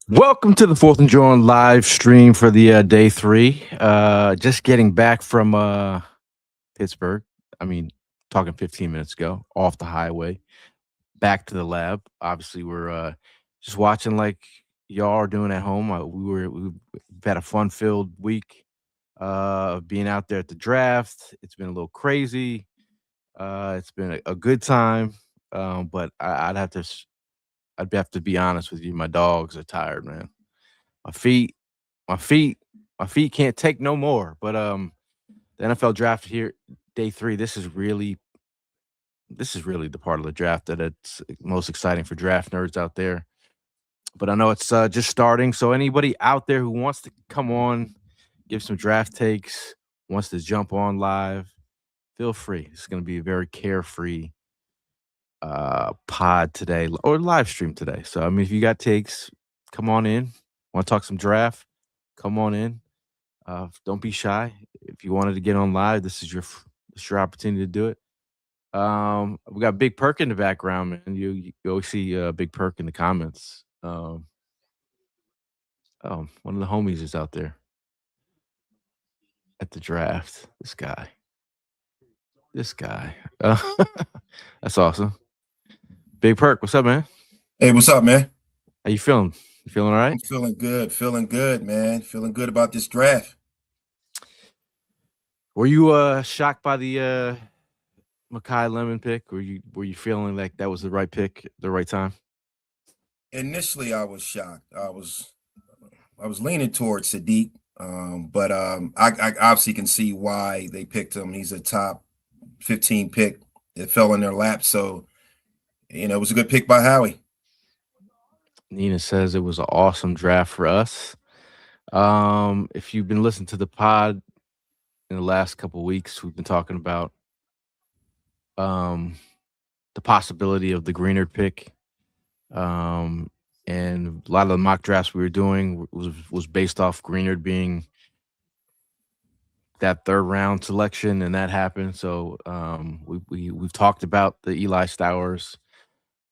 Welcome to the Fourth and Jawn live stream for the day 3. Just getting back from Pittsburgh. I mean, talking 15 minutes ago, off the highway, back to the lab. Obviously, we're just watching like y'all are doing at home. We've had a fun-filled week of being out there at the draft. It's been a little crazy. It's been a good time, but I'd have to be honest with you. My dogs are tired, man. My feet, my feet, my feet can't take no more. But the NFL draft here, day 3. This is really the part of the draft that it's most exciting for draft nerds out there. But I know it's just starting. So anybody out there who wants to come on, give some draft takes, wants to jump on live, feel free. It's going to be a very carefree pod today or live stream today. So I mean, if you got takes, come on in. Want to talk some draft? Come on in. Don't be shy. If you wanted to get on live, this is your opportunity to do it. We got Big Perk in the background, man. You always see Big Perk in the comments. Oh, one of the homies is out there at the draft. This guy. That's awesome. Big Perk, what's up, man? Hey, what's up, man? How you feeling? You feeling all right? I'm feeling good, man. Feeling good about this draft. Were you shocked by the Mekhi Lemon pick? Were you feeling like that was the right pick at the right time? Initially, I was shocked. I was leaning towards Sadiq, but I obviously can see why they picked him. He's a top 15 pick. It fell in their lap, so it was a good pick by Howie. Nina says it was an awesome draft for us. If you've been listening to the pod in the last couple of weeks, we've been talking about the possibility of the Greenard pick. And a lot of the mock drafts we were doing was based off Greenard being that 3rd round selection, and that happened. So we've talked about the Eli Stowers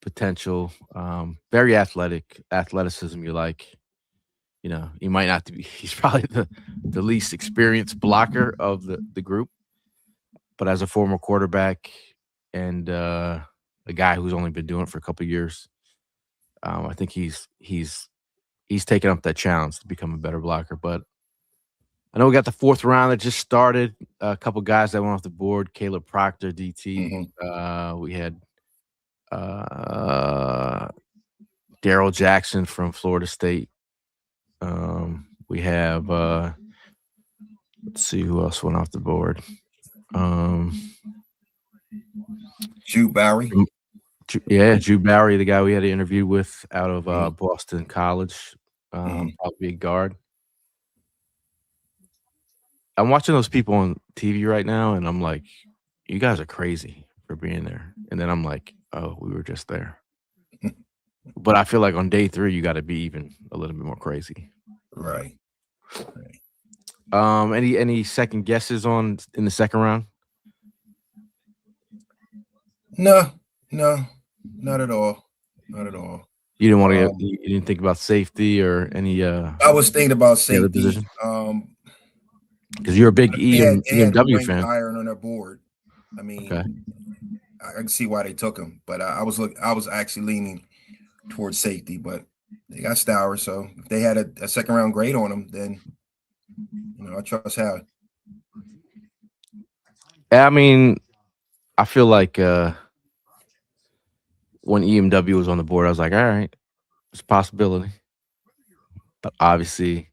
potential. Very athleticism you like. He might not be. He's probably the least experienced blocker of the group, but as a former quarterback and a guy who's only been doing it for a couple of years, I think he's taken up that challenge to become a better blocker. But I know we got the 4th round that just started. A couple guys that went off the board: Caleb Proctor, DT. We had Daryl Jackson from Florida State. We have let's see who else went off the board. Drew Barry. Drew Barry, the guy we had an interview with out of Boston College, probably a guard. I'm watching those people on TV right now, and I'm like, you guys are crazy for being there. And then I'm like, oh, we were just there. But I feel like on day 3, you got to be even a little bit more crazy. Right. Any second guesses in the 2nd round? No, not at all. Not at all. You didn't want to you didn't think about safety or any I was thinking about safety. Because you're a big EMW fan. Iron on their board. I mean, okay. I can see why they took him, but I was actually leaning towards safety, but they got Stowers, so if they had a 2nd round grade on him, then I trust Howie. I mean, I feel like when EMW was on the board, I was like, all right, it's a possibility. But obviously,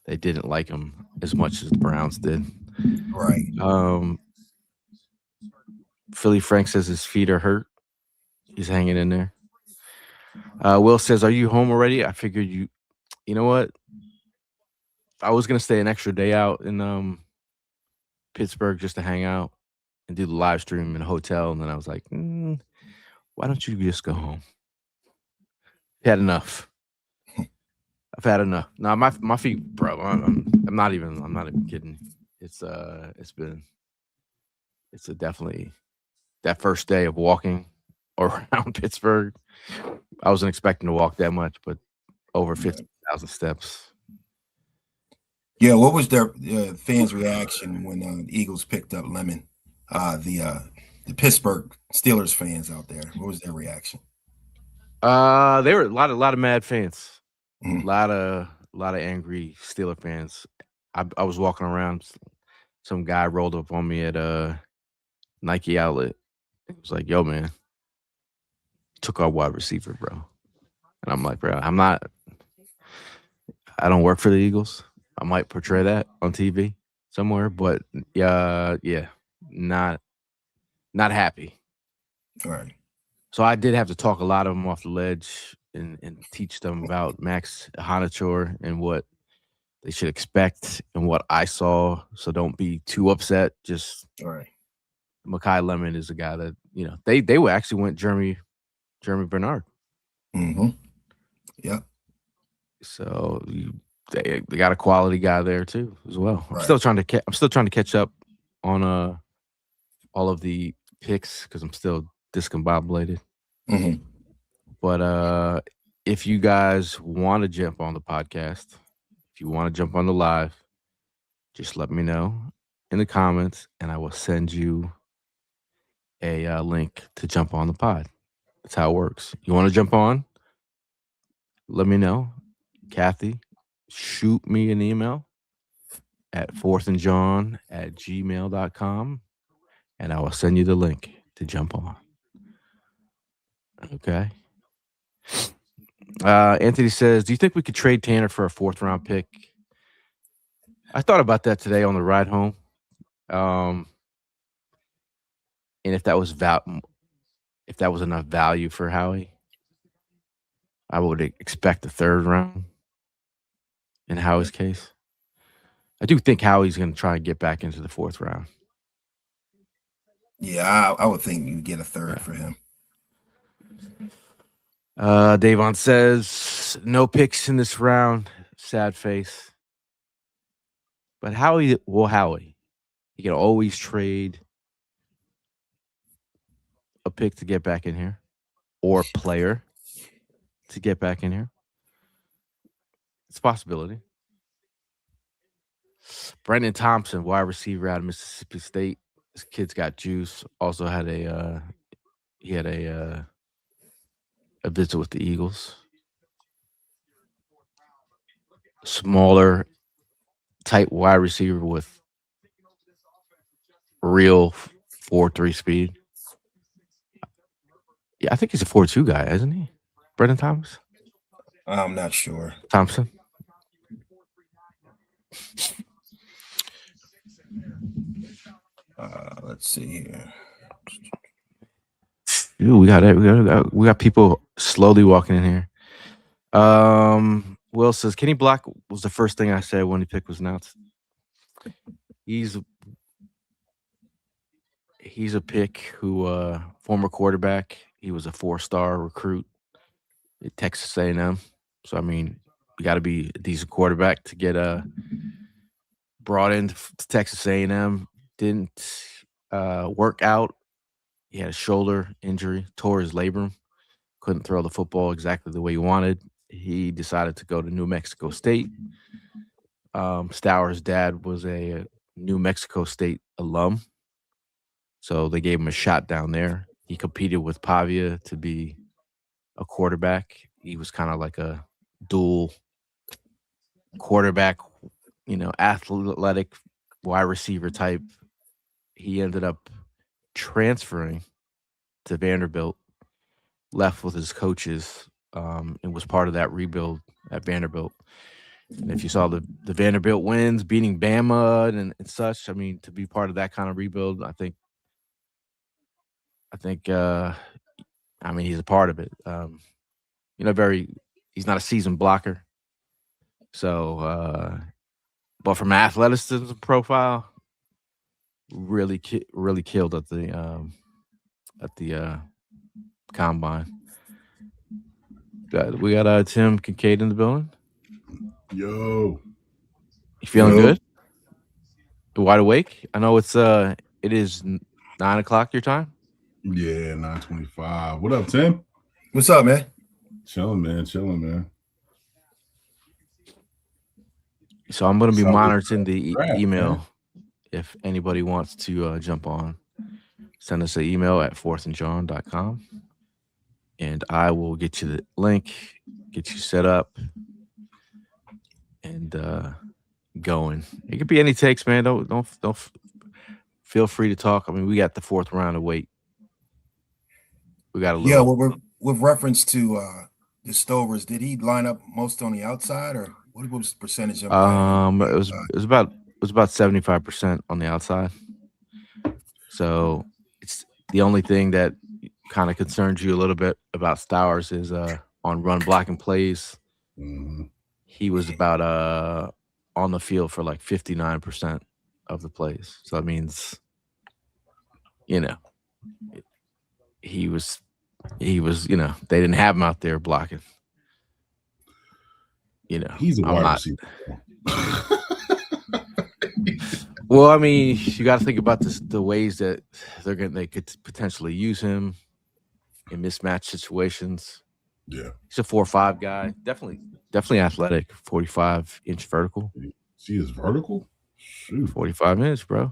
they didn't like him as much as the Browns did. Right. Philly Frank says his feet are hurt. He's hanging in there. Will says, are you home already? I figured you know what? I was going to stay an extra day out in Pittsburgh just to hang out and do the live stream in a hotel. And then I was like, why don't you just go home? Had enough. I've had enough. No, my feet, bro. I'm not even kidding. It's definitely that first day of walking around Pittsburgh. I wasn't expecting to walk that much, but over 50,000 steps. Yeah, what was their fans' reaction when the Eagles picked up Lemon? The Pittsburgh Steelers fans out there, what was their reaction? There were a lot of mad fans, Mhm. a lot of angry Steeler fans. I was walking around, some guy rolled up on me at a Nike outlet. He was like, "Yo, man, took our wide receiver, bro." And I'm like, "Bro, I don't work for the Eagles. I might portray that on TV somewhere, but yeah, not happy." All right. So I did have to talk a lot of them off the ledge and teach them about Max Hanator and what they should expect and what I saw. So don't be too upset. Just All right. Mekhi Lemon is a guy that, they were actually went Jeremy Bernard. Mm-hmm. Yep. So they got a quality guy there too as well. I'm Right. still trying to catch up on all of the picks because I'm still discombobulated. Mm-hmm. But if you guys want to jump on the podcast, if you want to jump on the live, just let me know in the comments, and I will send you a link to jump on the pod. That's how it works. You want to jump on? Let me know. Kathy, shoot me an email at fourthandjawn@gmail.com, and I will send you the link to jump on. Okay. Anthony says, do you think we could trade Tanner for a 4th-round pick? I thought about that today on the ride home. And if that was enough value for Howie, I would expect a 3rd round in Howie's case. I do think Howie's going to try and get back into the 4th round. Yeah, I would think you'd get a 3rd for him. Davon says, no picks in this round. Sad face. But Howie, he can always trade a pick to get back in here or a player to get back in here. It's a possibility. Brendan Thompson, wide receiver out of Mississippi State. This kid's got juice. Also had a visit with the Eagles. Smaller, tight wide receiver with real 4.3 speed. Yeah, I think he's a 4.2 guy, isn't he? Brendan Thompson? I'm not sure. Thompson? Let's see here. Ooh, we got people slowly walking in here. Will says Kenny Black was the first thing I said when the pick was announced. He's a pick who former quarterback. He was a 4-star recruit at Texas A&M. So I mean, you got to be a decent quarterback to get brought into Texas A&M. Didn't work out. He had a shoulder injury, tore his labrum, couldn't throw the football exactly the way he wanted. He decided to go to New Mexico State. Stowers' dad was a New Mexico State alum, so they gave him a shot down there. He competed with Pavia to be a quarterback. He was kind of like a dual quarterback, athletic wide receiver type. He ended up transferring to Vanderbilt, left with his coaches, and was part of that rebuild at Vanderbilt. And if you saw the Vanderbilt wins, beating Bama and such, I mean, to be part of that kind of rebuild, I think, he's a part of it. He's not a seasoned blocker. So, but from an athleticism profile, really killed at the combine. We got Tim Kincaid in the building. Yo, You feeling good? Wide awake? I know it is 9 o'clock your time. Yeah, 925. What up, Tim? What's up, man? Chilling, man. Chilling, man. So I'm going to be Sounds like monitoring the draft, man. email. If anybody wants to jump on, send us an email at fourthandjawn.com, and I will get you the link, get you set up, and going. It could be any takes, man. Don't feel free to talk. I mean, we got the fourth round to wait. We got a Yeah, little. well, with reference to the Stovers, did he line up most on the outside, or what was the percentage of lining up on the It was outside? it was about 75% on the outside. So it's the only thing that kind of concerns you a little bit about Stowers is on run blocking plays. Mm-hmm. He was about on the field for like 59% of the plays. So that means, you know, he was, they didn't have him out there blocking. He's a I'm wide not. receiver. Well, I mean, you got to think about the ways that they could potentially use him in mismatch situations. Yeah, he's a 4.5 guy. Definitely athletic. 45-inch vertical. See his vertical. Shoot, 45 inches, bro.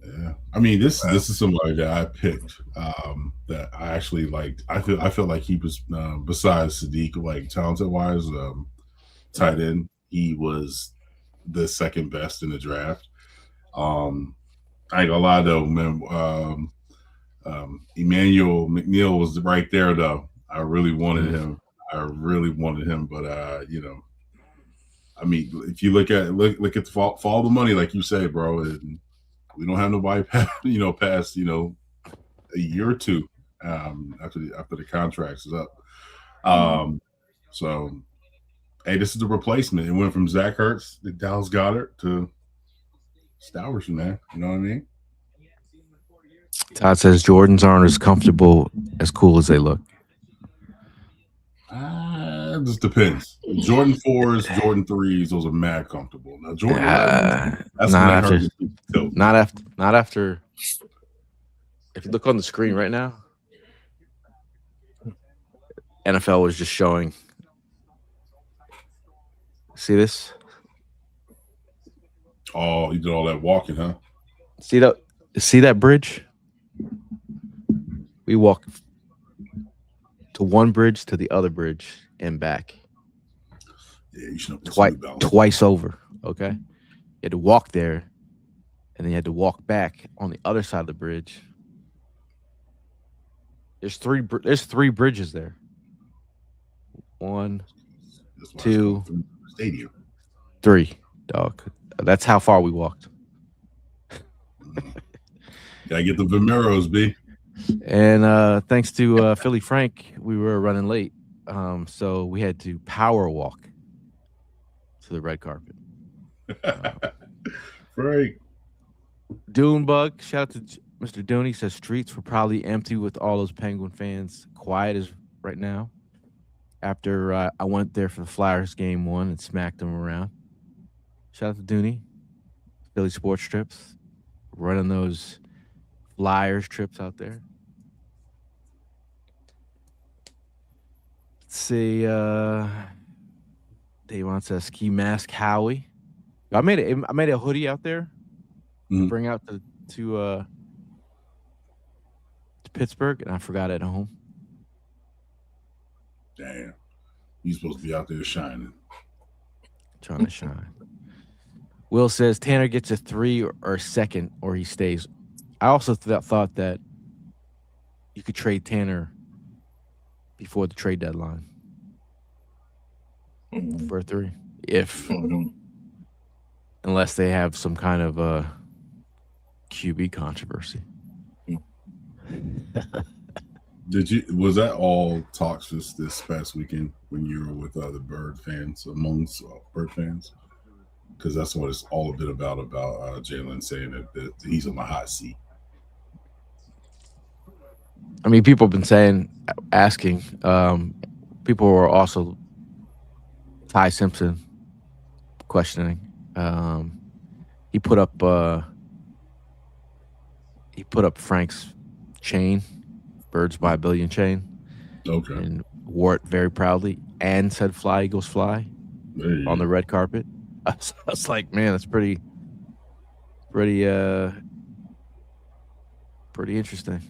Yeah, I mean this is somebody that I picked that I actually liked. I feel like he was besides Sadiq, like talented wise, tight end. He was the second best in the draft. I ain't gonna lie though, man. Emmanuel McNeil was right there though. I really wanted him. But I mean, if you look at the follow the money, like you say, bro, and we don't have nobody past a year or two after the contracts is up. So hey, this is the replacement. It went from Zach Ertz to Dallas Goedert to Stowers, man. You know what I mean? Todd says Jordans aren't as comfortable, as cool as they look. It just depends. Jordan 4s, Jordan 3s, those are mad comfortable. Now Jordan 11s, that's not after. If you look on the screen right now, NFL was just showing. See this? Oh, you did all that walking, huh? See that bridge? We walk to one bridge to the other bridge and back. Yeah, you should twice over. Okay, you had to walk there, and then you had to walk back on the other side of the bridge. There's three bridges there. 1, 2, stadium. 3, dog. That's how far we walked. Gotta get the Vimeros, B. And thanks to Philly Frank, we were running late. So we had to power walk to the red carpet. Frank. Dunebug, shout out to Mr. Dooney, says streets were probably empty with all those Penguin fans. Quiet as right now. After I went there for the Flyers game 1 and smacked them around. Shout out to Dooney. Philly sports trips. Running those Flyers trips out there. Let's see. Davon says ski mask Howie. I made a hoodie out there. Mm-hmm. Bring out to Pittsburgh, and I forgot it at home. Damn. You're supposed to be out there shining. Trying to shine. Will says Tanner gets a 3 or a second, or he stays. I also thought that you could trade Tanner before the trade deadline for a 3, unless they have some kind of QB controversy. Was that all talks this past weekend when you were with other Bird fans, amongst Bird fans? Because that's what it's all a bit about Jalen saying that he's on the hot seat. I mean, people have been asking. People were also Ty Simpson questioning. He put up Frank's chain, Birds by a Billion chain, Okay. and wore it very proudly, and said "Fly Eagles Fly" There you on go. the red carpet. I was like, man, that's pretty interesting.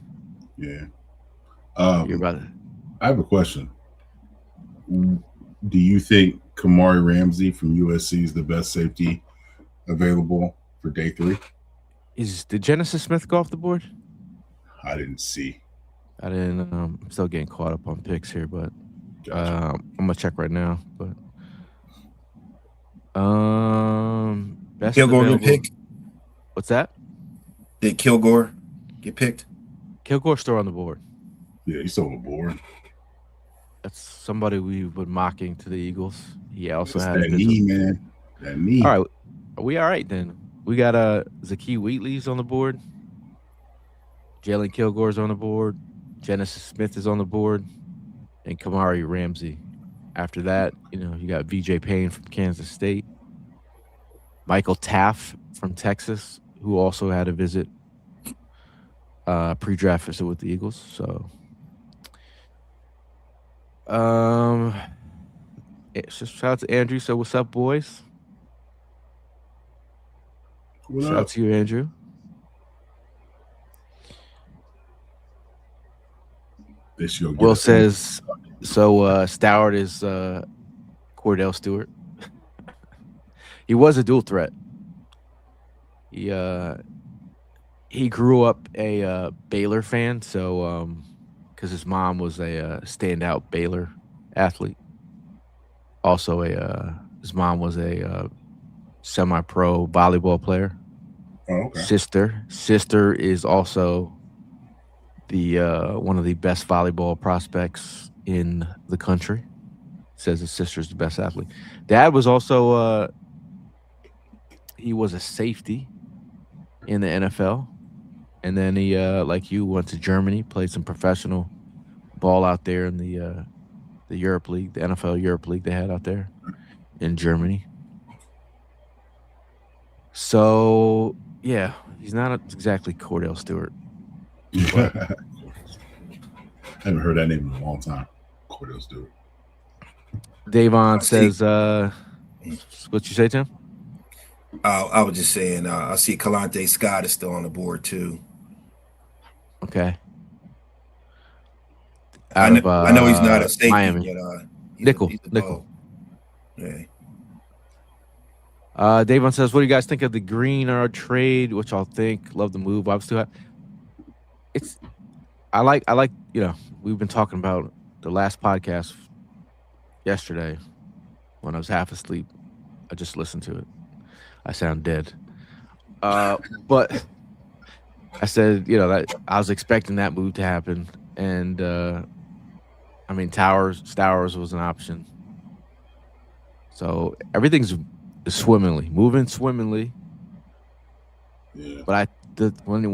Yeah. You're about to. I have a question. Do you think Kamari Ramsey from USC is the best safety available for day 3? Did Genesis Smith go off the board? I didn't see. I didn't. I'm still getting caught up on picks here, but Gotcha. I'm gonna check right now. But best Kilgore get available. picked? What's that? Did Kilgore get picked? Kilgore's still on the board. Yeah, he's still on the board. That's somebody we've been mocking to the Eagles. He also It's had that knee, man. That knee. All right, are we all right then? We got Zakee Wheatley's on the board. Jalen Kilgore's on the board. Genesis Smith is on the board, and Kamari Ramsey. After that, you got VJ Payne from Kansas State, Michael Taff from Texas, who also had a visit, pre-draft visit with the Eagles. So, it's just shout out to Andrew. So, what's up, boys? Shout out to you, Andrew. Will says, so Stoward is Cordell Stewart. He was a dual threat. He grew up a Baylor fan, so because his mom was a standout Baylor athlete. Also, his mom was a semi-pro volleyball player. Oh, okay. Sister is also the one of the best volleyball prospects in the country. Says his sister's the best athlete. Dad was also he was a safety in the NFL, and then he like you went to Germany, played some professional ball out there in the Europe League, the NFL Europe League they had out there in Germany. So yeah, he's not exactly Cordell Stewart. I haven't heard that name in a long time. Cordell Stewart. Davon says, what you say, Tim? I was just saying, I see Kalante Scott is still on the board too. Okay. I know he's not a safety, Miami. but Nickel. Yeah. Davon says, what do you guys think of the Greenard trade? Which I'll think. Love the move. I'm still. I like. We've been talking about the last podcast yesterday when I was half asleep. I just listened to it. I sound dead. But I said, that I was expecting that move to happen, and I mean, Stowers was an option. So everything's moving swimmingly. Yeah. But when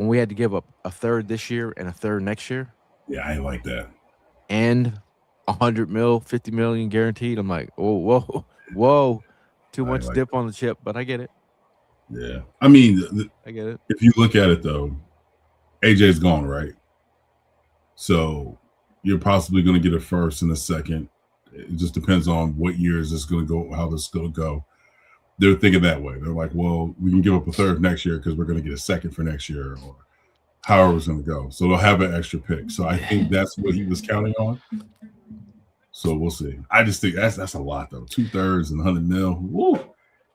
we had to give up a third this year and a third next year. Yeah, I ain't like that. And $100 million, $50 million guaranteed. I'm like, whoa, too much dip on the chip, but I get it. Yeah, I mean, I get it. If you look at it though, AJ's gone, right? So you're possibly going to get a first and a second. It just depends on what year is this going to go, how this is going to go. They're thinking that way. They're like, well, we can give up a third next year because we're going to get a second for next year, or however it's going to go. So they'll have an extra pick. So I think that's what he was counting on. So we'll see. I just think that's a lot though. 2/3 and $100 million. Woo!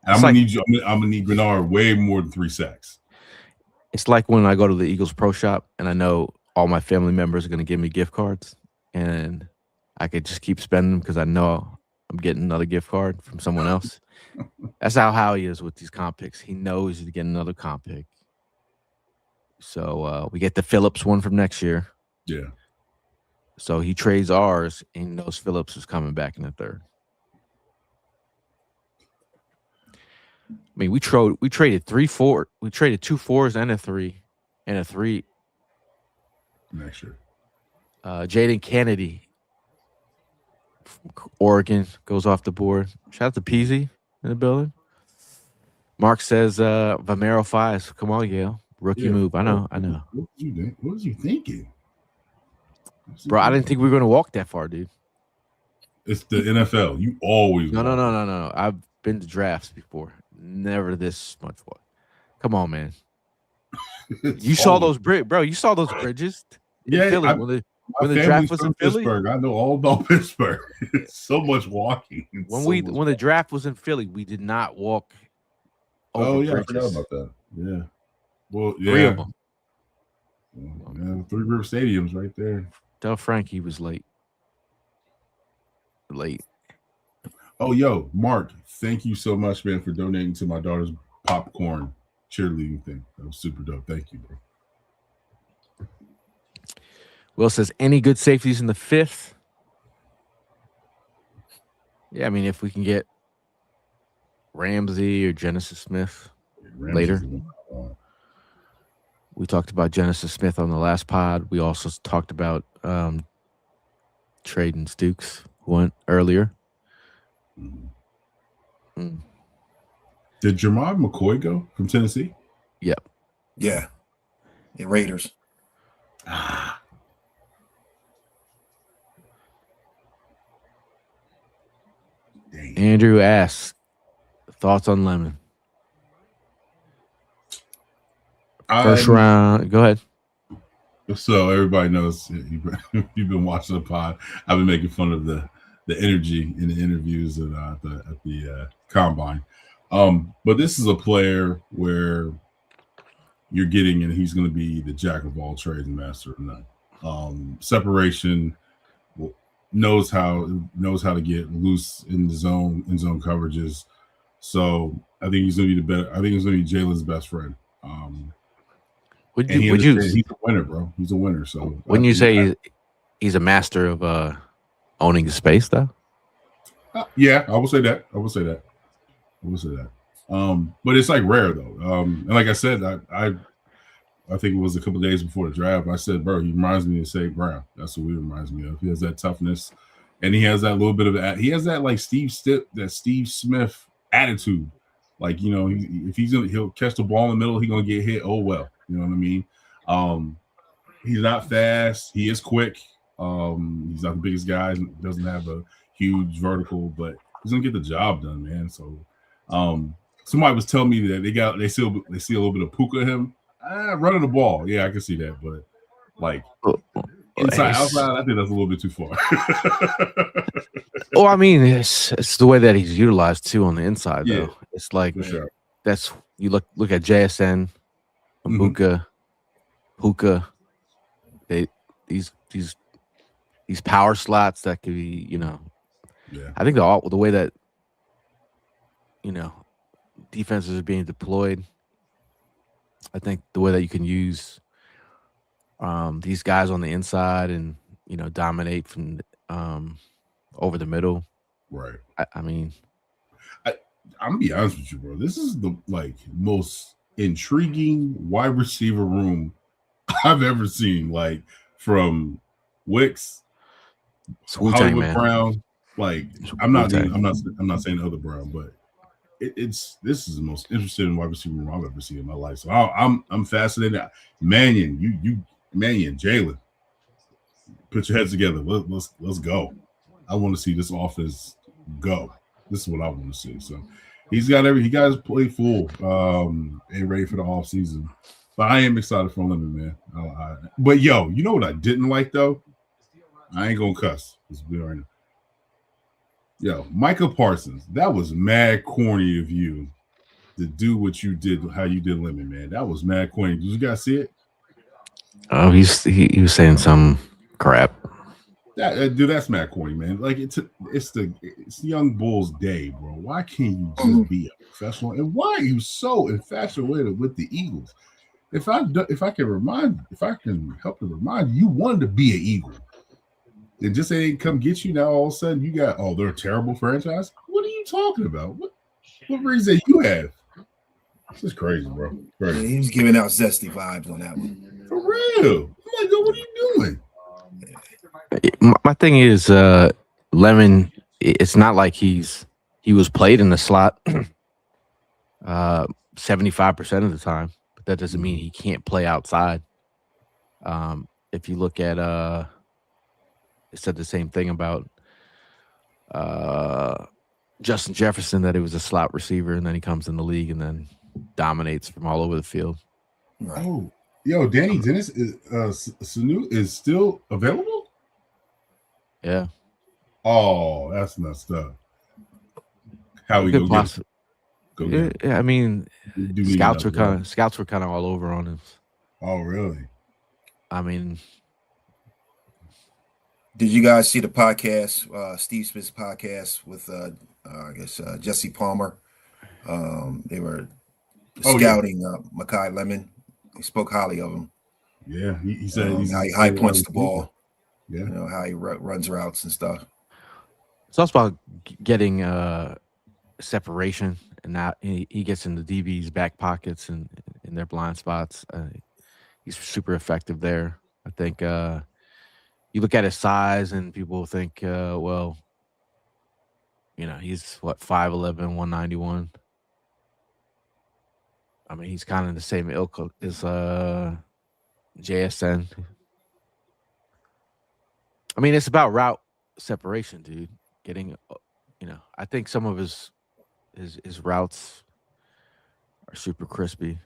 I'm gonna need Grenard way more than 3 sacks. It's like when I go to the Eagles Pro Shop and I know all my family members are going to give me gift cards, and I could just keep spending them because I know I'm getting another gift card from someone else. That's how he is with these comp picks. He knows he's getting another comp pick. So we get the Phillips one from next year. Yeah. So he trades ours, and he knows Phillips is coming back in the third. I mean, we traded 2 4s and a 3 and a 3 next year. Jaden Kennedy from Oregon goes off the board. Shout out to Peasy in the building. Mark says Vomero 5s. Come on, Yale. Rookie move. I know. What was you thinking? Bro, I didn't think we were going to walk that far, dude. It's the NFL. You always No. I've been to drafts before. Never this much walk. Come on, man. You saw those You saw those bridges in Philly when the draft was in Philly. Pittsburgh. I know all about Pittsburgh. It's so much walking. When the draft was in Philly, we did not walk over bridges. I forgot about that. Yeah. Well, yeah. 3 of them. Yeah, 3 River Stadiums right there. Tell Frank he was late. Oh, yo, Mark, thank you so much, man, for donating to my daughter's popcorn cheerleading thing. That was super dope. Thank you, bro. Will says, any good safeties in the 5th? Yeah, I mean, if we can get Ramsey or Genesis Smith later. We talked about Genesis Smith on the last pod. We also talked about trading Stukes, who went earlier. Did Jermod McCoy go from Tennessee? Yep. Yeah. The Raiders. Dang. Andrew asks, thoughts on Lemon? First round. Go ahead. So everybody knows you've been watching the pod. I've been making fun of the energy in the interviews at the combine. But this is a player where you're getting, and he's going to be the jack of all trades and master of none. Separation, knows how to get loose in the zone coverages. So I think he's going to be I think he's going to be Jalen's best friend. He's a winner, bro. He's a winner. So wouldn't you say he's a master of owning the space, though? Yeah, I would say that. But it's like rare though. And like I said, I think it was a couple of days before the draft. I said, bro, he reminds me of St. Brown. That's what he reminds me of. He has that toughness, and he has that little bit of he has that like Steve Smith attitude. Like, you know, if he'll catch the ball in the middle, he's gonna get hit. Oh well, you know what I mean. He's not fast. He is quick. He's not the biggest guy. Doesn't have a huge vertical, but he's gonna get the job done, man. So, somebody was telling me that they see a little bit of Puka in him. Running the ball, yeah, I can see that, but like inside, outside, I think that's a little bit too far. Well, I mean, it's the way that he's utilized too on the inside, though. Yeah, it's like that's you look at JSN, Puka. These power slots that could be, you know. Yeah. I think the way that, you know, defenses are being deployed. I think the way that you can use these guys on the inside and, you know, dominate from over the middle. Right. I mean, I'm gonna be honest with you, bro. This is the most intriguing wide receiver room I've ever seen. Like from Wicks, Hollywood Brown. Like I'm not saying other Brown, but this is the most interesting wide receiver room I've ever seen in my life. So I'm fascinated. Mannion, Jalen, put your heads together. Let's go. I want to see this offense go. This is what I want to see. So he got his plate full and ready for the off season. But I am excited for Lemon, man. But yo, you know what I didn't like though? I ain't gonna cuss. Yo, Micah Parsons, that was mad corny of you to do what you did, how you did Lemon, man. That was mad corny. Did you guys see it? Oh, he was saying some crap. Dude, that's mad corny, man. Like it's young Bull's day, bro. Why can't you just be a professional? And why are you so infatuated with the Eagles? If I can help to remind you, you wanted to be an Eagle. And just say they come get you now, all of a sudden you got, they're a terrible franchise. What are you talking about? What reason you have? This is crazy, bro. Crazy. Yeah, he was giving out zesty vibes on that one. For real. I'm like, what are you doing? My thing is, Lemon, it's not like he was played in the slot 75% of the time. but that doesn't mean he can't play outside. If you look at it said the same thing about Justin Jefferson, that he was a slot receiver, and then he comes in the league and then dominates from all over the field. Right. Oh, yo, Danny Dennis is Sanu is still available? Yeah. Oh, that's messed up. How we Good go possi- get go get him? Yeah, I mean, Do need scouts were another kind of all over on him. Oh, really? I mean, Did you guys see the podcast, Steve Smith's podcast with I guess Jesse Palmer? They were scouting Mekhi Lemon. He spoke highly of him. Yeah, he said he's how he high points the ball. Yeah, you know how he runs routes and stuff. it's also about getting separation, and now he gets in the DB's back pockets and in their blind spots. He's super effective there. I think you look at his size and people think, well, you know, he's what, 5'11", 191. I mean, he's kind of the same ilk as JSN. I mean, it's about route separation, dude. Getting, you know, I think some of his routes are super crispy.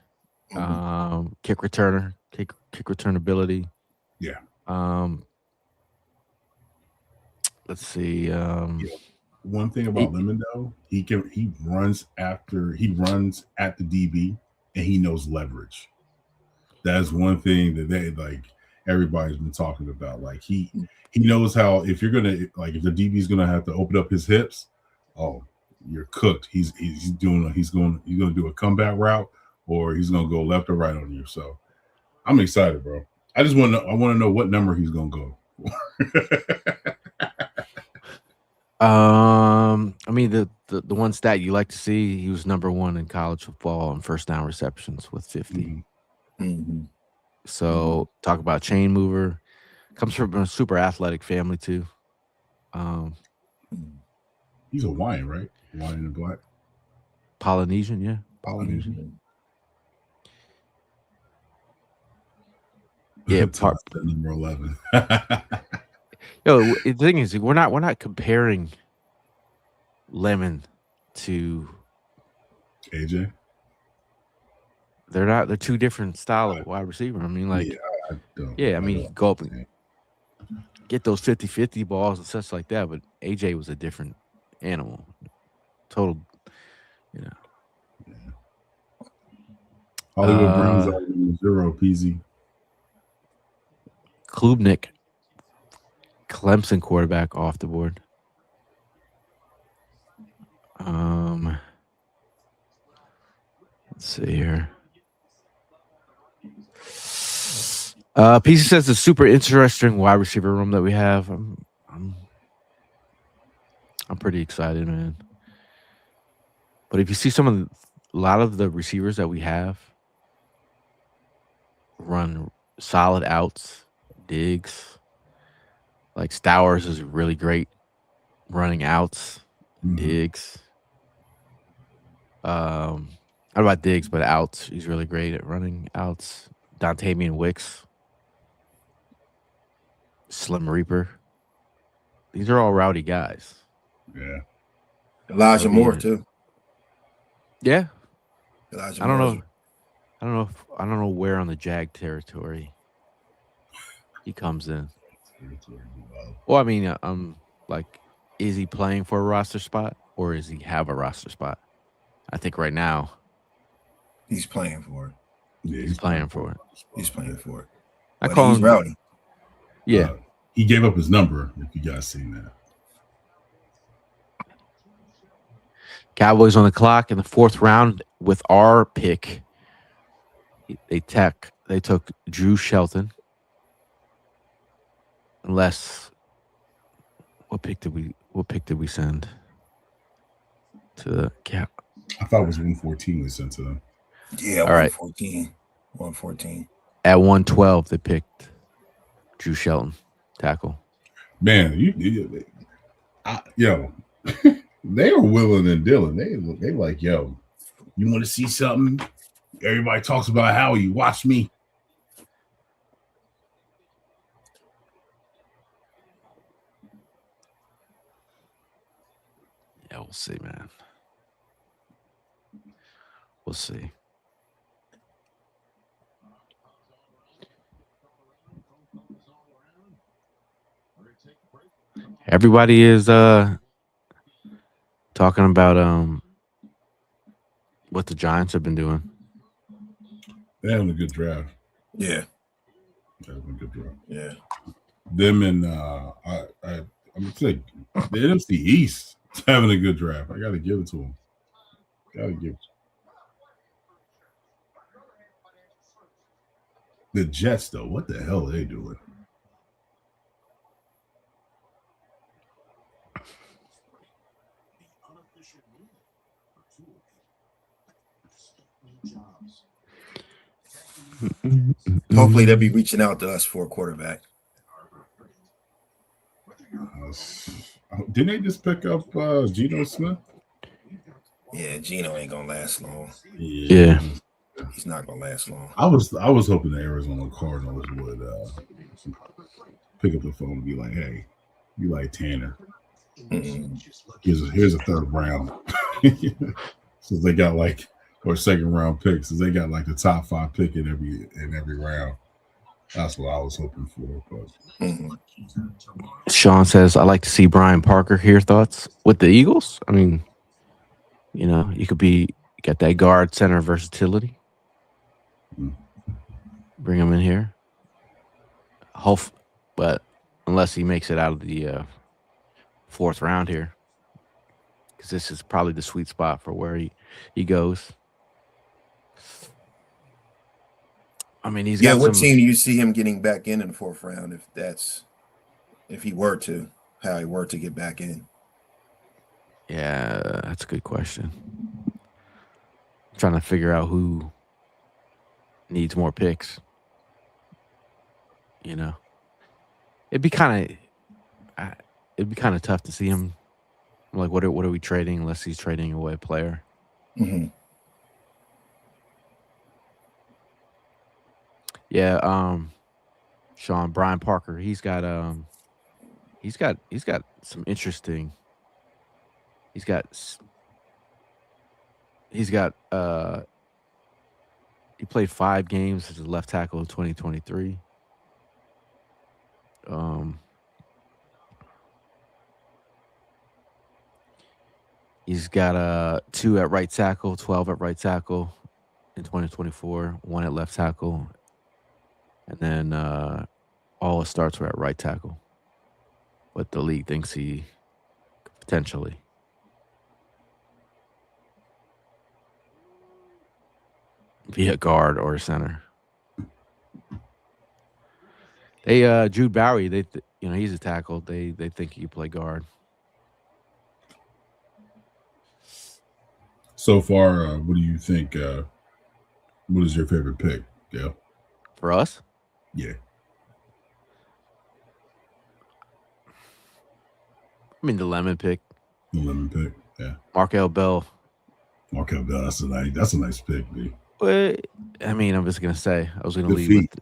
Kick returner, kick return ability. Yeah. Let's see. One thing about Lemon though, he runs at the DB and he knows leverage. That's one thing that they everybody's been talking about. Like he knows how, if you're gonna, like, if the DB is gonna have to open up his hips, oh, you're cooked. He's gonna do a comeback route, or he's gonna go left or right on you. So I'm excited, bro. I want to know what number he's gonna go. I mean, the one stat you like to see, he was number 1 in college football in first down receptions with 50. So talk about chain mover. Comes from a super athletic family too. He's Hawaiian, right? Hawaiian and black. Polynesian, yeah. Polynesian. Yeah, part number 11. Yo, the thing is, we're not comparing Lemon to AJ. They're two different style of wide receiver. I mean, like, I mean, go up and get those 50-50 balls and such like that, but AJ was a different animal. Total, you know. Yeah. Hollywood Browns are 0 PZ. Klubnik, Clemson quarterback, off the board. Let's see here. PC says the super interesting wide receiver room that we have. I'm pretty excited, man. But if you see a lot of the receivers that we have run solid outs, digs. Like Stowers is really great running outs, digs. Not about digs, but outs. He's really great at running outs. Dontavian Wicks, Slim Reaper. These are all rowdy guys. Yeah. Elijah Moore too. Yeah. Elijah I don't Moore. know. I don't know where on the Jag territory he comes in. Well, I mean, like, is he playing for a roster spot, or does he have a roster spot? I think right now he's playing for it. Yeah, he's playing for it. He's playing for it. I call him rowdy. Yeah. He gave up his number, if you guys seen that. Cowboys on the clock in the 4th round with our pick. They took Drew Shelton. Unless, what pick did we send to the Cap? I thought it was 114 we sent to them. Yeah, all 114. 114. At 112, they picked Drew Shelton, tackle. Man, they were willing and dealing. They like, yo, you want to see something? Everybody talks about Howie. Watch me. Yeah, we'll see, man. We'll see. Everybody is talking about what the Giants have been doing. They're having a good draft. Yeah. They're having a good draft. Yeah. Them and I'm gonna say the NFC East is having a good draft. I gotta give it to them. Gotta give it. The Jets, though, what the hell are they doing? Hopefully they'll be reaching out to us for a quarterback. Didn't they just pick up Geno Smith? Yeah, Geno ain't gonna last long. Yeah. He's not gonna last long. I was hoping the Arizona Cardinals would pick up the phone and be like, "Hey, you like Tanner? Here's a third round." So they got or second round picks. So they got the top 5 pick in every round. That's what I was hoping for. But Sean says, "I like to see Brian Parker here." Thoughts with the Eagles? I mean, you could get that guard center versatility. Bring him in here. But unless he makes it out of the 4th round here, because this is probably the sweet spot for where he goes. I mean, he's got what team do you see him getting back in the 4th round if he were to get back in? Yeah, that's a good question. I'm trying to figure out who needs more picks. It'd be kind of tough to see him. Like, what are we trading unless he's trading away a player? Mm-hmm. Yeah, Sean, Brian Parker, he's got some interesting. He's got he played 5 games as a left tackle in 2023. He's got 2 at right tackle, 12 at right tackle in 2024, 1 at left tackle, and then all his starts were at right tackle. But the league thinks he could potentially be a guard or a center. They Jude Bowery, he's a tackle. They think he can play guard. So far, what do you think? What is your favorite pick, Gail? For us? Yeah. I mean, the lemon pick. The lemon pick, yeah. Markel Bell. That's a nice pick, dude. But I mean, I'm just gonna say I was gonna leave with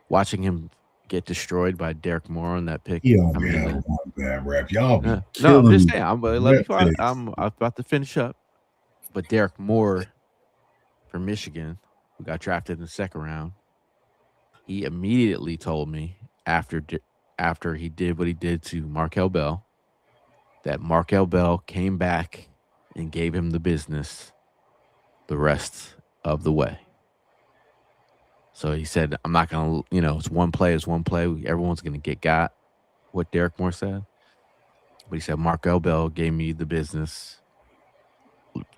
watching him get destroyed by Derek Moore on that pick. Yeah, one bad rap. Y'all be no, I'm just saying. I'm about to finish up. But Derek Moore from Michigan, who got drafted in the 2nd round, he immediately told me after he did what he did to Markel Bell, that Markel Bell came back and gave him the business the rest of the way. So he said, I'm not going to, it's one play. Everyone's going to got what Derek Moore said. But he said, Markel Bell gave me the business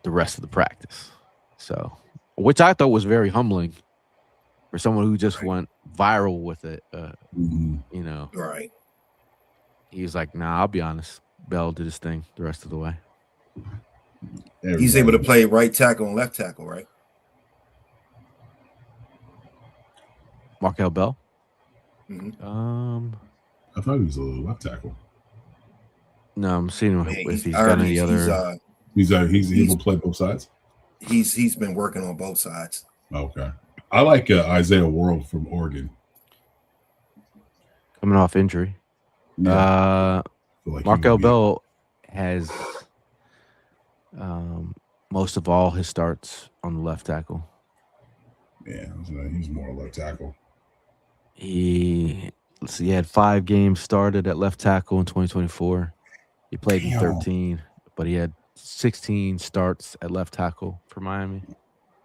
the rest of the practice. So, which I thought was very humbling for someone who just went viral with it. Right. He was like, nah, I'll be honest. Bell did his thing the rest of the way. He's able to play right tackle and left tackle, right? Markel Bell? Mm-hmm. I thought he was a left tackle. No, I'm seeing if he's got any other. He's able to play both sides. He's been working on both sides. Okay. I like Isaiah World from Oregon. Coming off injury. Yeah. I feel like he Markel would be- Bell has most of all his starts on the left tackle. Yeah, he's more left tackle. He had 5 games started at left tackle in 2024. He played in 13, but he had 16 starts at left tackle for Miami.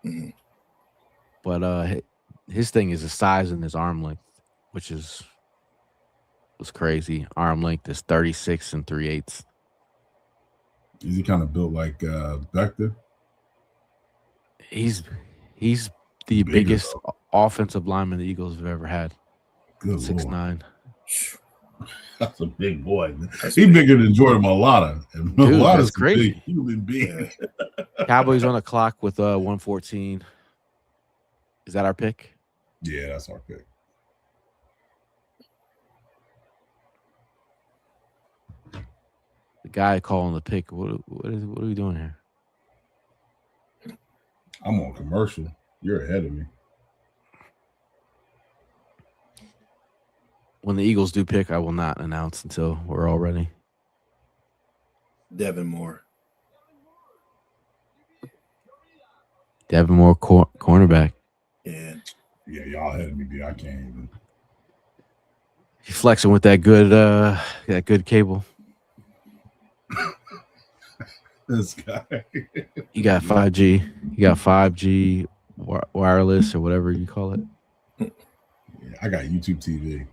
Mhm. But his thing is the size and his arm length, which was crazy. Arm length is 36 and 3/8. Is he kind of built like Becton? He's the Bigger, biggest offensive lineman the Eagles have ever had. Good 6'9". That's a big boy. He's bigger than Jordan Mailata. And Dude, Mailata's that's crazy. A big human being. Cowboys on the clock with 114. Is that our pick? Yeah, that's our pick. The guy calling the pick. What are we doing here? I'm on commercial. You're ahead of me. When the Eagles do pick, I will not announce until we're all ready. Devin Moore. Devin Moore, cornerback. Yeah. Yeah, y'all ahead of me, dude. I can't even. He's flexing with that good cable. This guy. You got 5G. You got 5G wireless or whatever you call it. Yeah, I got YouTube TV.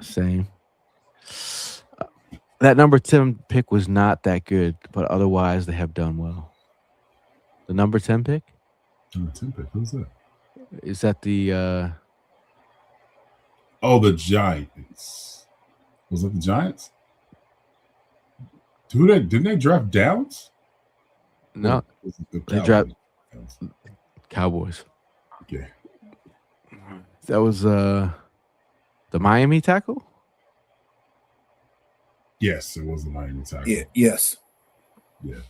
Same. That number 10 pick was not that good, but otherwise they have done well. The number 10 pick? Number 10 pick. Who's that? Is that the the Giants. Was it the Giants? Didn't they draft Downs? No. They dropped Cowboys. Okay. That was the Miami tackle? Yes, it was the Miami tackle. Yeah, yes. Yeah.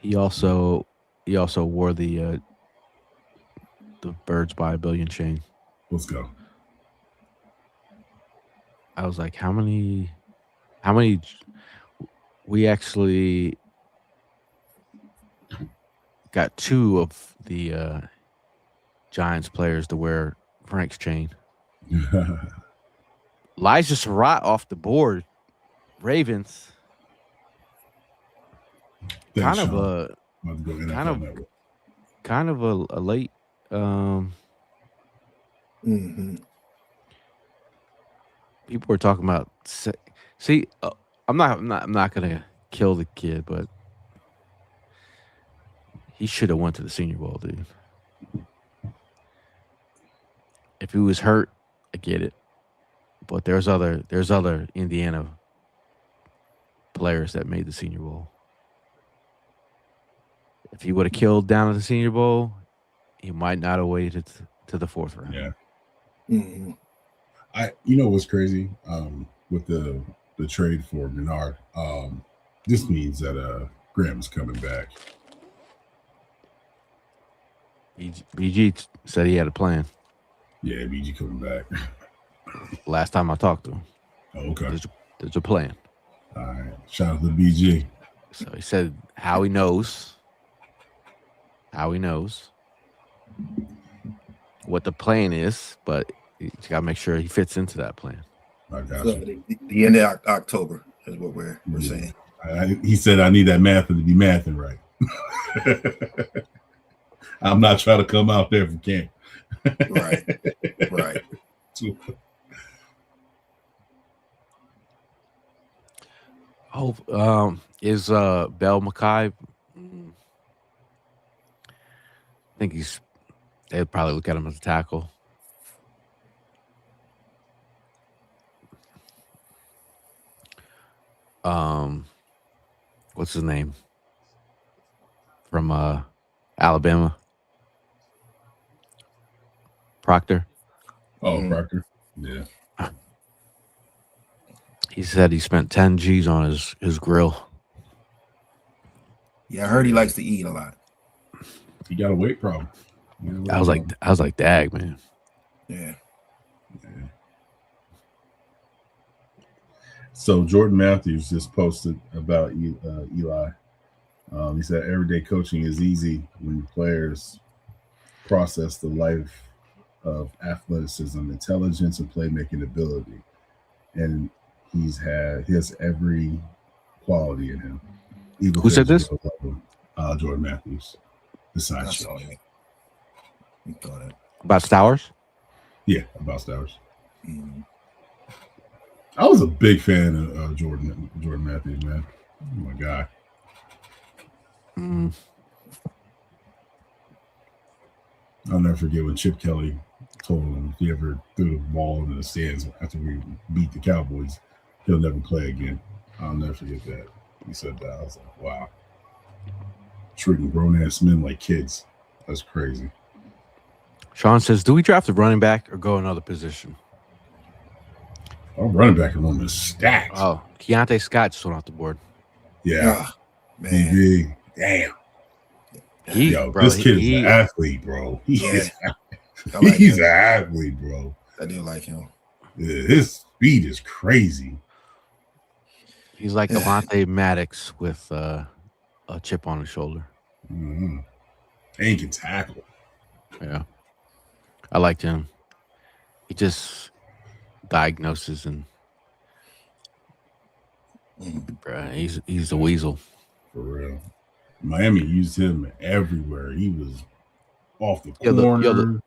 He also wore the Birds by a Billion chain. Let's go. I was like, how many we actually got 2 of the Giants players to wear Frank's chain. Elijah Surratt off the board. Ravens. Thanks, Kind of Sean. I'm about to go NFL Network. kind of a late people were talking about I'm not gonna kill the kid, but he should have went to the Senior Bowl, dude. If he was hurt, I get it, but there's other Indiana players that made the Senior Bowl. If he would have killed down at the Senior Bowl, he might not have waited to the 4th round. Yeah. Mm-hmm. You know what's crazy with the trade for Menard? This means that Graham's coming back. BG said he had a plan. Yeah, BG coming back. Last time I talked to him. Oh, okay. There's a plan. All right. Shout out to BG. So he said how he knows what the plan is, but you got to make sure he fits into that plan. I got So you. the end of October is what we're saying. He said I need that math to be mathing right. I'm not trying to come out there for camp. Right. Right. Is Bell Mackay? I think they'd probably look at him as a tackle. What's his name? From Alabama. Proctor. Oh, Proctor. Yeah. He said he spent 10 G's on his grill. Yeah, I heard he likes to eat a lot. He got a weight problem. I was like, dag, man. Yeah. So Jordan Matthews just posted about Eli. He said everyday coaching is easy when players process the life of athleticism, intelligence, and playmaking ability, and he has every quality in him. Even Who said this? Jordan Matthews. Besides That's all. You thought it. About Stowers? Yeah, about Stowers. Mhm. I was a big fan of Jordan Matthews, man. Oh my God. Mm. I'll never forget when Chip Kelly told him if he ever threw the ball into the stands after we beat the Cowboys, he'll never play again. I'll never forget that. He said that. I was like, wow. Treating grown-ass men like kids. That's crazy. Sean says, do we draft a running back or go another position? Our running back room is stacked. Oh, Keontae Scott just went off the board. Yeah. Ah, man. DB. Damn. This kid is an athlete, bro. He's an athlete, bro. I do like him. Yeah, his speed is crazy. He's like Avante Maddox with a chip on his shoulder. Mm-hmm. And he can tackle. Yeah. I liked him. He just diagnoses and bruh, he's a weasel. For real. Miami used him everywhere. He was off the corner,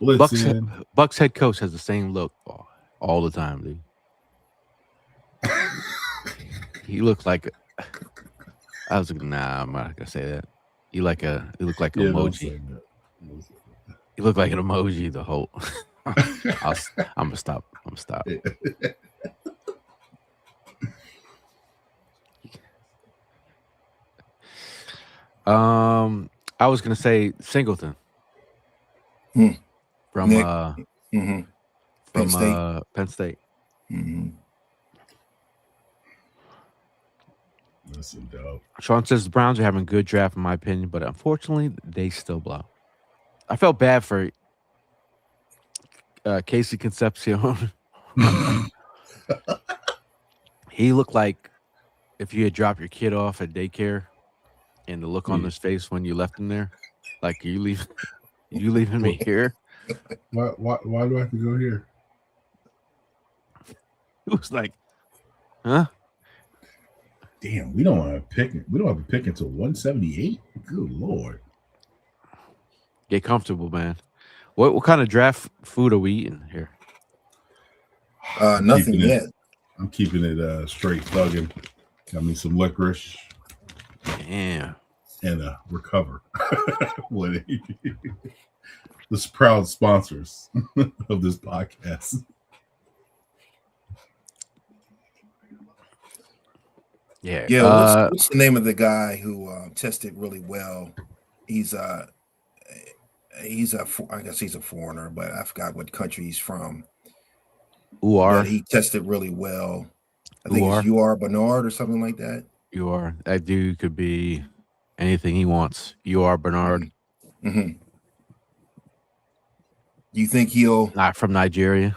blitzing. Bucks head coach has the same look all the time, dude. He looks like I was like, nah, I'm not gonna say that. He looked like an emoji. He looked like an emoji the whole I'm gonna stop. I was gonna say Singleton from Penn State. Mm-hmm. That's some dope. Sean says the Browns are having a good draft, in my opinion, but unfortunately, they still blow. I felt bad for Casey Concepcion. He looked like if you had dropped your kid off at daycare, and the look on his face when you left him there, like you leaving me here. Why do I have to go here? It was like, huh? Damn, we don't have a pick until 178. Good Lord. Get comfortable, man. What kind of draft food are we eating here? Nothing yet. I'm keeping it straight thugging. Got me some licorice. Damn. And Recover. This proud sponsors of this podcast. Yeah. What's the name of the guy who tested really well? He's I guess he's a foreigner, but I forgot what country he's from. But he tested really well. I think it's UR Bernard or something like that. That dude could be anything he wants. UR Bernard. Mm-hmm. You think he'll not from Nigeria?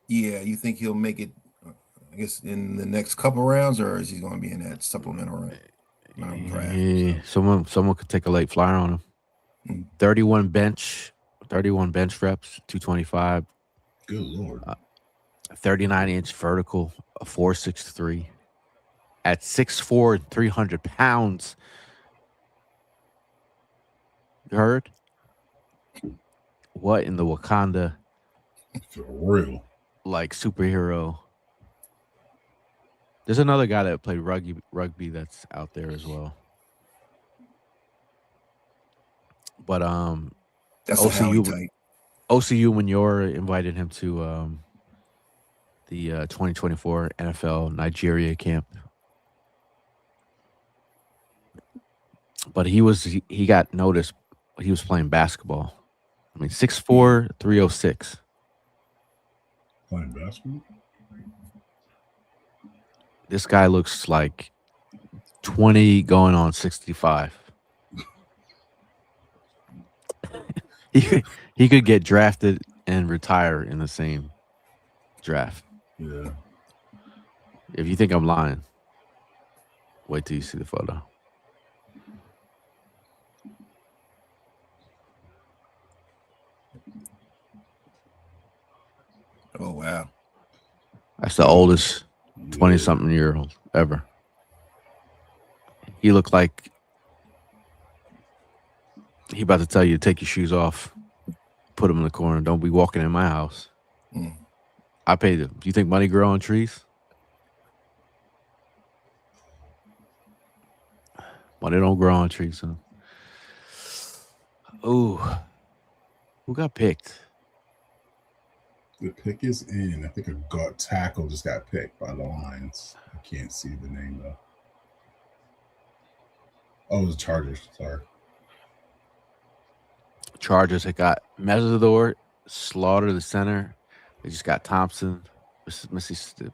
Yeah, you think he'll make it? I guess in the next couple rounds, or is he going to be in that supplemental draft? Yeah, someone could take a late flyer on him. 31 bench reps, 225. Good Lord. 39-inch vertical, a 4.63 at 6'4" and 300 pounds. You heard? What in the Wakanda? For real. Like superhero. There's another guy that played rugby that's out there as well. But that's OCU when you're invited him to the 2024 NFL Nigeria camp. But he got noticed. He was playing basketball. I mean, 6'4", 306. Playing basketball? This guy looks like 20 going on 65. he could get drafted and retire in the same draft. Yeah. If you think I'm lying, wait till you see the photo. Oh wow. That's the oldest 20-something year old ever. He looked like he about to tell you to take your shoes off, put them in the corner. Don't be walking in my house. Mm. I paid them. Do you think money grow on trees? Money don't grow on trees, huh? Ooh. Who got picked? The pick is in. I think a guard tackle just got picked by the Lions. I can't see the name though. Oh, it was Chargers. Sorry. Chargers. They got Mesidor, Slaughter, the center. They just got Thompson, Mississippi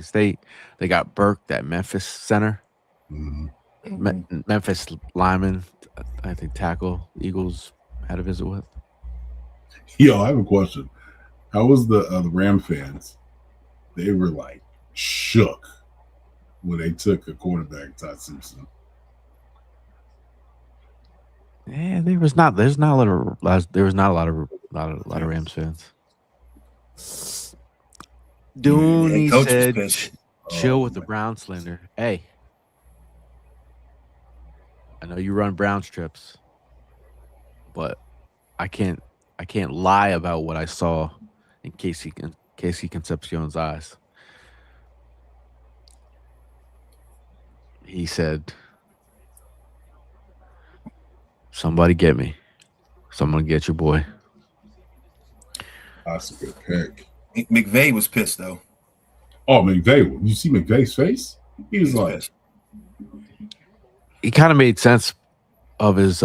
State. They got Burke, that Memphis center. Mm-hmm. Memphis lineman, I think tackle. Eagles had a visit with. Yo, I have a question. How was the Ram fans? They were like shook when they took a quarterback, Todd Simpson. Yeah, there was not a lot of Rams fans. Dooney coach was said, pissed. "Chill with the Brown slander." Hey, I know you run Brown strips, but I can't lie about what I saw in Casey Concepcion's eyes. He said, "Somebody get me. Someone get your boy." That's a good pick. McVay was pissed though. Oh, McVay! You see McVay's face? He was like, pissed. He kind of made sense of his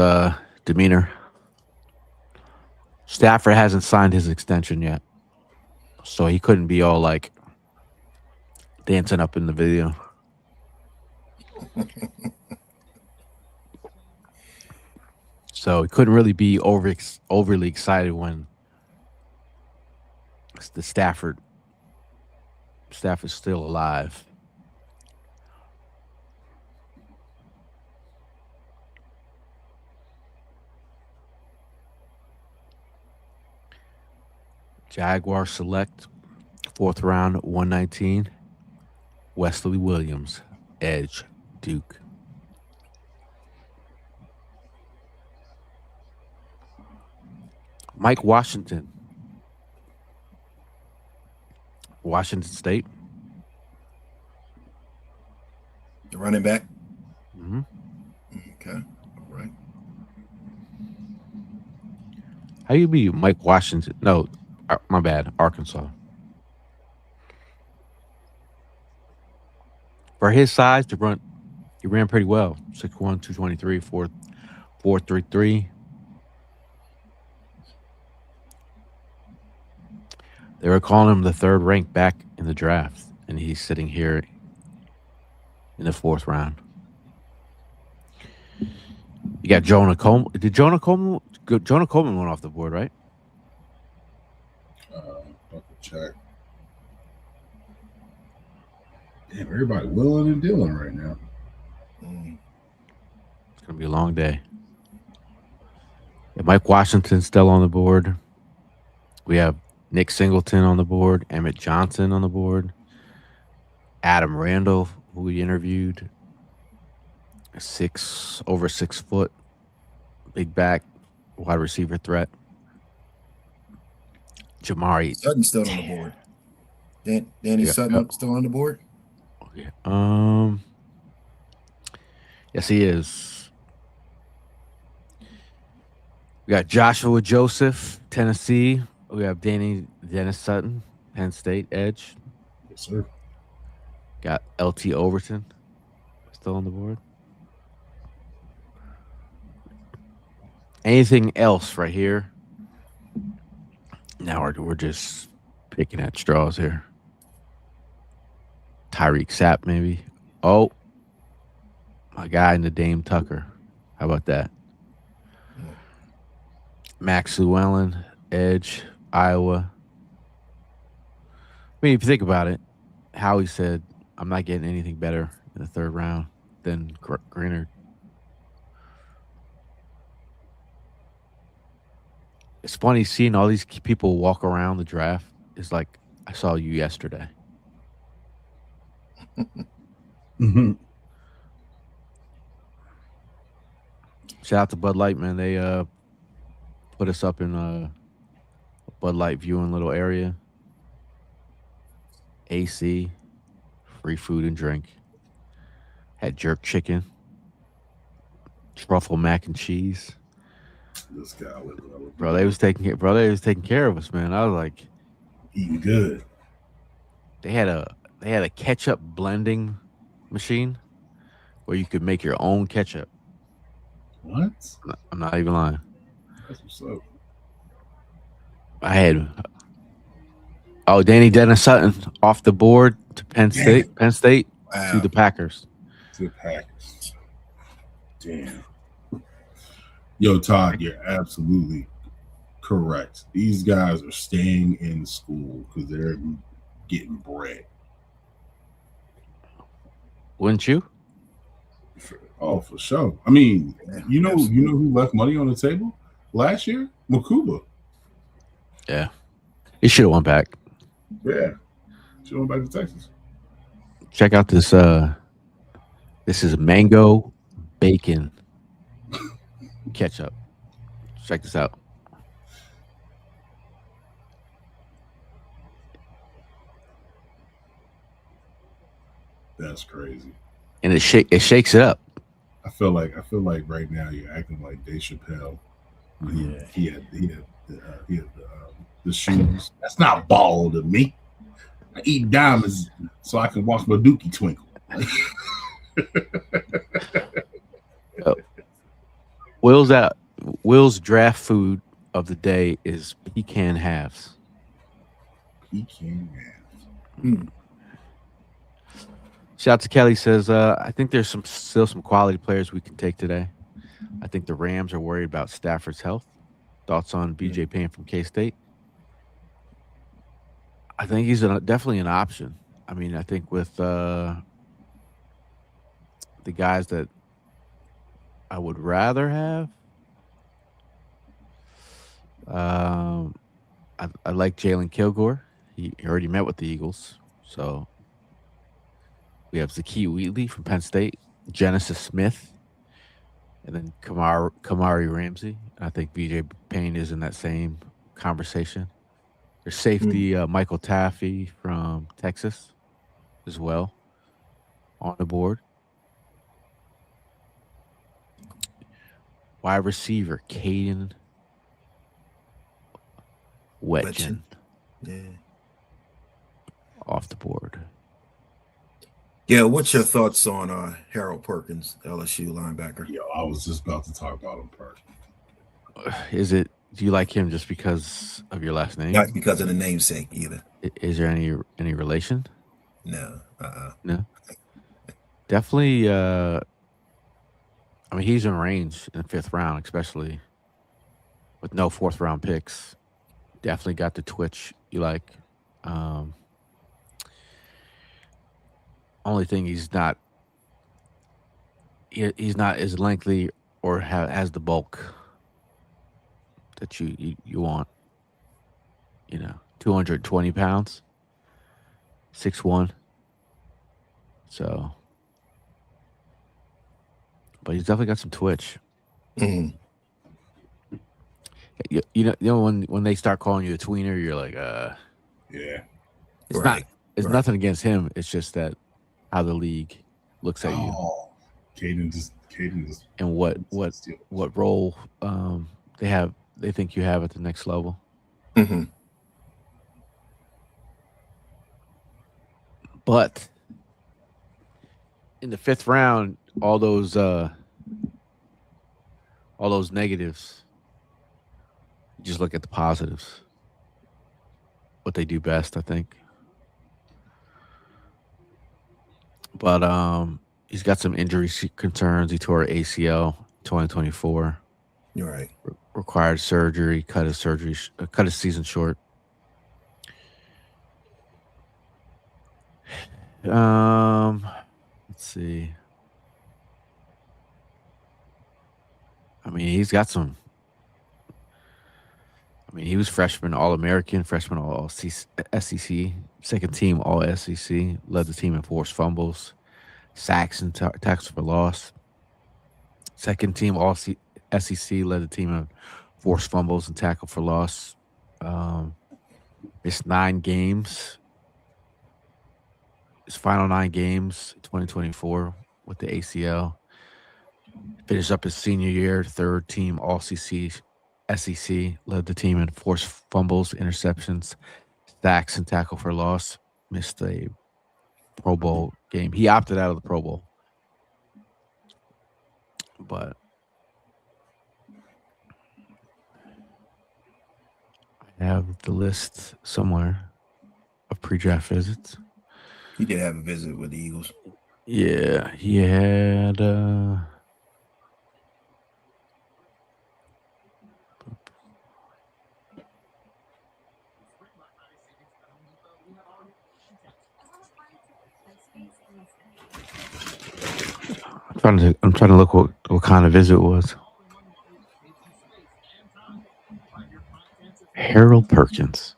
demeanor. Stafford hasn't signed his extension yet, so he couldn't be all like dancing up in the video. So he couldn't really be overly excited when the Stafford is still alive. Jaguar select 4th round 119. Wesley Williams, edge, Duke. Mike Washington, Washington State. The running back. Mm-hmm. Okay. All right. How you be Mike Washington? No, my bad. Arkansas. For his size, he ran pretty well. 6'1", 223, 4.33. They were calling him the 3rd ranked back in the draft, and he's sitting here in the 4th round. You got Jonah Coleman. Did Jonah Coleman went off the board, right? I'll check. Damn, everybody willing and dealing right now. It's gonna be a long day. Yeah, Mike Washington's still on the board. We have Nick Singleton on the board, Emmett Johnson on the board, Adam Randall, who we interviewed, over 6 foot, big back, wide receiver threat. Jamari Sutton's still on the board. Danny Sutton still on the board? Yeah. Yes, he is. We got Joshua Joseph, Tennessee. We have Dennis Sutton, Penn State, edge. Yes, sir. Got LT Overton, still on the board. Anything else right here? Now we're just picking at straws here. Tyreek Sapp, maybe. Oh, my guy, Nadeem Tucker. How about that? Max Llewellyn, edge, Iowa. I mean, if you think about it, Howie said, "I'm not getting anything better in the third round than Greenard." It's funny seeing all these people walk around the draft. It's like I saw you yesterday. Mm-hmm. Shout out to Bud Light, man. They put us up in a Bud Light viewing little area. AC, free food and drink. Had jerk chicken, truffle mac and cheese. This guy was Bro, they was taking care of us, man. I was like, eating good. they had a ketchup blending machine where you could make your own ketchup. What? I'm not even lying. That's what's up. I had Danny Dennis Sutton off the board to Penn State. Penn State to the Packers. To the Packers. Damn. Yo, Todd, you're absolutely correct. These guys are staying in school because they're getting bread. Wouldn't you? For sure. I mean, you know who left money on the table last year? Makuba. Yeah. He should have went back. Yeah. Should have went back to Texas. Check out this this is mango bacon ketchup. Check this out. That's crazy. And it shakes it up. I feel like right now you're acting like Dave Chappelle. Yeah, he had the shoes. That's not ball to me. I eat diamonds so I can watch my dookie twinkle. Will's draft food of the day is pecan halves. Pecan halves. Shout out to Kelly says, I think there's still some quality players we can take today. I think the Rams are worried about Stafford's health. Thoughts on BJ Payne from K-State? I think he's definitely an option. I mean, I think with the guys that I would rather have, I like Jalen Kilgore. He already met with the Eagles. So we have Zakiya Wheatley from Penn State, Genesis Smith, and then Kamari Ramsey. I think BJ Payne is in that same conversation. There's safety Michael Taffy from Texas as well on the board. Wide receiver Caden Wetjen. Yeah. Off the board. Yeah, what's your thoughts on Harold Perkins, LSU linebacker? Yo, I was just about to talk about him, Perkins. Do you like him just because of your last name? Not because of the namesake either. Is there any relation? No. No. Definitely. I mean, he's in range in the 5th round, especially with no 4th round picks. Definitely got the twitch you like. Only thing he's not as lengthy or has the bulk that you want. 220 pounds, 6'1". So, but he's definitely got some twitch. Mm-hmm. You know when they start calling you a tweener, you're like, yeah. It's nothing against him. It's just that how the league looks at you. Caden just and what role they think you have at the next level. Mm-hmm. But in the 5th round, all those negatives, you just look at the positives. What they do best, I think. But he's got some injury concerns. He tore ACL 2024. You're right. required surgery, cut his season short. Let's see. I mean, he's got some. I mean, he was freshman All American, freshman All SEC, second team All SEC, led the team in forced fumbles, sacks, and tackles for loss. Second team All SEC, led the team in forced fumbles and tackle for loss. Missed 9 games. His final 9 games, 2024, with the ACL. Finished up his senior year, third team All SEC, led the team in forced fumbles, interceptions, sacks, and tackle for loss. Missed a Pro Bowl game. He opted out of the Pro Bowl. But I have the list somewhere of pre-draft visits. He did have a visit with the Eagles. Yeah, he had I'm trying to look what kind of visit it was. Harold Perkins.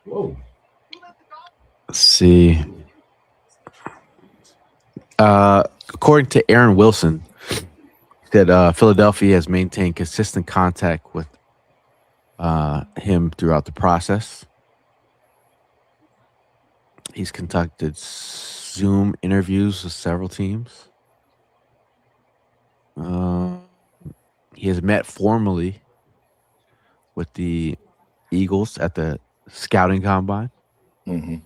Whoa. Let's see. According to Aaron Wilson, that Philadelphia has maintained consistent contact with him throughout the process. He's conducted Zoom interviews with several teams. He has met formally with the Eagles at the scouting combine. Mm-hmm.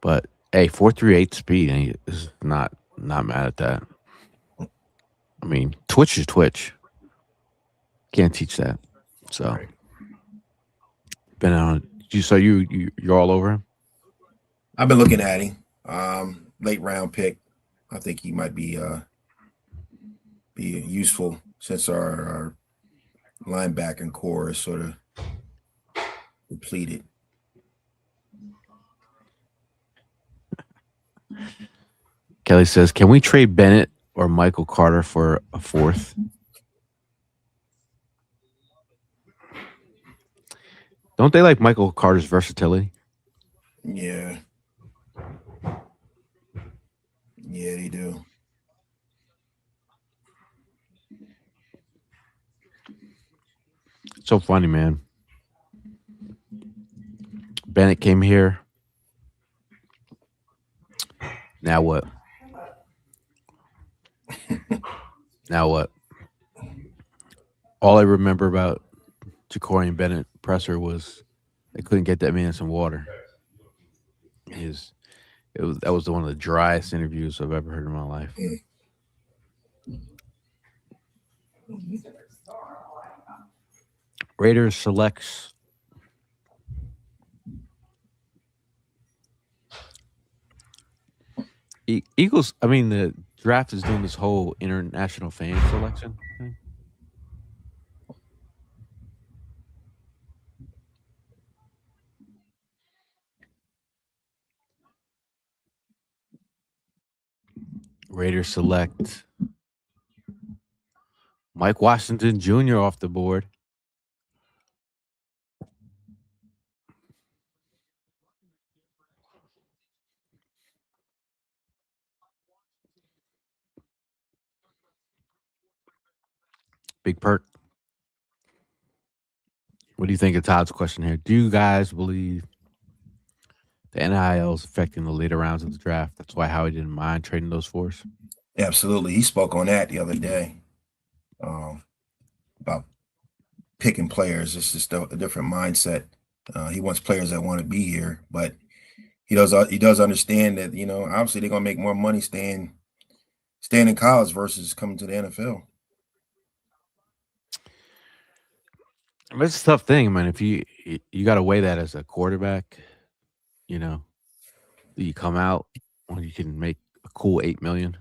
But hey, 4.38 speed is not mad at that. I mean, Twitch is Twitch. Can't teach that. So been on. You're all over him. I've been looking at him. Late round pick. I think he might be useful since our linebacker core is sort of depleted. Kelly says, "Can we trade Bennett or Michael Carter for a 4th?" Don't they like Michael Carter's versatility? Yeah. Yeah, they do. So funny, man. Bennett came here. Now what? Now what? All I remember about Ja'Cory Bennett presser was they couldn't get that man some water. That was one of the driest interviews I've ever heard in my life. Raiders selects Eagles. I mean, the draft is doing this whole international fan selection thing. Raiders select Mike Washington Jr. off the board. Big perk. What do you think of Todd's question here? Do you guys believe the NIL is affecting the later rounds of the draft? That's why Howie didn't mind trading those fours. Absolutely. He spoke on that the other day. about picking players. It's just a different mindset. He wants players that want to be here, but he does understand that, obviously they're gonna make more money staying in college versus coming to the NFL. It's a tough thing, man. If you got to weigh that as a quarterback, do you come out when you can make a cool $8 million?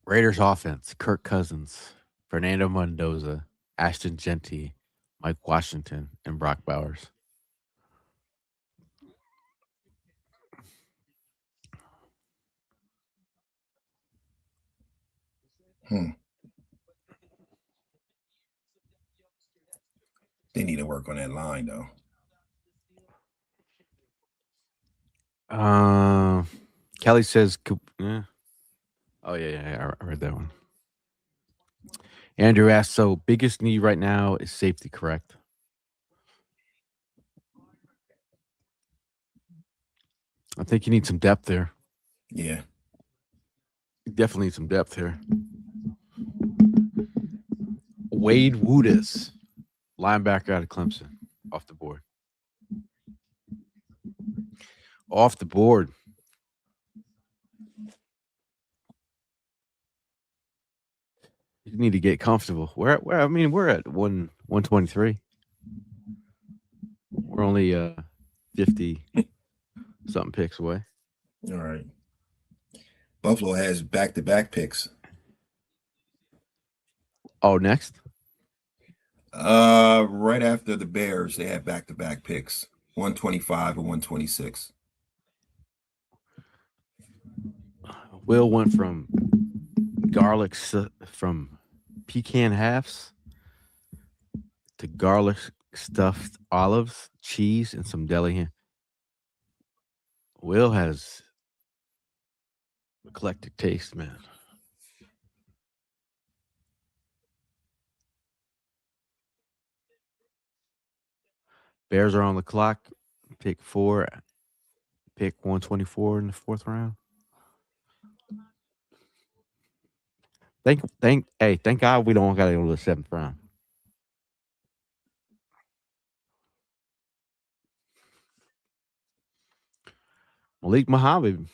Raiders offense: Kirk Cousins, Fernando Mendoza, Ashton Genty, Mike Washington, and Brock Bowers. They need to work on that line, though. Kelly says, yeah. Oh, yeah, I read that one. Andrew asked, so biggest need right now is safety, correct? I think you need some depth there. Yeah. You definitely need some depth here. Wade Woodis, linebacker out of Clemson, off the board. Off the board. You need to get comfortable. We're at 123. We're only 50 something picks away. All right. Buffalo has back-to-back picks. Oh, next? Right after the Bears, they have back-to-back picks, 125 and 126. Will went from from pecan halves to garlic stuffed olives, cheese, and some deli ham. Will has eclectic taste, man. Bears are on the clock. Pick 124 in the fourth round. Thank God we don't got to go to the seventh round. Malik Muhammad.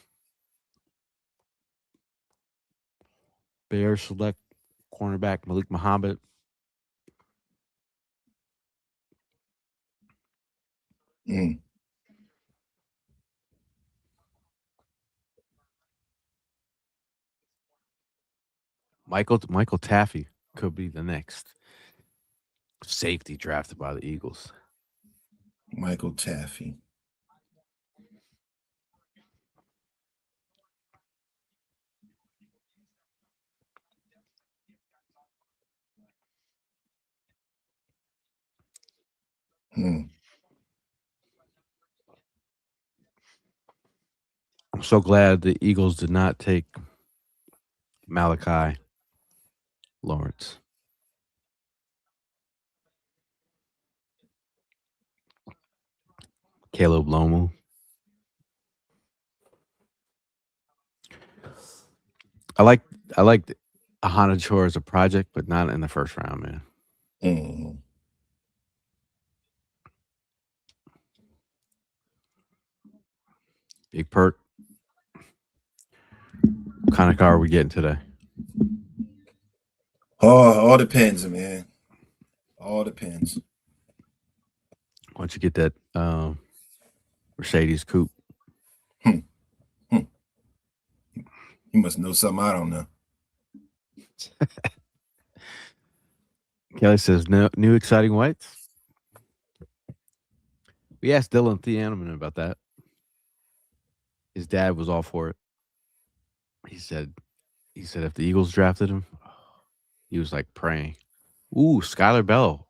Bears select cornerback Malik Muhammad. Michael Taffy could be the next safety drafted by the Eagles. Michael Taffy. I'm so glad the Eagles did not take Malachi Lawrence. Caleb Lomu. I like Ahana Chor as a project, but not in the first round, man. Big Perk. What kind of car are we getting today? All depends, man. All depends. Why don't you get that Mercedes coupe? You must know something I don't know. Kelly says, new exciting whites. We asked Dylan Thieneman about that. His dad was all for it. He said if the Eagles drafted him, he was like praying. Ooh, Skylar Bell,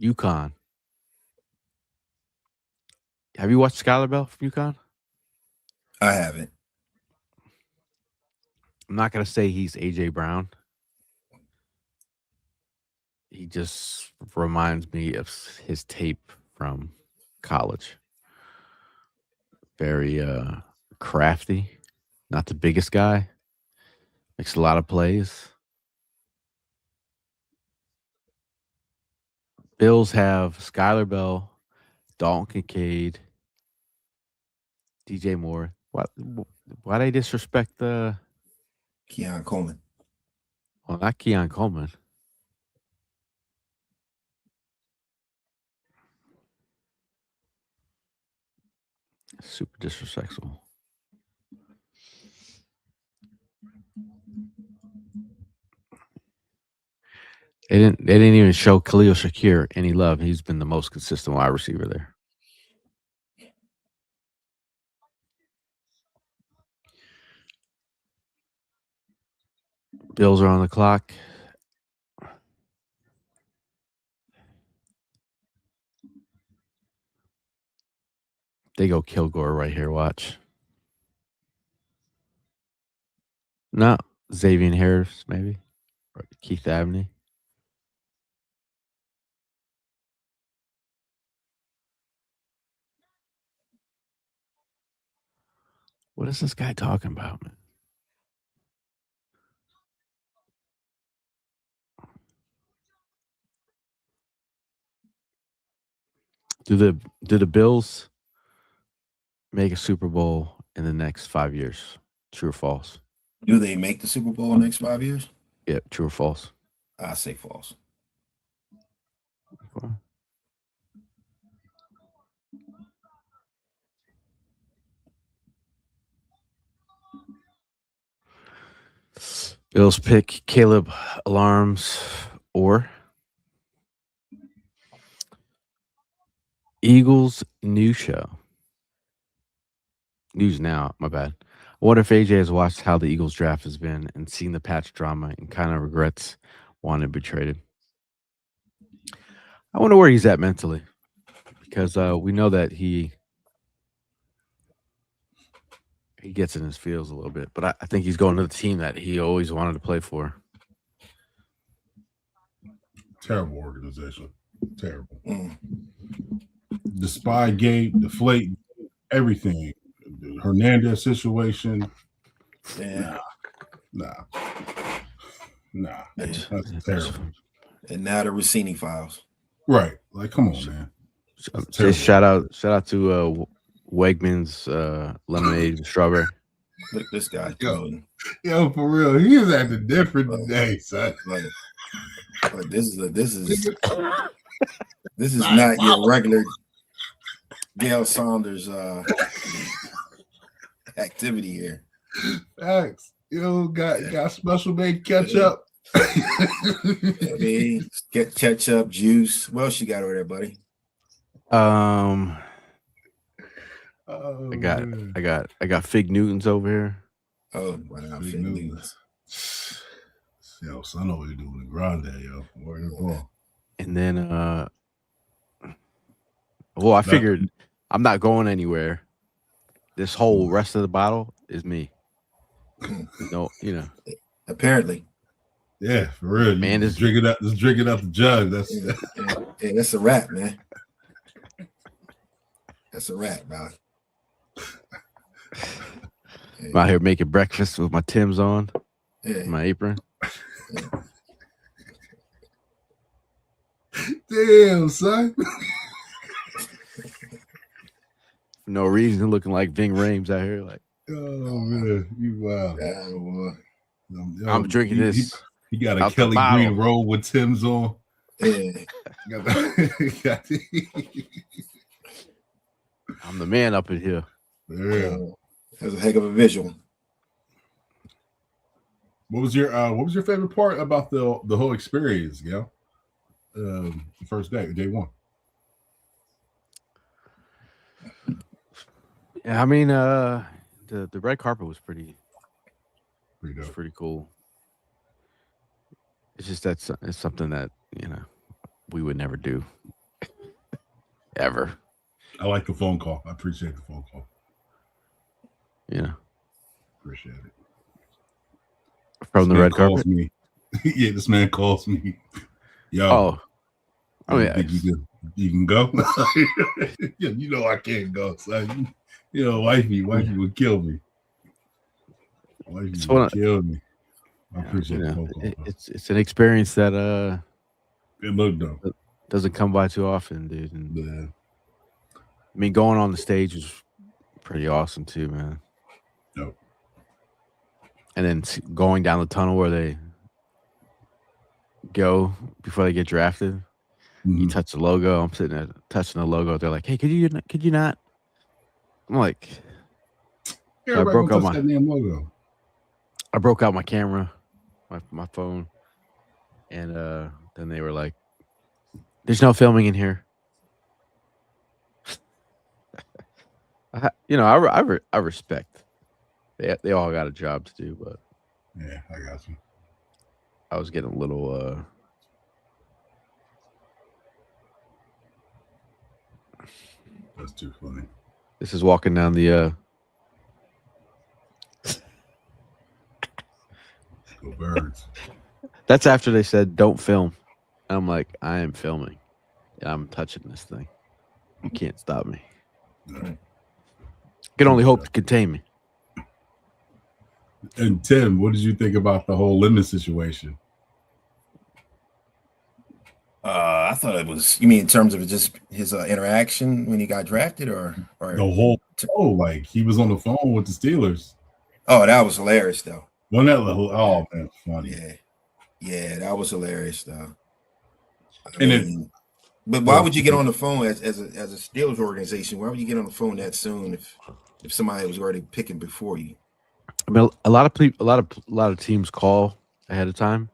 UConn. Have you watched Skylar Bell from UConn? I haven't. I'm not going to say he's A.J. Brown. He just reminds me of his tape from college. Very crafty. Not the biggest guy. Makes a lot of plays. Bills have Skylar Bell, Dalton Kincaid, DJ Moore. Why they disrespect the Keon Coleman. well, not Keon Coleman. Super disrespectful. They didn't even show Khalil Shakir any love. He's been the most consistent wide receiver there. Bills are on the clock. They go Kilgore right here. Watch. No, Xavier Harris, maybe. Or Keith Abney. What is this guy talking about, man? Do the Bills make a Super Bowl in the next 5 years? True or false? Do they make the Super Bowl in the next 5 years? Yeah, true or false? I say false. Okay. Bills pick Caleb Alarms or Eagles new show. News now, my bad. I wonder if AJ has watched how the Eagles draft has been and seen the patch drama and kind of regrets wanting to be traded. I wonder where he's at mentally, because we know that he gets in his feels a little bit, but I think he's going to the team that he always wanted to play for. Terrible organization. Terrible. The spy gate, the flake, everything. The Hernandez situation. Yeah. Nah. That's terrible. And now the Rossini files. Right. Like, come on, man. Just shout out to Wegmans lemonade and strawberry. Look at this guy. Yo, for real, he is acting different today, son. But this is not your regular Gail Saunders activity here. Facts. You got special made ketchup. Get ketchup, juice. What else you got over there, buddy? I got Fig Newtons over here. Oh, wow, Fig Newtons. Yo, son, over here doing the grande, yo. Where you going? And then, I figured I'm not going anywhere. This whole rest of the bottle is me. No, Apparently. Yeah, for real. Man, just drinking out the jug. That's a wrap, man. That's a wrap, dog. I'm out here making breakfast with my Tim's on, my apron. Damn, son. For no reason, looking like Ving Rhames out here. Like, oh man, you wow. I'm drinking this. He got a Kelly Green roll with Tim's on. Yeah. I'm the man up in here. Yeah. That's a heck of a visual. What was your favorite part about the whole experience, Gail? The first day one. Yeah, I mean, the red carpet was pretty dope. It's pretty cool. It's just it's something that we would never do ever. I like the phone call. I appreciate the phone call. Yeah, appreciate it. From the red carpet. Me. Yeah, this man calls me. Yo, yeah. You can go. You know I can't go. So, wifey would kill me. Wifey would kill me. I appreciate the phone call. It's an experience that It looked dope. doesn't come by too often, dude. And, Yeah. I mean, going on the stage was pretty awesome too, man. Dope. And then going down the tunnel where they go before they get drafted. You touch the logo. I'm sitting there touching the logo. They're like, "Hey, could you not?" I'm like, I broke out that damn logo. I broke out my camera, my phone, and then they were like, "There's no filming in here." I respect. They all got a job to do, but yeah, I got you. I was getting a little. That's too funny. This is walking down the. Go birds. That's after they said don't film. And I'm like, I am filming, and I'm touching this thing. You can't stop me. Right. Can only hope to contain me. And Tim, what did you think about the whole Lemon situation? I thought it was. You mean in terms of just his interaction when he got drafted, or the whole like he was on the phone with the Steelers. Oh, that was hilarious though. Wasn't that little? Oh man, funny. Yeah, that was hilarious though. But why would you get on the phone as a Steelers organization? Why would you get on the phone that soon if somebody was already picking before you? I mean, a lot of people, a lot of teams call ahead of time,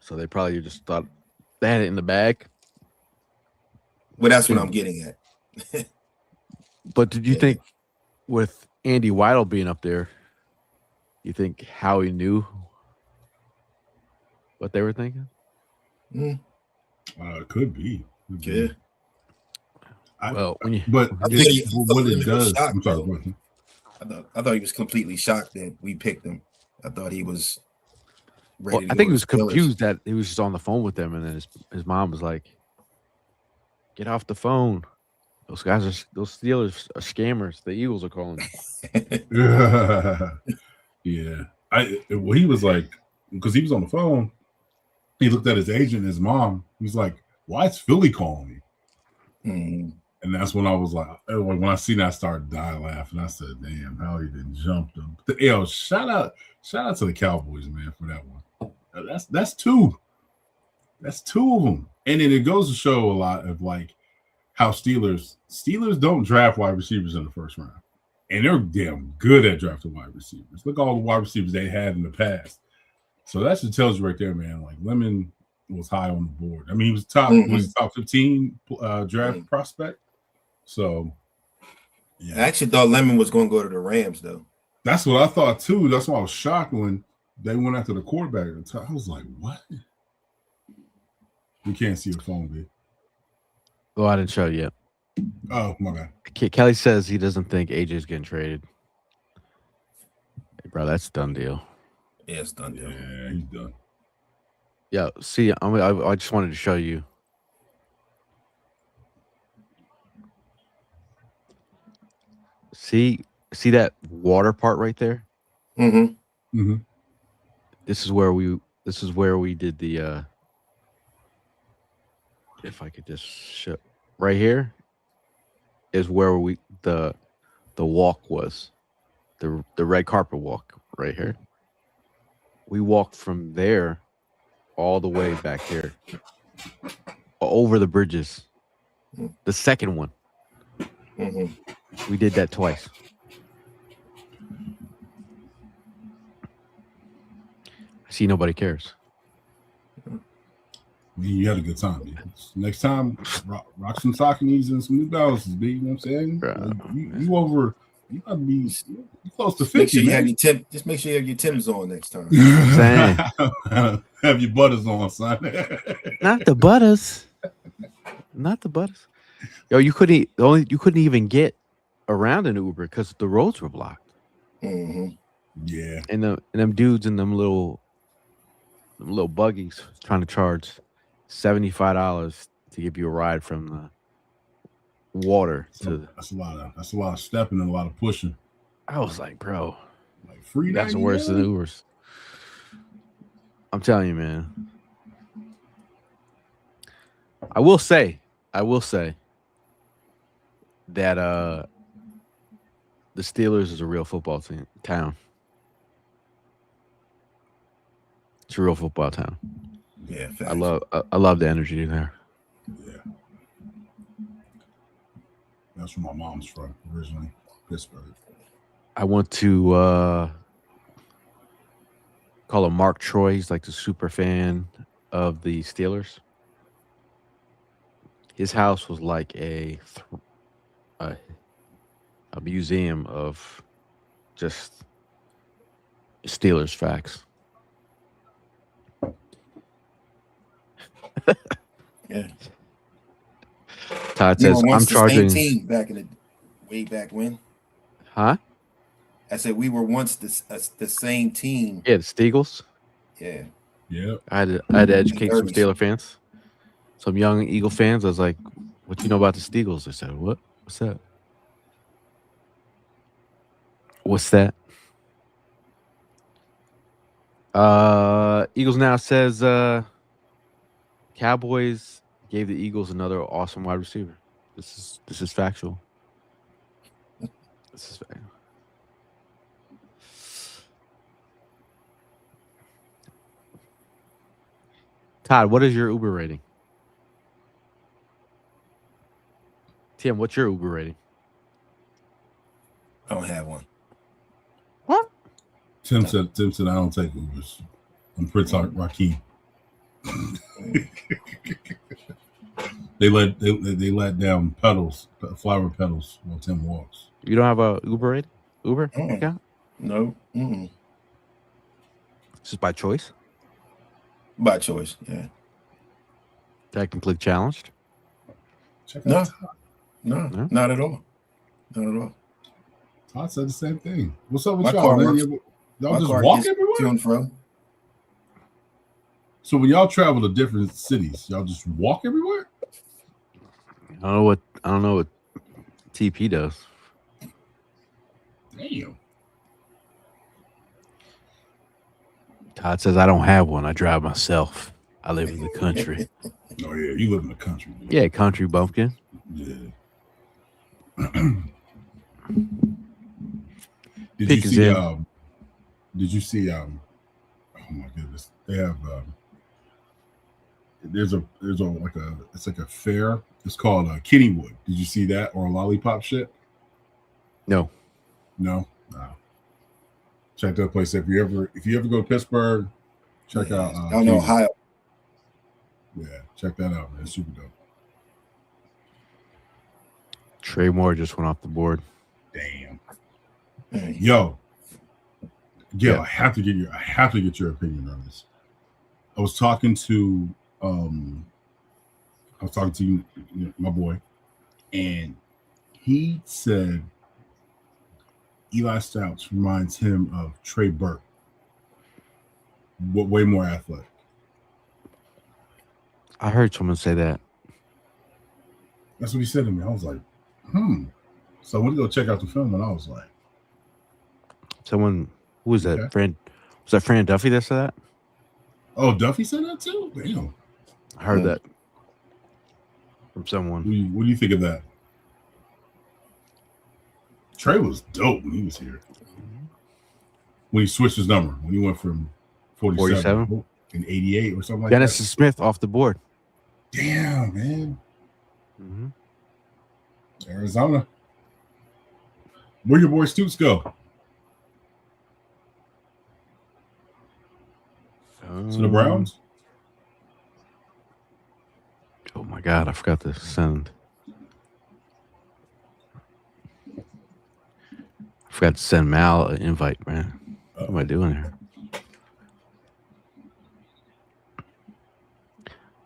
so they probably just thought they had it in the bag. Well, that's what I'm getting at. But did you think with Andy Weidel being up there, you think Howie knew what they were thinking? Could be. Yeah. What it does. Shocked, I'm sorry. I thought he was completely shocked that we picked him. I thought he was ready. I think he was confused that he was just on the phone with them, and then his mom was like, "Get off the phone. Those Steelers are scammers. The Eagles are calling." Yeah. He was like, because he was on the phone, he looked at his agent and his mom. He's like, "Why is Philly calling me?" Mm-hmm. And that's when I was like, when I seen that, I started dying laughing. I said, "Damn, how he didn't jump them." Yo, shout out to the Cowboys, man, for that one. That's two. That's two of them. And then it goes to show a lot of like how Steelers don't draft wide receivers in the first round. And they're damn good at drafting wide receivers. Look at all the wide receivers they had in the past. So that just tells you right there, man. Like Lemon was high on the board. I mean, he was top 15 draft prospect. So yeah. I actually thought Lemon was going to go to the Rams, though. That's what I thought too. That's why I was shocked when they went after the quarterback. I was like, "What?" You can't see your phone, dude. Oh, I didn't show you yet. Oh my God. Kelly says he doesn't think AJ's getting traded. Hey, bro, that's a done deal. Yeah, it's done deal. Yeah, he's done. Yeah, see, I just wanted to show you. See that water part right there? Mm-hmm. Mm-hmm. This is where we did the if I could just show right here is where the walk was. The red carpet walk right here. We walked from there all the way back here. Over the bridges. The second one. Mm-hmm. We did that twice. I see nobody cares. You had a good time, dude. Next time, rock some Sauconys and some New Balances, B. You know what I'm saying? Like, you gotta be close to 50. Just make sure you have your Timbs on next time. Have your butters on, son. Not the butters. Not the butters. Yo, you couldn't even get around an Uber because the roads were blocked. Mm-hmm. Yeah. And them dudes in them little buggies trying to charge $75 to give you a ride from the water to. That's a lot of stepping and a lot of pushing. I was like, bro, like free. That's worse than Ubers. I'm telling you, man. I will say that the Steelers is a real football town. It's a real football town. Yeah, facts. I love the energy there. Yeah. That's where my mom's from originally, Pittsburgh. I want to call him Mark Troy. He's like the super fan of the Steelers. His house was like a museum of just Steelers facts. Yeah. Todd We says, were once I'm the charging. same team back in the way back when. Huh? I said we were once the same team. Yeah, the Steagles. Yeah. Yeah. I had to educate some Derbies. Steeler fans, some young Eagle fans. I was like, what you know about the Steagles? They said, what? What's that? What's that? Eagles Now says Cowboys gave the Eagles another awesome wide receiver. This is factual. This is factual. Todd, what is your Uber rating? Tim, what's your Uber rating? I don't have one. What? Tim said I don't take Ubers. I'm Prince Rakeem. They let down flower petals while Tim walks. You don't have a Uber rating? Uber account? No. Just by choice? By choice, yeah. Technically challenged? Check No. out Todd. No, not at all. Not at all. Todd said the same thing. What's up with My y'all? car Man? works. Y'all My just car walk gets everywhere? to and fro. So when y'all travel to different cities, y'all just walk everywhere? I don't know what TP does. Damn. Todd says I don't have one. I drive myself. I live in the country. Oh yeah, you live in the country. Man. Yeah, country bumpkin. Yeah. Pick Did is you see oh my goodness. They have there's like a fair. It's called Kennywood. Did you see that or lollipop shit? No. No. Check that place. If you ever go to Pittsburgh, check out Down in Ohio. Yeah, check that out, man. It's super dope. Trey Moore just went off the board. Damn. Hey. Yo, Yeah. I have to get your opinion on this. I was talking to you, my boy, and he said Eli Stouts reminds him of Trey Burke, but way more athletic. I heard someone say that. That's what he said to me. I was like, So I went to go check out the film, and I was like, Someone, who was that? Okay. Was that Fran Duffy that said that? oh, Duffy said that too? Damn. I heard that from someone. What do you think of that? Trey was dope when he was here. When he switched his number, when he went from 47 and 88 or something like Dennis that. Smith off the board. Damn, man. Mm-hmm. Arizona. Where your boy Stoops go? To the Browns? Oh my God, I forgot to send. I forgot to send Mal an invite, man. What am I doing here?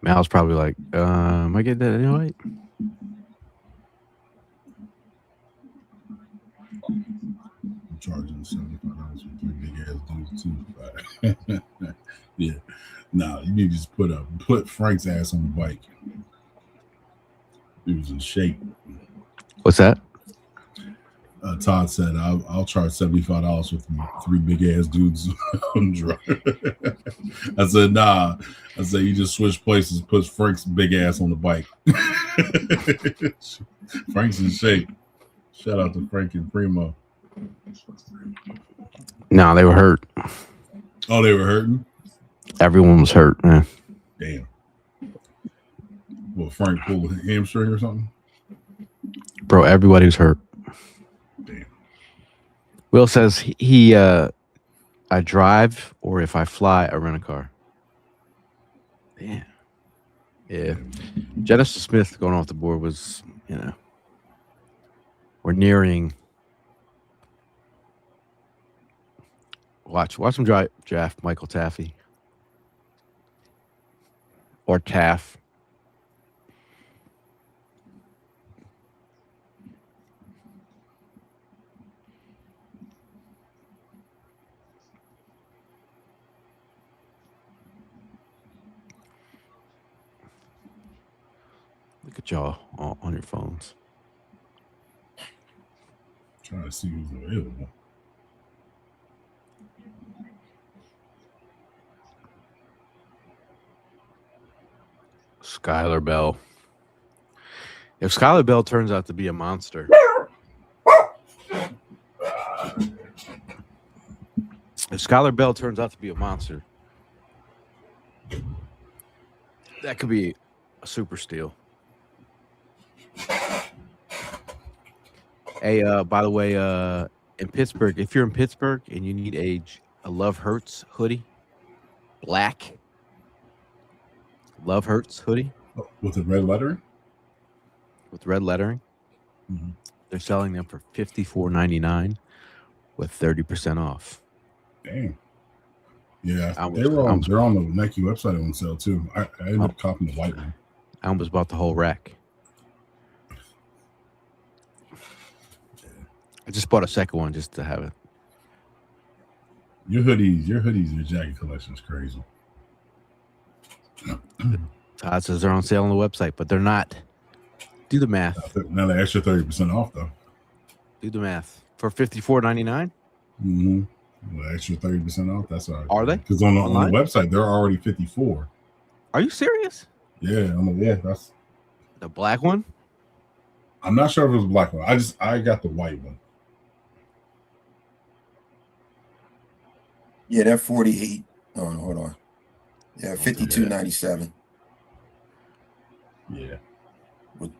Mal's probably like, am I getting that invite? I'm charging $75 for 3 big ass dudes too. Yeah. Nah, you need to just put Frank's ass on the bike. He was in shape. What's that? Todd said, "I'll charge $75 with 3 big ass dudes on drug." I said, "Nah." I said, "You just switch places, put Frank's big ass on the bike." Frank's in shape. Shout out to Frank and Primo. No, they were hurt. Oh, they were hurting? Everyone was hurt, man. Damn. Well, Frank pulled a hamstring or something? Bro, everybody was hurt. Damn. Will says I drive, or if I fly, I rent a car. Damn. Yeah. Genesis Smith going off the board was, we're nearing. Watch him draft Michael Taffy. Or Taff. Look at y'all on your phones. Trying to see who's available. Skylar Bell. If Skylar Bell turns out to be a monster, that could be a super steal. Hey, by the way, in Pittsburgh, if you're in Pittsburgh and you need a Love Hurts hoodie, black Love Hurts hoodie with the red lettering, mm-hmm. They're selling them for $54.99 with 30% off. Damn. Yeah, they're on the Nike website on sale too. I ended up copying the white one. I almost bought the whole rack. I just bought a second one just to have it. Your hoodies, your jacket collection is crazy. Todd says they're on sale on the website, but they're not. Do the math. Now the extra 30% off though. Do the math for $54.99. Mm-hmm. The extra 30% off. That's all right. Are they? Because on the website they're already 54. Are you serious? Yeah, that's the black one. I'm not sure if it was the black one. I got the white one. Yeah, that 48. Oh, hold on. Yeah, 52.97. Yeah. And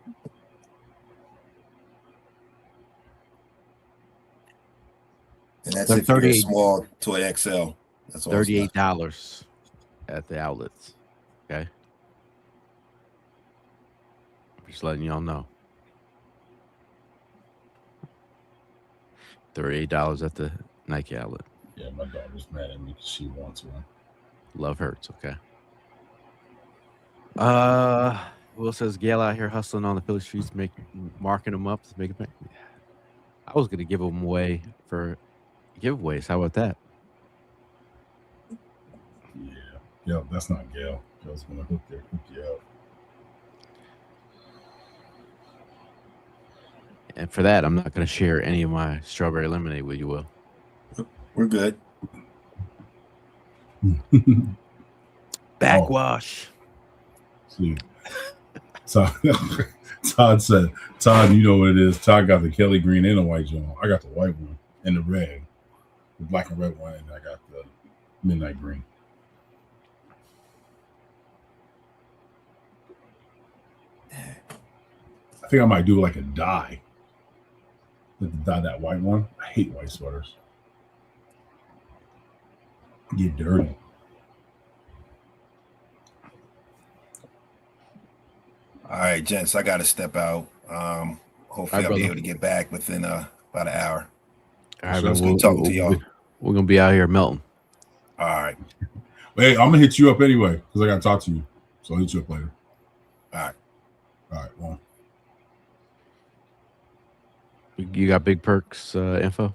that's if you're small to an XL. That's $38 at the outlets. Okay. Just letting y'all know. $38 at the Nike outlet. Yeah, my daughter's mad at me because she wants one. Love Hurts, okay. Will says Gail out here hustling on the Philly streets, marking them up to make it back. I was gonna give them away for giveaways. How about that? Yeah, that's not Gail. Gail's gonna hook you up. And for that, I'm not gonna share any of my strawberry lemonade with you, Will. We're good. Backwash. See. Todd said, Todd, you know what it is. Todd got the Kelly green and the white Jawn. I got the white one and the red. The black and red one, and I got the midnight green. I think I might do like a dye. Dye that white one. I hate white sweaters. Get dirty. All right, gents, I got to step out. Hopefully I'll be able to get back within about an hour. All right, so we'll talk to y'all. We're going to be out here melting. All right. Hey, I'm going to hit you up anyway because I got to talk to you. So I'll hit you up later. All right. All right, well. You got Big Perks info?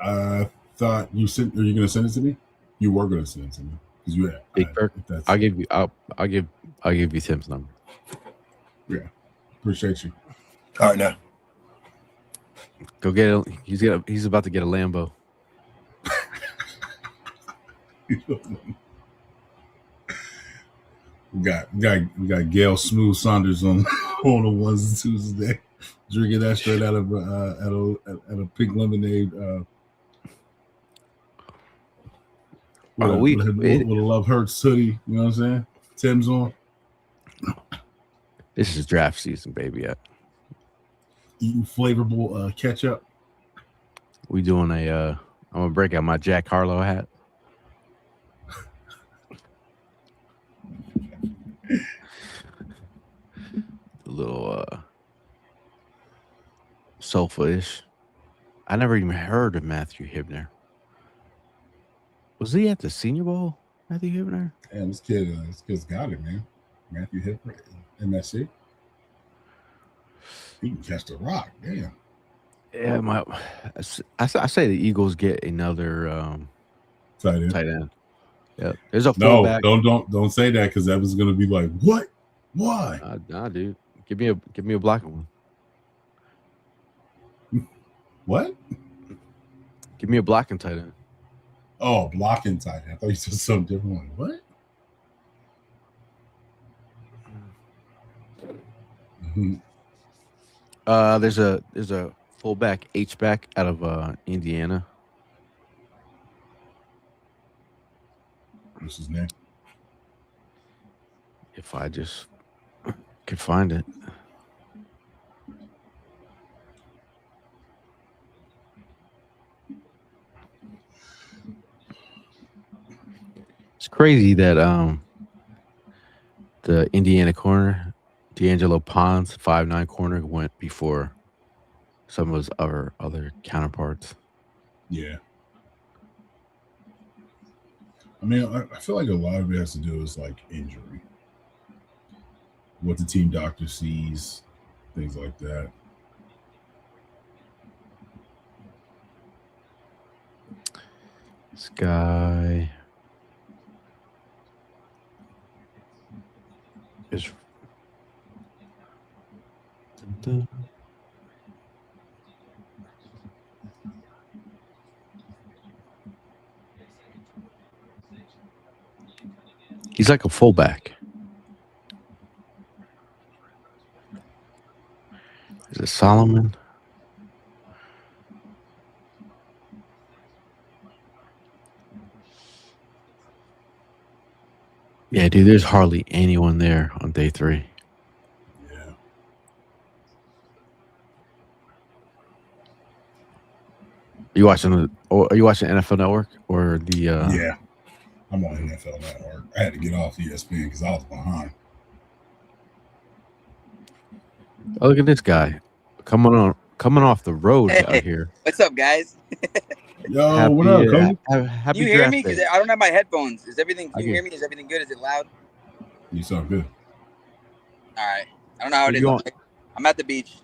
I thought you sent. Are you going to send it to me? You were going to send it to me because you had Big Perk. I'll give you. I'll give you Tim's number. Yeah, appreciate you. All right, now. Go get it. He's about to get a Lambo. we got Gail Smooth Saunders on on the ones and twos today, drinking that straight out of at a pink lemonade. With a Love Hurts hoodie, you know what I'm saying? Tim's on. This is draft season, baby. Eating flavorful ketchup. We doing I'm gonna break out my Jack Harlow hat. A little sofa-ish. I never even heard of Matthew Hibner. Was he at the Senior Bowl, Matthew Hibner? And this kid's got it, man. Matthew Hibner, MSC. He can catch the rock, damn. Yeah, I say the Eagles get another tight end. Yeah, there's a fullback. Don't say that because that was gonna be like, what? Why? Nah, dude. Give me a blocking one. What? Give me a blocking tight end. Oh, blocking tight end. I thought you said something different one. What? Mm-hmm. There's a fullback H-back out of Indiana. What's his name? If I just could find it. It's crazy that the Indiana corner, D'Angelo Pons, 5'9" corner, went before some of his other counterparts. Yeah. I mean, I feel like a lot of it has to do with like injury. What the team doctor sees, things like that. This guy is he's like a fullback. Is it Solomon? Yeah, dude, there's hardly anyone there on day 3. Yeah. Are you watching NFL Network or the Yeah. I'm on NFL Network. I had to get off ESPN because I was behind. Oh, look at this guy coming off the road out here. What's up, guys? Yo, what up, Cody? Happy You hear draft me? day. Because I don't have my headphones. Is everything? Can you hear me? Is everything good? Is it loud? You sound good. All right. I don't know how it is. I'm at the beach.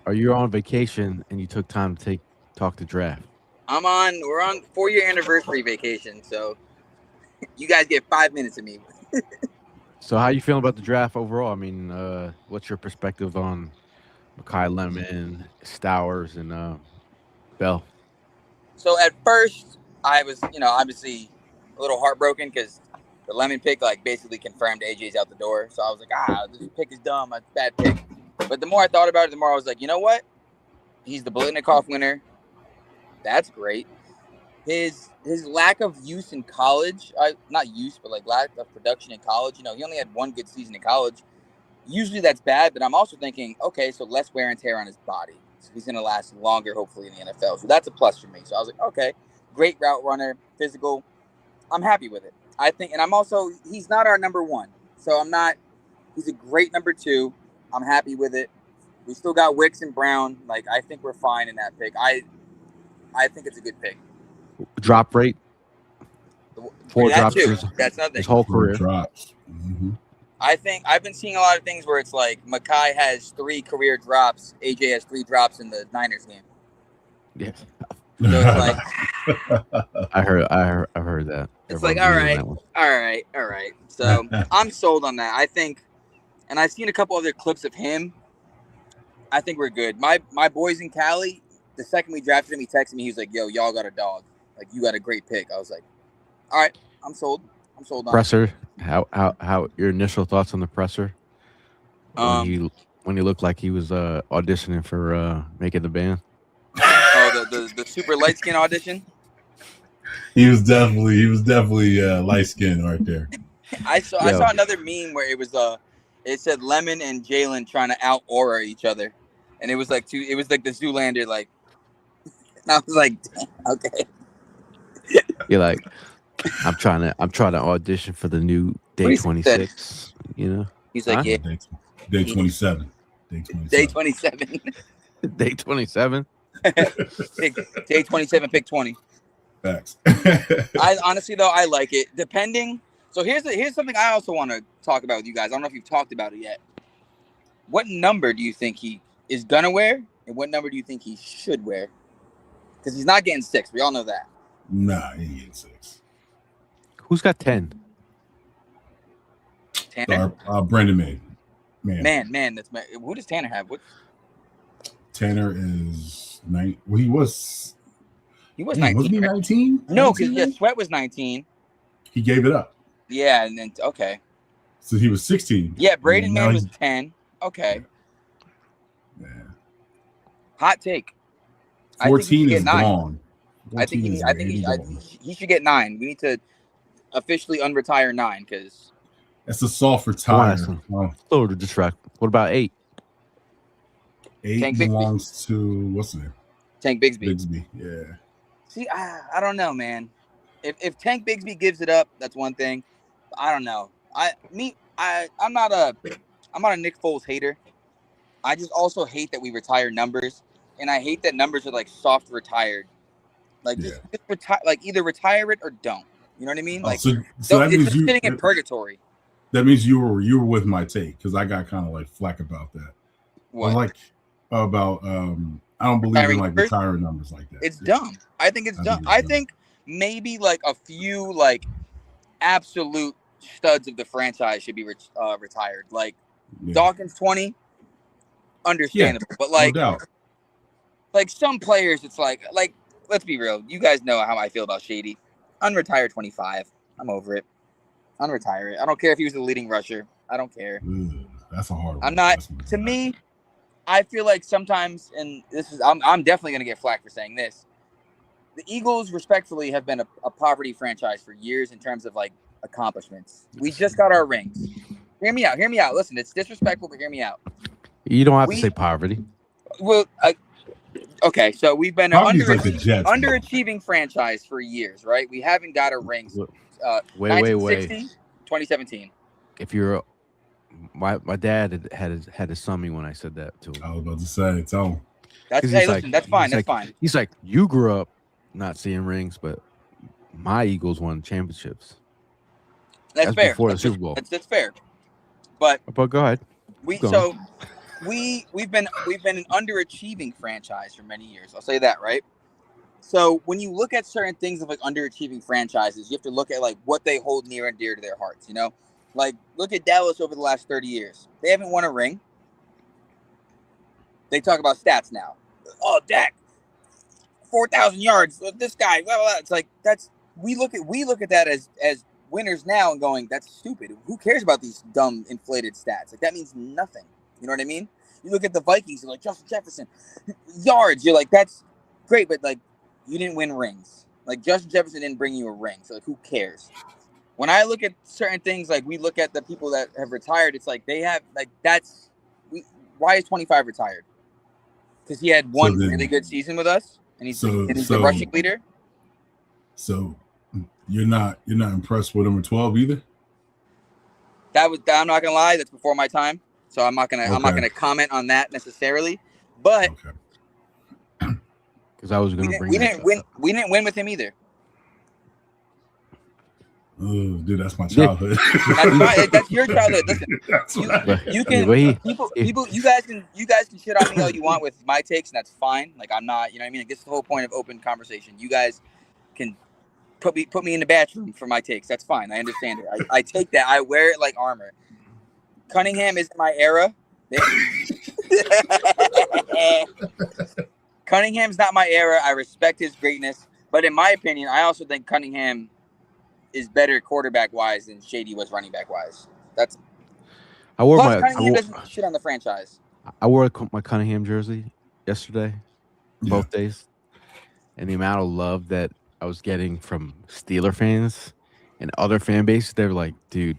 Are you on vacation and you took time to talk to draft? We're on 4-year anniversary vacation, so you guys get 5 minutes of me. So how you feeling about the draft overall? I mean, what's your perspective on Mekhi Lemon, Stowers, and Bell? So at first, I was, obviously a little heartbroken because the Lemon pick, basically confirmed AJ's out the door. So I was like, this pick is dumb. It's a bad pick. But the more I thought about it, the more I was like, you know what? He's the Biletnikoff winner. That's great. His lack of use in college, not use, but lack of production in college. He only had one good season in college. Usually that's bad, but I'm also thinking, okay, so less wear and tear on his body. So he's going to last longer, hopefully, in the NFL. So that's a plus for me. So I was like, okay, great route runner, physical. I'm happy with it. I think, and I'm also, he's not our number 1. So he's a great number 2. I'm happy with it. We still got Wicks and Brown. I think we're fine in that pick. I think it's a good pick. Drop rate? 4 drops. That's nothing. His whole career. 4 drops. Mm-hmm. I think I've been seeing a lot of things where it's like Mekhi has 3 career drops. AJ has 3 drops in the Niners game. Yeah. So it's I've heard that. It's all right. So I'm sold on that. I think, and I've seen a couple other clips of him. I think we're good. My boys in Cali, the second we drafted him, he texted me. He was like, "Yo, y'all got a dog. Like, you got a great pick." I was like, "All right, I'm sold. I'm sold on it." Presser. How your initial thoughts on the presser when he looked like he was auditioning for making the band? Oh, the super light skin audition. He was definitely light skinned right there. I saw another meme where it said Lemon and Jalen trying to out aura each other, and it was like the Zoolander like. And I was like, okay. You're like, I'm trying to audition for the new Day 26. You know, he's like, yeah, Day 27. Day 27. Day 27. Day 27. Pick 20. Facts. I honestly though I like it. Depending. So here's something I also want to talk about with you guys. I don't know if you've talked about it yet. What number do you think he is gonna wear, and what number do you think he should wear? Because he's not getting 6. We all know that. Nah, he ain't getting 6. Who's got 10? Tanner. Brandon May. Man. Who does Tanner have? What? Tanner is 9. Well, he was 19. Wasn't he 19? No, because Sweat was 19. He gave it up. Yeah, and then okay. So he was 16. Yeah, Braden Man was 10. Okay. Yeah. Hot take. 14 is gone. I think he should get 9. We need to officially unretire 9 because that's a soft retire. Oh, to distract. What about 8? 8 Tank belongs to what's the name? Tank Bigsby. Bigsby, yeah. See, I don't know, man. If Tank Bigsby gives it up, that's one thing. I don't know. I'm not a Nick Foles hater. I just also hate that we retire numbers, and I hate that numbers are like soft retired. Like just retire, like either retire it or don't. You know what I mean? Like so that means it's sitting in purgatory. That means you were with my take because I got kind of like flack about that. What? Like about I don't believe in like retiring numbers like that. It's dumb. I think it's dumb. I think maybe like a few like absolute studs of the franchise should be retired. Like Dawkins 20, understandable. But like, no doubt. Like some players, it's like let's be real. You guys know how I feel about Shady. Unretire 25. I'm over it. Unretire it. I don't care if he was the leading rusher. I don't care. That's a hard one. I'm not. To me, I feel like sometimes, and this is, I'm definitely gonna get flack for saying this. The Eagles, respectfully, have been a poverty franchise for years in terms of like accomplishments. We just got our rings. Hear me out. Hear me out. Listen, it's disrespectful, but hear me out. You don't have to say poverty. Well, okay. So we've been an underachieving franchise for years, right? We haven't got a ring. Wait. 2017. If you're my dad had his son me when I said that to him. I was about to say, tell him. Listen, that's fine. That's fine. He's like, you grew up not seeing rings, but my Eagles won championships. That's fair. Before the Super Bowl. That's fair. But go ahead. We've been an underachieving franchise for many years. I'll say that, right? So when you look at certain things of like underachieving franchises, you have to look at like what they hold near and dear to their hearts, you know? Like look at Dallas over the last 30 years. They haven't won a ring. They talk about stats now. Oh, Dak, 4,000 yards. This guy, blah, blah, blah. It's like we look at that as winners now and going, that's stupid. Who cares about these dumb inflated stats? Like that means nothing. You know what I mean? You look at the Vikings, you're like Justin Jefferson, yards. You're like, that's great, but like you didn't win rings. Like Justin Jefferson didn't bring you a ring. So like, who cares? When I look at certain things, like we look at the people that have retired, it's like they have like why is 25 retired? Because he had one really good season with us, and he's the rushing leader. So you're not impressed with number 12 either? I'm not gonna lie, that's before my time. So I'm not gonna comment on that necessarily. But because I was gonna bring we didn't win with him either. Oh, dude, that's my childhood. That's your childhood. Listen, you guys can shit on me all you want with my takes, and that's fine. Like I'm not, you know what I mean? I guess the whole point of open conversation. You guys can put me in the bathroom for my takes. That's fine. I understand it. I take that. I wear it like armor. Cunningham isn't my era. Cunningham's not my era. I respect his greatness, but in my opinion, I also think Cunningham is better quarterback wise than Shady was running back wise. That's plus Cunningham doesn't shit on the franchise. I wore my Cunningham jersey yesterday, both days, and the amount of love that I was getting from Steeler fans and other fan bases, they were like, "Dude,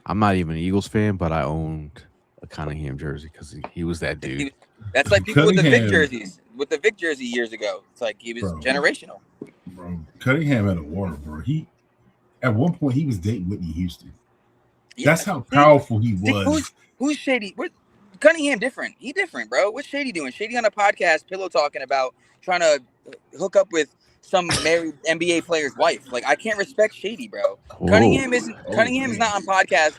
I'm not even an Eagles fan, but I owned a Cunningham jersey because he was that dude." That's like people with the Vic jerseys, with the Vic jersey years ago. It's like he was generational. Bro, Cunningham had a war, bro. At one point he was dating Whitney Houston. That's how powerful he was. Who's Shady? Cunningham different. He different, bro. What's Shady doing? Shady on a podcast, pillow talking about trying to hook up with some married NBA player's wife. Like, I can't respect Shady, bro. Whoa. Cunningham is not on podcast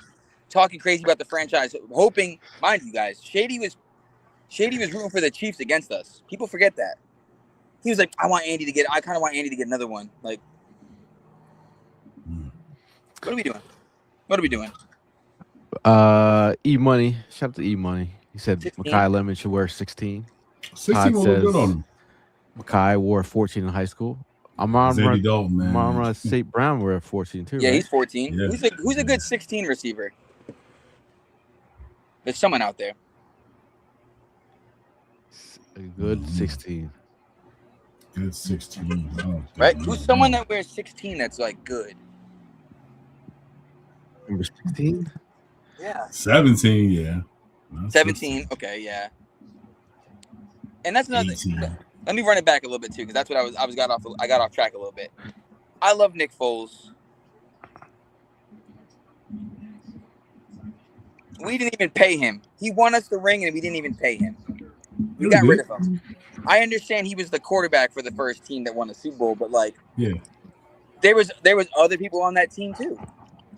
talking crazy about the franchise, hoping, mind you guys, Shady was rooting for the Chiefs against us. People forget that. He was like, I kind of want Andy to get another one. Like, what are we doing? What are we doing? E-Money. Shout out to E-Money. He said 16? Makai Lemon should wear 16. 16 will look good on him. Makai wore 14 in high school. Amon St. Brown wore 14 too. Yeah, right? he's 14. Yeah. Who's a good 16 receiver? There's someone out there. A good 16. Good 16. Oh, right? Who's someone that wears 16 that's like good? Number 16? Yeah. 17, yeah. No, 17, okay, yeah. And that's another thing. Let me run it back a little bit too, because that's what I got off track a little bit. I love Nick Foles. We didn't even pay him. He won us the ring and we didn't even pay him. We got rid of him. I understand he was the quarterback for the first team that won the Super Bowl, but like, there was other people on that team too.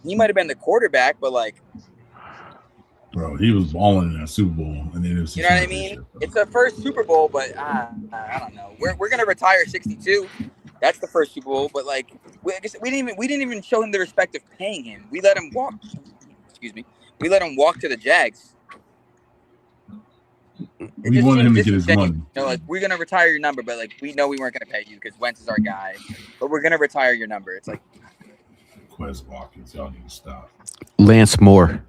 He might have been the quarterback, but like, bro, he was balling in that Super Bowl, and then it was, you know what I mean? It's the first Super Bowl, but I don't know. We're gonna retire 62. That's the first Super Bowl, but like, we didn't even show him the respect of paying him. We let him walk. Excuse me. We let him walk to the Jags. We wanted him to get his money. You know, like, we're gonna retire your number, but like, we know we weren't gonna pay you because Wentz is our guy. But we're gonna retire your number. It's like Quez Watkins, y'all need to stop. Lance Moore.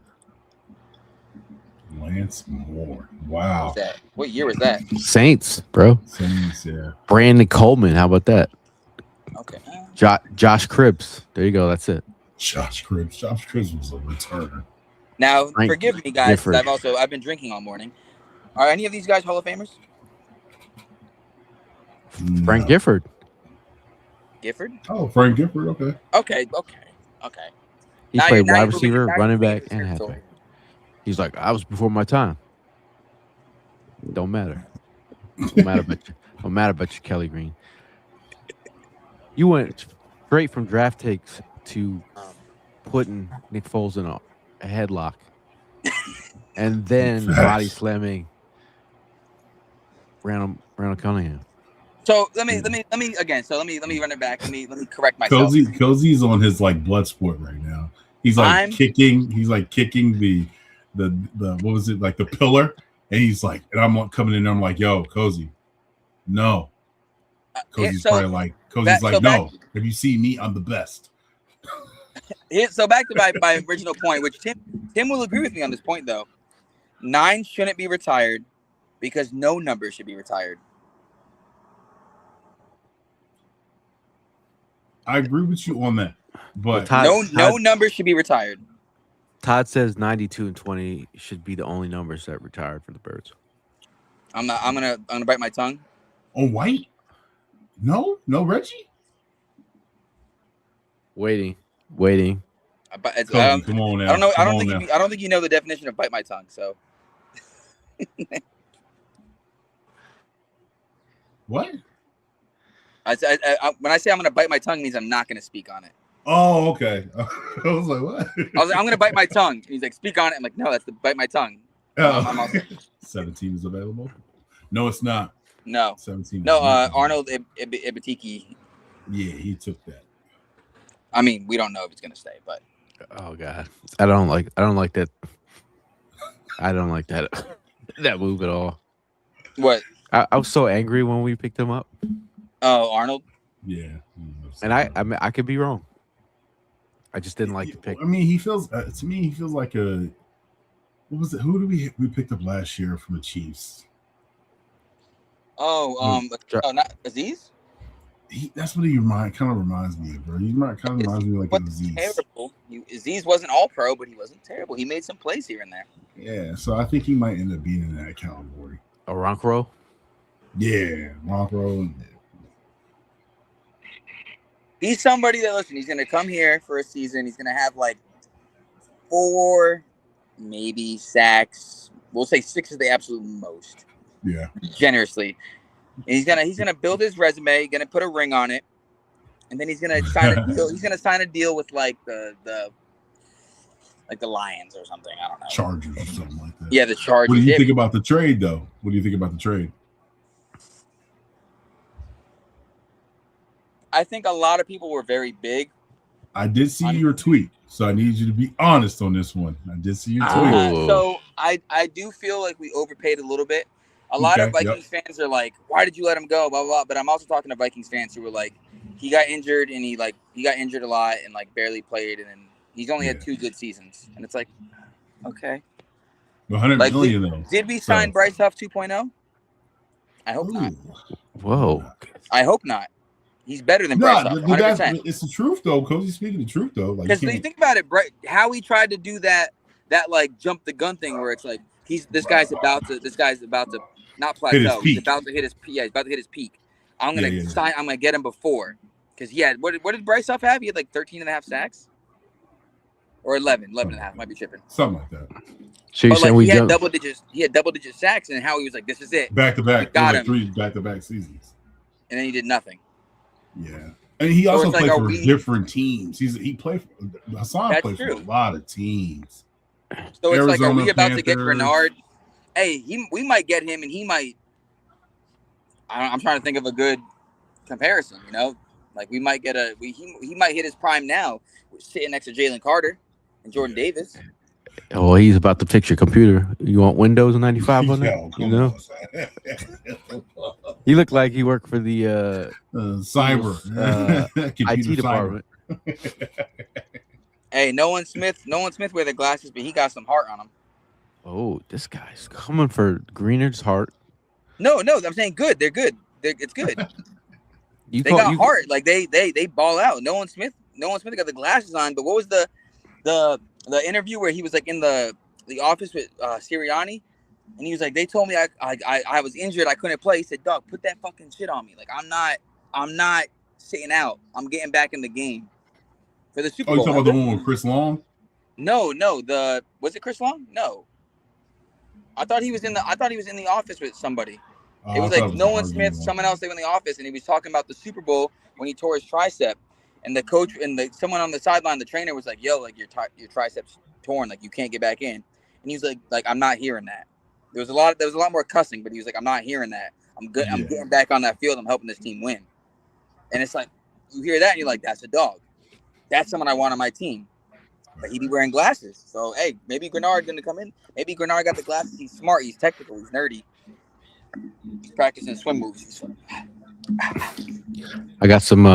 Wow. What year was that? Saints, bro. Saints, yeah. Brandon Coleman. How about that? Okay. Josh Cribbs. There you go. That's it. Josh Cribbs. Josh Cribbs was a returner. Now, forgive me, guys. I've been drinking all morning. Are any of these guys Hall of Famers? No. Frank Gifford. Gifford? Oh, Frank Gifford. Okay. Okay. He played wide receiver, running back, and halfback. He's like, I was before my time. Don't matter. Don't matter about you, Kelly Green. You went straight from draft takes to putting Nick Foles in a headlock, and then body slamming Randall Cunningham. So let me again. So let me run it back. Let me correct myself. Cozy's on his like blood sport right now. He's like kicking. He's like kicking the what was it, like the pillar, and he's like, and I'm coming in there, I'm like, yo, Cozy, no. Cozy's probably like, no. If you see me, I'm the best. So back to my original point, which Tim will agree with me on this point though. 9 shouldn't be retired because no number should be retired. I agree with you on that, but no number should be retired. Todd says 92 and 20 should be the only numbers that retired for the Birds. I'm gonna bite my tongue. On White? No Reggie. Waiting. Come on now. I don't think you know the definition of bite my tongue. So. What? When I say I'm gonna bite my tongue, it means I'm not gonna speak on it. Oh, okay. I was like, what? I was like, I'm gonna bite my tongue. And he's like, speak on it. I'm like, no, that's the bite my tongue. I'm also... 17 is available. No, it's not. No. 17. No, Arnold Ibitiki. Yeah, he took that. I mean, we don't know if it's gonna stay, but oh god, I don't like that. I don't like that move at all. What? I was so angry when we picked him up, Oh, Arnold. Yeah, and I could be wrong. I just didn't like the pick. I mean, he feels to me. He feels like a. What was it? Who did we picked up last year from the Chiefs? Oh, not Aziz. That's what he kind of reminds me of, bro. He kind of reminds me like Aziz. Terrible. Aziz wasn't all pro, but he wasn't terrible. He made some plays here and there. Yeah, so I think he might end up being in that category. Oronkro? Yeah, Oronkro. He's somebody that, listen, he's going to come here for a season. He's going to have like 4, maybe sacks. We'll say 6 is the absolute most. Yeah. Generously. And he's gonna build his resume, gonna put a ring on it, and then he's gonna sign a deal. He's gonna sign a deal with like the Lions or something. I don't know. Chargers or something like that. Yeah, the Chargers. What do you think about the trade, though? What do you think about the trade? I think a lot of people were very big. I did see your tweet, so I need you to be honest on this one. I did see your tweet. So I do feel like we overpaid a little bit. A lot of Vikings fans are like, "Why did you let him go?" Blah, blah blah. But I'm also talking to Vikings fans who were like, "He got injured and he got injured a lot and like barely played, and then he's only had 2 good seasons." And it's like, okay, $100 million though. Did we sign Bryce Huff 2.0? I hope not. Whoa. I hope not. He's better than Bryce Huff. 100%. It's the truth though, Coach. He's speaking the truth though. Because you think about it, how he tried to do that like jump the gun thing, where it's like this guy's about to not plateau. He's about to hit his peak. Yeah, he's about to hit his peak. I'm gonna get him before, because he had what did Bryce Huff have? He had like 13.5 sacks, or 11 and a half. Might be tripping. Something like that. So but like, he had double digit sacks, and how he was like, "This is it." Back to back. Got him. 3 back-to-back seasons. And then he did nothing. Yeah, and he also played for different teams. He played for Hassan. Played for a lot of teams. So it's like, are we about to get Bernard? Hey, we might get him, and he might. I'm trying to think of a good comparison. You know, like we might get he might hit his prime now, sitting next to Jalen Carter and Jordan Davis. Oh, he's about to fix your computer. You want Windows 95 on it? You know, he looked like he worked for the cyber IT department. Hey, Nolan Smith wear the glasses, but he got some heart on him. Oh, this guy's coming for Greenard's heart. No, I'm saying good. They're good. It's good. They got heart. Like they ball out. Nolan Smith got the glasses on. But what was the interview where he was like in the office with Sirianni, and he was like, they told me I was injured, I couldn't play. He said, "Dog, put that fucking shit on me. Like I'm not sitting out. I'm getting back in the game for the Super Bowl." You talking about the one with Chris Long? No. Was it Chris Long? No. I thought he was in the office with somebody. It was like Nolan Smith, someone else. They were in the office, and he was talking about the Super Bowl when he tore his tricep. And the coach and someone on the sideline, the trainer, was like, "Yo, like your triceps torn, like you can't get back in." And he was like, "I'm not hearing that." There was a lot more cussing, but he was like, "I'm not hearing that. I'm good. Yeah. I'm getting back on that field. I'm helping this team win." And it's like, you hear that, and you're like, "That's a dog. That's someone I want on my team." But he'd be wearing glasses. So hey, maybe Grenard's gonna come in. Maybe Grenard got the glasses. He's smart. He's technical. He's nerdy. He's practicing swim moves. I got some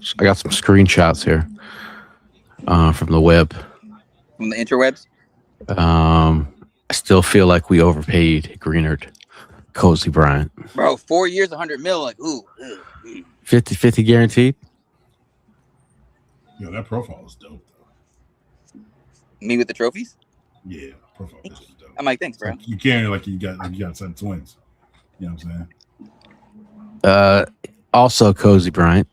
screenshots here from the web. From the interwebs? I still feel like we overpaid Greenard, Cozy Bryant. Bro, 4 years, $100 million. Like, ooh. 50 guaranteed. Yo, that profile is dope, though. Me with the trophies? Yeah, profile is dope. I'm like, thanks, bro. Like you carry like you got some twins. You know what I'm saying? Also, Cozy Bryant.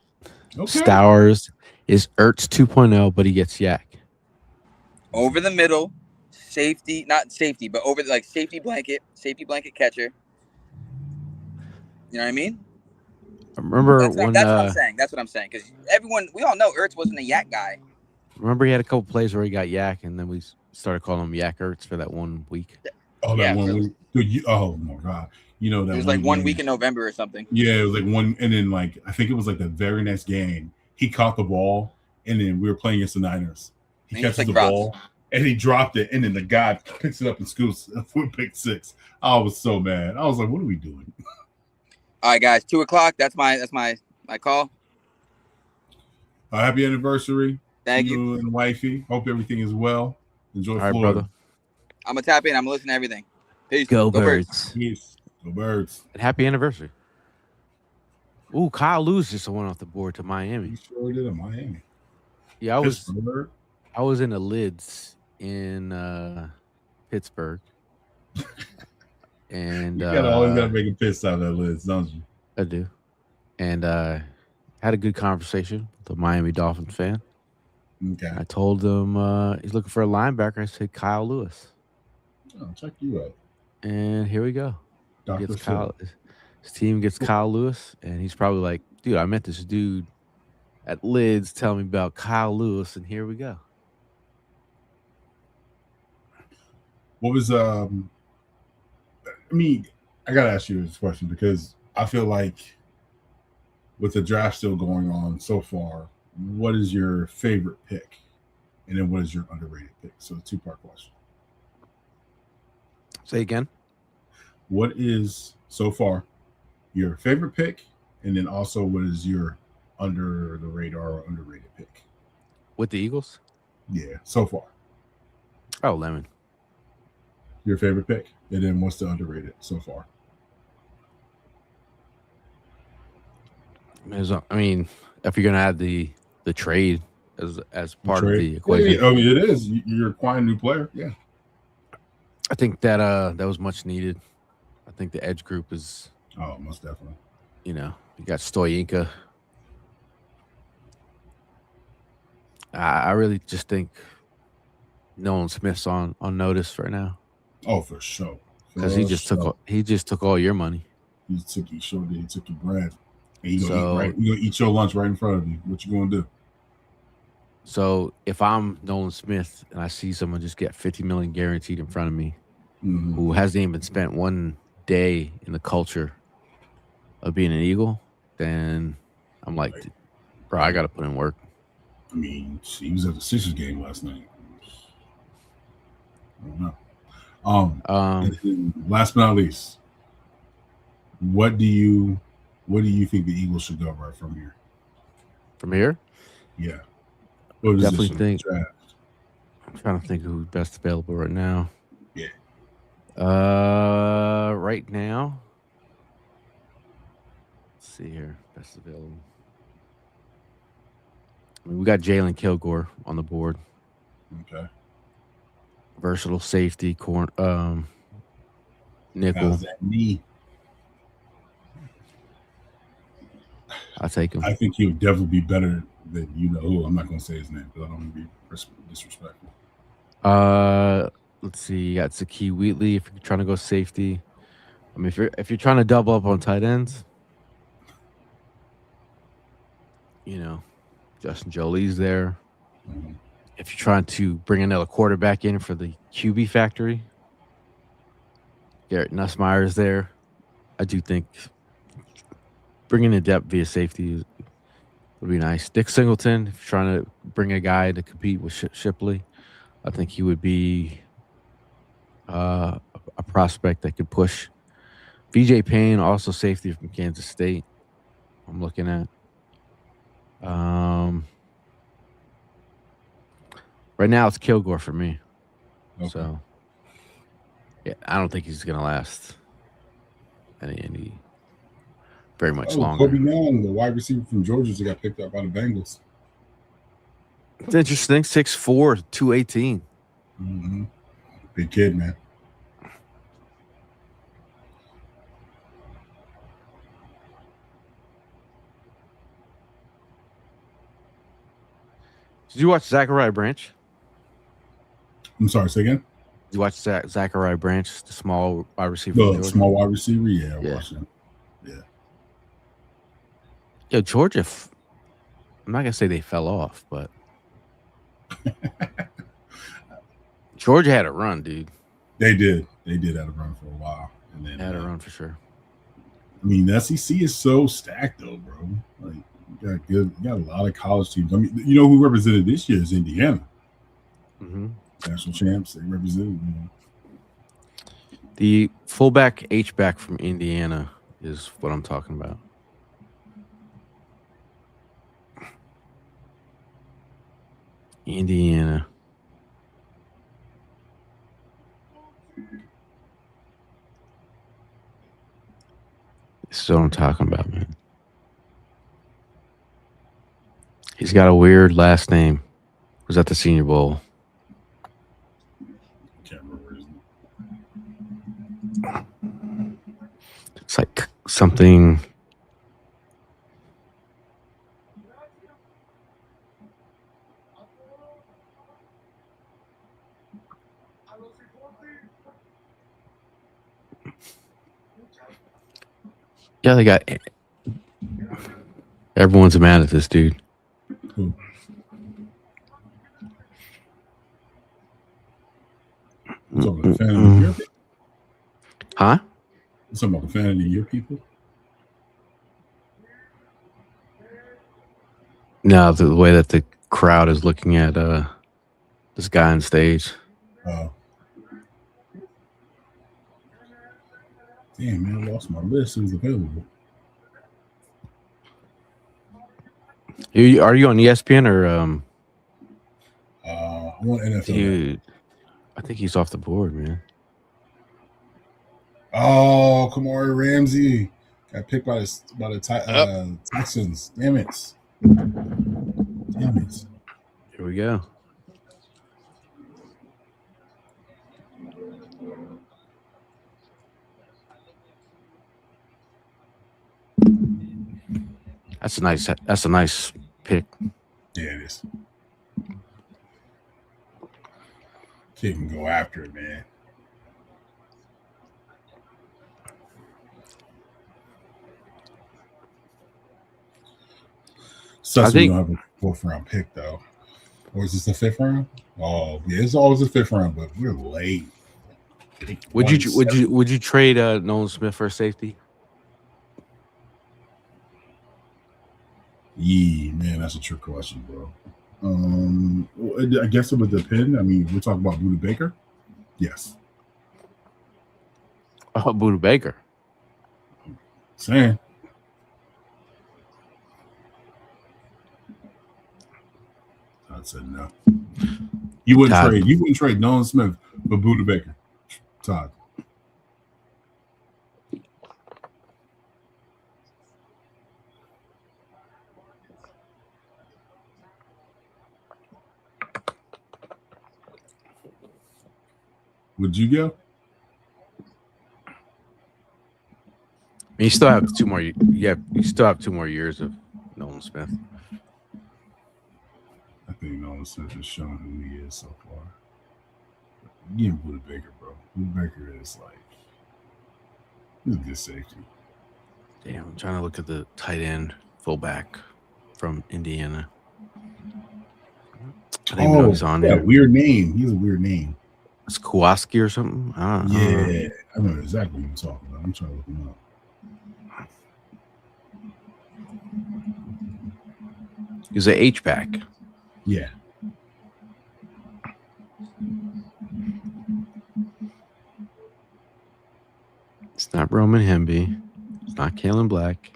Okay. Stowers is Ertz 2.0, but he gets yak. Over the middle, safety, not safety, but over like safety blanket catcher. You know what I mean? I remember that's what I'm saying. That's what I'm saying. Because we all know Ertz wasn't a yak guy. Remember he had a couple plays where he got yak, and then we started calling him Yak Ertz for that 1 week. Oh, that 1 week. Dude, oh my God. You know that it was like 1 week in November or something. Yeah, it was like one, and then like I think it was like the very next game, he caught the ball, and then we were playing against the Niners. He catches the ball, and he dropped it, and then the guy picks it up and scoops for pick 6. I was so mad. I was like, "What are we doing?" All right, guys, 2:00. That's my call. Happy anniversary, Thank you. and wifey. Hope everything is well. Enjoy All right, Florida. brother. I'm gonna tap in. I'm listening to everything. Peace. Go Birds. Peace. Go Birds. And happy anniversary. Ooh, Kyle Lewis just went off the board to Miami. He sure did in Miami. Yeah, Pittsburgh. I was in the lids in Pittsburgh. And You always gotta make a piss out of that list, don't you? I do. And had a good conversation with a Miami Dolphins fan. Okay. I told him he's looking for a linebacker. I said Kyle Lewis. Oh, check you out. And here we go. Dr. Gets Phil. his team gets Kyle Lewis, and he's probably like, dude, I met this dude at Lids telling me about Kyle Lewis, and here we go. What was I mean, I gotta ask you this question because I feel like with the draft still going on so far, what is your favorite pick? And then what is your underrated pick? So a 2-part question. Say again. What is so far your favorite pick? And then also what is your under the radar or underrated pick? With the Eagles? Yeah, so far. Oh, Lemon. Your favorite pick. And then what's the underrated so far? I mean, if you're gonna add the trade as part of the equation, Yeah, I mean, it is. You're acquiring a new player. Yeah. I think that that was much needed. I think the edge group is, Oh, most definitely. you got Stoyinka. I really just think Nolan Smith's on notice right now Oh, for sure. because he just took all your money. He took your bread. And you So- gonna eat your lunch right in front of you. What you gonna do? So if I'm Nolan Smith and I see someone just get $50 million guaranteed in front of me, Mhm. who hasn't even spent one day in the culture of being an Eagle, then I'm like, bro, I got to put in work. I mean, he was at the Sixers game last night. I don't know. And then last but not least, what do you think the Eagles should go right from here? From here, Yeah. What Definitely position? think- Draft. I'm trying to think who's best available right now. Yeah. Right now, let's see here, best available. I mean, we got Jalen Kilgore on the board. Okay. Versatile safety, nickel. How's that knee? I'll take him. I think he would definitely be better than who. I'm not going to say his name because I don't want to be disrespectful. Let's see. You got Zakee Wheatley if you're trying to go safety. I mean, if you're trying to double up on tight ends, Justin Jolie's there. Mhm. If you're trying to bring another quarterback in for the QB factory, Garrett Nussmeier's there. I do think bringing in depth via safety would be nice. Dick Singleton, if you're trying to bring a guy to compete with Shipley, I think he would be a prospect that could push. VJ Payne, also safety from Kansas State, I'm looking at. Right now it's Kilgore for me. Okay. So, yeah, I don't think he's going to last any very much longer. Kobe Young, the wide receiver from Georgia, that got picked up by the Bengals. It's interesting. 6'4", 218. Mm-hmm. Big kid, man. Did you watch Zachariah Branch? I'm sorry, say again? Did you watch Zachariah Branch, the small wide receiver? The from Georgia? small wide receiver? Yeah, I Yeah. watched him. Yo, Georgia, I'm not going to say they fell off, but Georgia had a run, dude. They did. They did have a run for a while. And then Had a run for sure. I mean, the SEC is so stacked though, bro. Like you got a lot of college teams. I mean, who represented this year is Indiana. Mm-hmm. National champs. They represented. Man. The fullback H-back from Indiana is what I'm talking about. Indiana. This is what I'm talking about, man. He's got a weird last name. Was at the Senior Bowl. Can't remember his name. It's like something. Yeah, they got. Everyone's mad at this dude. Who? You talking about the fan of the year? Huh? You talking about the fan of the year people? No, the way that the crowd is looking at this guy on stage. Oh. Damn, man, I lost my list. It was available. Are you on ESPN or I want NFL. dude? I think he's off the board, man. Oh, Kamari Ramsey got picked by the Texans. Damn it! Damn it! Here we go. That's a nice pick. Yeah, it is. Kid can go after it, man. Sucks we don't have a 4th round pick though. Or is this the 5th round? Oh, yeah, it's always the 5th round, but we're late. Would you trade Nolan Smith for a safety? Yeah, man, that's a trick question, bro. I guess it would depend. I mean, we're talking about Budda Baker. Yes. Oh, Budda Baker. Saying. I'd say no. You wouldn't trade Nolan Smith for Budda Baker. Todd. Would you go? You still have 2 more. Yeah, you still have 2 more years of Nolan Smith. I think Nolan Smith has shown who he is so far. Give him Budda Baker, bro. Budda Baker is like he's a good safety. Damn, I'm trying to look at the tight end fullback from Indiana. I didn't even know he's on there. Weird name. He has a weird name. It's Kowalski or something. I don't know. I know exactly what you're talking about. I'm trying to look him up. He's an H-back. Yeah. It's not Roman Hemby. It's not Kalen Black.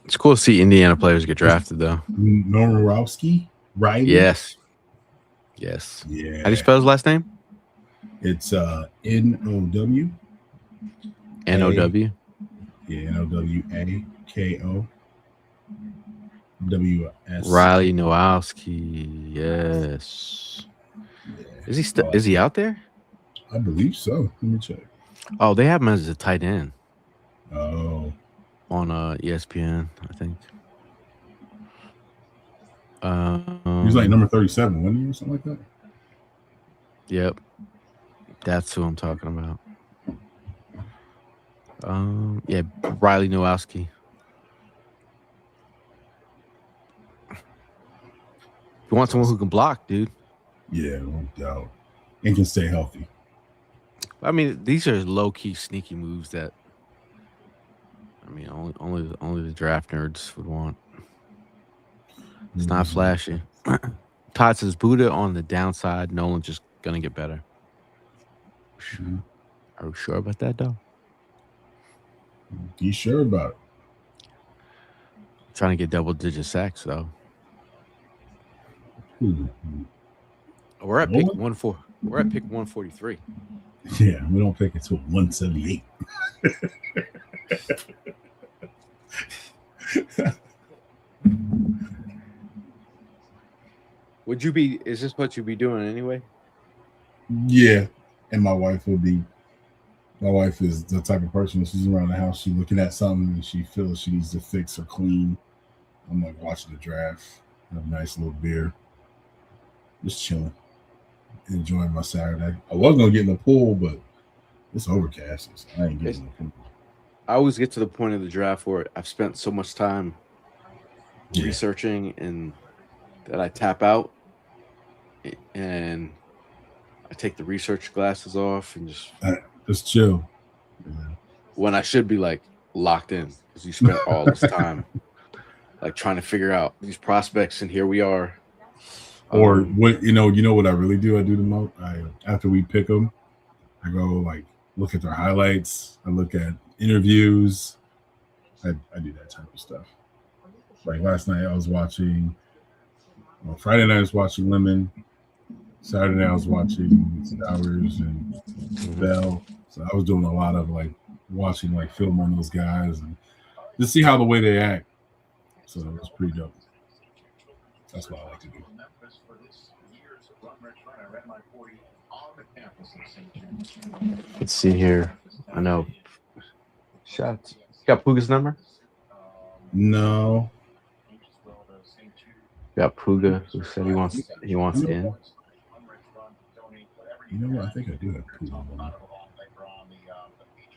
It's cool to see Indiana players get drafted, though. Norowski, right? Yes. Yeah. How do you spell his last name? It's N-O-W. N-O-W? Yeah, N-O-W-A-K-O-W-S. Riley Nowowski. Yes. Yeah. Is he out there? I believe so. Let me check. Oh, they have him as a tight end. Oh. On ESPN, I think. He was like number 37, wasn't he, or something like that? Yep. That's who I'm talking about. Yeah, Riley Nowowski. You want someone who can block, dude. Yeah, no doubt. And can stay healthy. I mean, these are low-key, sneaky moves that I mean, only the draft nerds would want. It's not flashy. Todd says Buddha on the downside. Nolan's just gonna get better. Are we sure about that though? You sure about it? Trying to get double-digit sacks though. We're at pick 1-4. We're at pick 143. Yeah, we don't pick it till 178. Would you be? Is this what you'd be doing anyway? Yeah, and my wife would be. My wife is the type of person, she's around the house, she's looking at something and she feels she needs to fix or clean. I'm like watching the draft, have a nice little beer, just chilling, enjoying my Saturday. I was gonna get in the pool, but it's overcast, so I ain't getting in the pool. I always get to the point of the draft where I've spent so much time researching and that I tap out and I take the research glasses off and just chill. When I should be like locked in because you spent all this time like trying to figure out these prospects, and here we are. Or what you know what I really do? I do the most. After we pick them, I go like look at their highlights. I look at interviews. I do that type of stuff. Like last night, I was watching. Well, Friday night I was watching Lemon. Saturday night I was watching Stowers and Bell. So I was doing a lot of like watching like film on those guys and just see how the way they act. So it was pretty dope. That's what I like to do. Let's see here. I know. Shots. You got Puga's number? No. Got Puga who said he wants in. You know what? I think I do have Puga's number.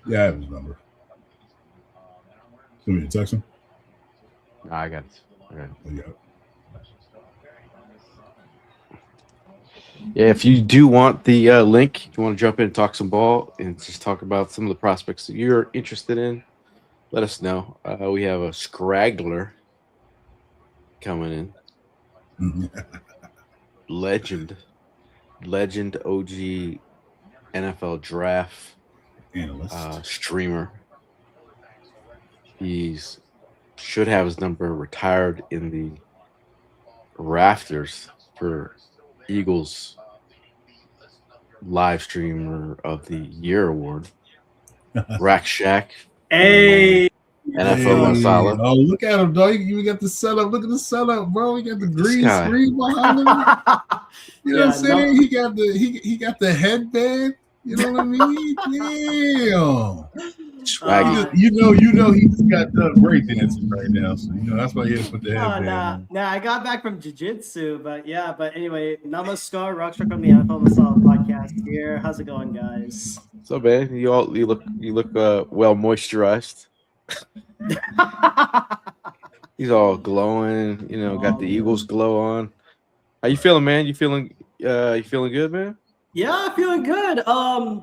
Yeah, I have his number. Send me a text him. No, I got it. Yeah. Yeah, if you do want the link, you want to jump in and talk some ball and just talk about some of the prospects that you're interested in, let us know. We have a scraggler coming in. Legend OG NFL draft analyst, streamer. He's should have his number retired in the rafters for Eagles live streamer of the year award. Rack Shack. Hey. NFL Masala. Oh, look at him, dog. You got the setup. Look at the setup, bro. He got the green screen behind him. You know what I'm saying? He got the headband. You know what I mean? Damn. You know he just got done breakdancing right now. So that's why he had to put the headband on. Nah, I got back from jiu-jitsu, but anyway, Namaskar, Rockstar from the NFL Masala podcast here. How's it going, guys? So man, you look well moisturized. He's all glowing, got the Eagles glow on. How you feeling, man? You feeling good, man? Yeah, feeling good.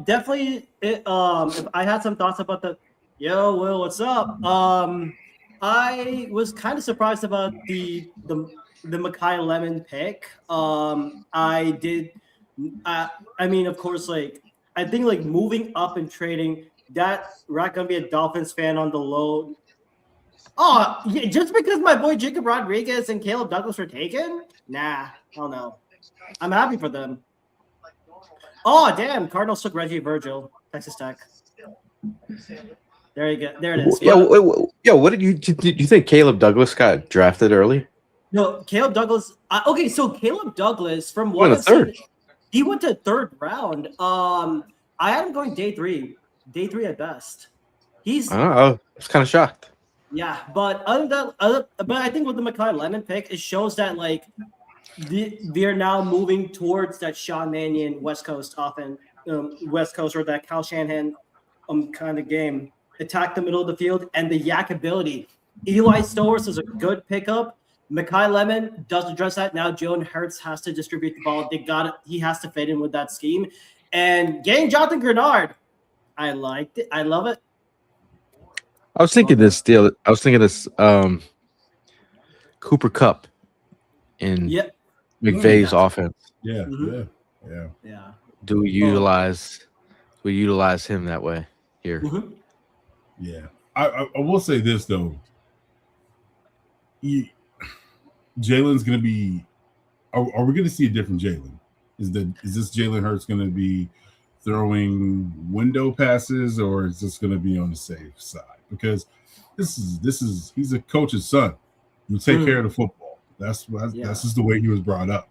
Definitely. If I had some thoughts about Will, what's up? I was kind of surprised about the Mekhi Lemon pick. I mean, of course, like I think like moving up and trading. That not gonna be a Dolphins fan on the low. Oh, yeah, just because my boy Jacob Rodriguez and Caleb Douglas were taken? Nah, hell no. I'm happy for them. Oh, damn. Cardinals took Reggie Virgil, Texas Tech. There you go. There it is. Yeah, what did you think Caleb Douglas got drafted early? No, Caleb Douglas. Okay, so Caleb Douglas, from what I've seen, he went to third round. I had him going day three at best. I was kind of shocked. Yeah, but but I think with the Mekhi Lemon pick, it shows that like they're now moving towards that Sean Mannion West Coast offense, West Coast, or that Kyle Shanahan kind of game. Attack the middle of the field and the yak ability. Eli Stowers is a good pickup. Mekhi Lemon does address that. Now Jalen Hurts has to distribute the ball. They got it. He has to fit in with that scheme. And getting Jonathan Grenard, I liked it. I love it. I was thinking this deal. I was thinking this Cooper Cup in Yeah. McVay's offense. Yeah, Mhm. yeah. Do we utilize him that way here? Mhm. Yeah. I will say this though. Jalen's gonna be are we gonna see a different Jalen? Is this Jalen Hurts gonna be throwing window passes, or is this gonna be on the safe side? Because this is he's a coach's son. You take care of the football. That's just the way he was brought up.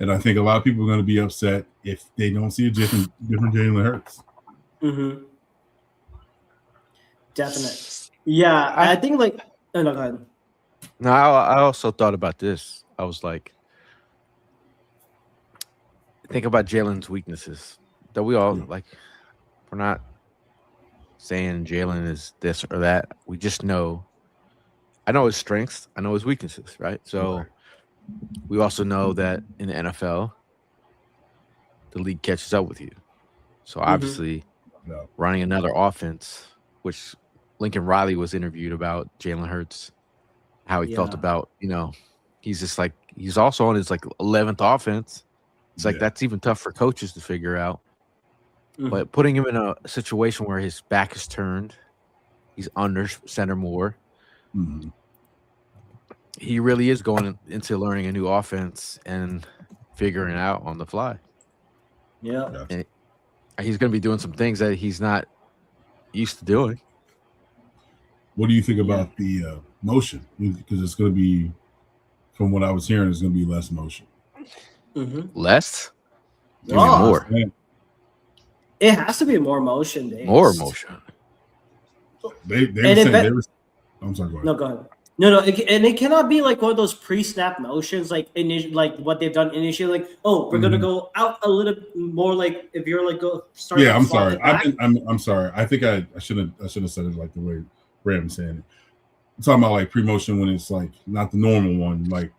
And I think a lot of people are going to be upset if they don't see a different Jalen Hurts. Mm-hmm. Definitely. Yeah, I think like. Oh, no, go ahead. No, I also thought about this. I was like, think about Jalen's weaknesses. That we all like. We're not saying Jalen is this or that. We just know. I know his strengths. I know his weaknesses. Right. So we also know that in the NFL, the league catches up with you. So obviously, running another offense, which Lincoln Riley was interviewed about Jalen Hurts, how he felt about, he's just like, he's also on his like 11th offense. It's like, that's even tough for coaches to figure out. But putting him in a situation where his back is turned, he's under center more. He really is going into learning a new offense and figuring it out on the fly. Yeah. And he's going to be doing some things that he's not used to doing. What do you think about the motion? Because it's going to be, from what I was hearing, it's going to be less motion. Less? Oh, more. It has to be more motion based. More motion. They were saying I'm sorry, go ahead. No, go ahead. No, and it cannot be like one of those pre-snap motions, like what they've done initially. Like, oh, we're gonna go out a little more. Like if you're like go start. Yeah, I'm sorry. I'm sorry. I think I shouldn't have said it like the way Bram's saying it. I'm talking about like pre-motion when it's like not the normal one, like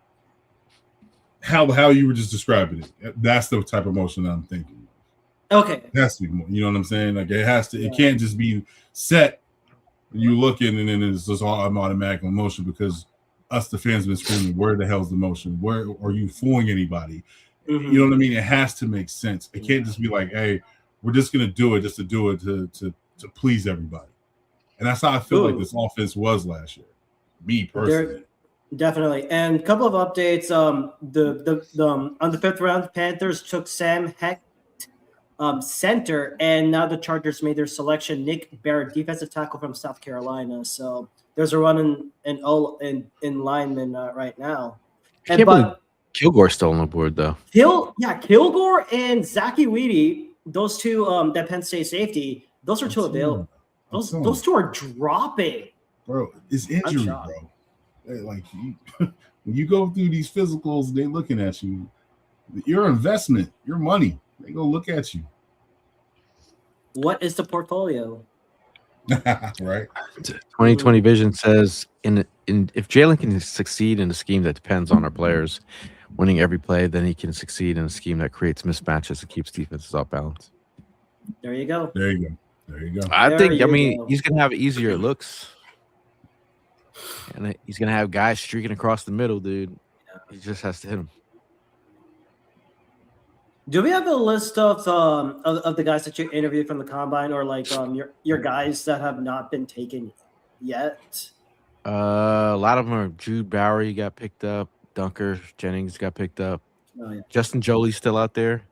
how you were just describing it. That's the type of motion that I'm thinking. Okay. It has to be more. You know what I'm saying? Like it has to. It can't just be set. You look in and then it's just all automatic motion because us, the fans, have been screaming, where the hell's the motion? Where are you fooling anybody? You know what I mean? It has to make sense. It can't just be like, hey, we're just going to do it just to do it to please everybody. And that's how I feel like this offense was last year. Me personally. Definitely. And a couple of updates. On the fifth round, Panthers took Sam Heck, center, and now the Chargers made their selection. Nick Barrett, defensive tackle from South Carolina. So there's a run in lineman right now. And but Kilgore's still on the board though. Kilgore and Zachy Weedy, those two that Penn State safety, those are two available. Those two are dropping. Bro, it's injury, bro. Like when you go through these physicals, they looking at you. Your investment, your money. They go look at you. What is the portfolio? Right. 2020 vision says if Jalen can succeed in a scheme that depends on our players winning every play, then he can succeed in a scheme that creates mismatches and keeps defenses off balance. There you go. I think he's gonna have easier looks. And he's gonna have guys streaking across the middle, dude. He just has to hit him. Do we have a list of the guys that you interviewed from the combine, or like your guys that have not been taken yet? A lot of them are Jude Bowery got picked up, Dunker Jennings got picked up. Oh, yeah. Justin Jolie's still out there.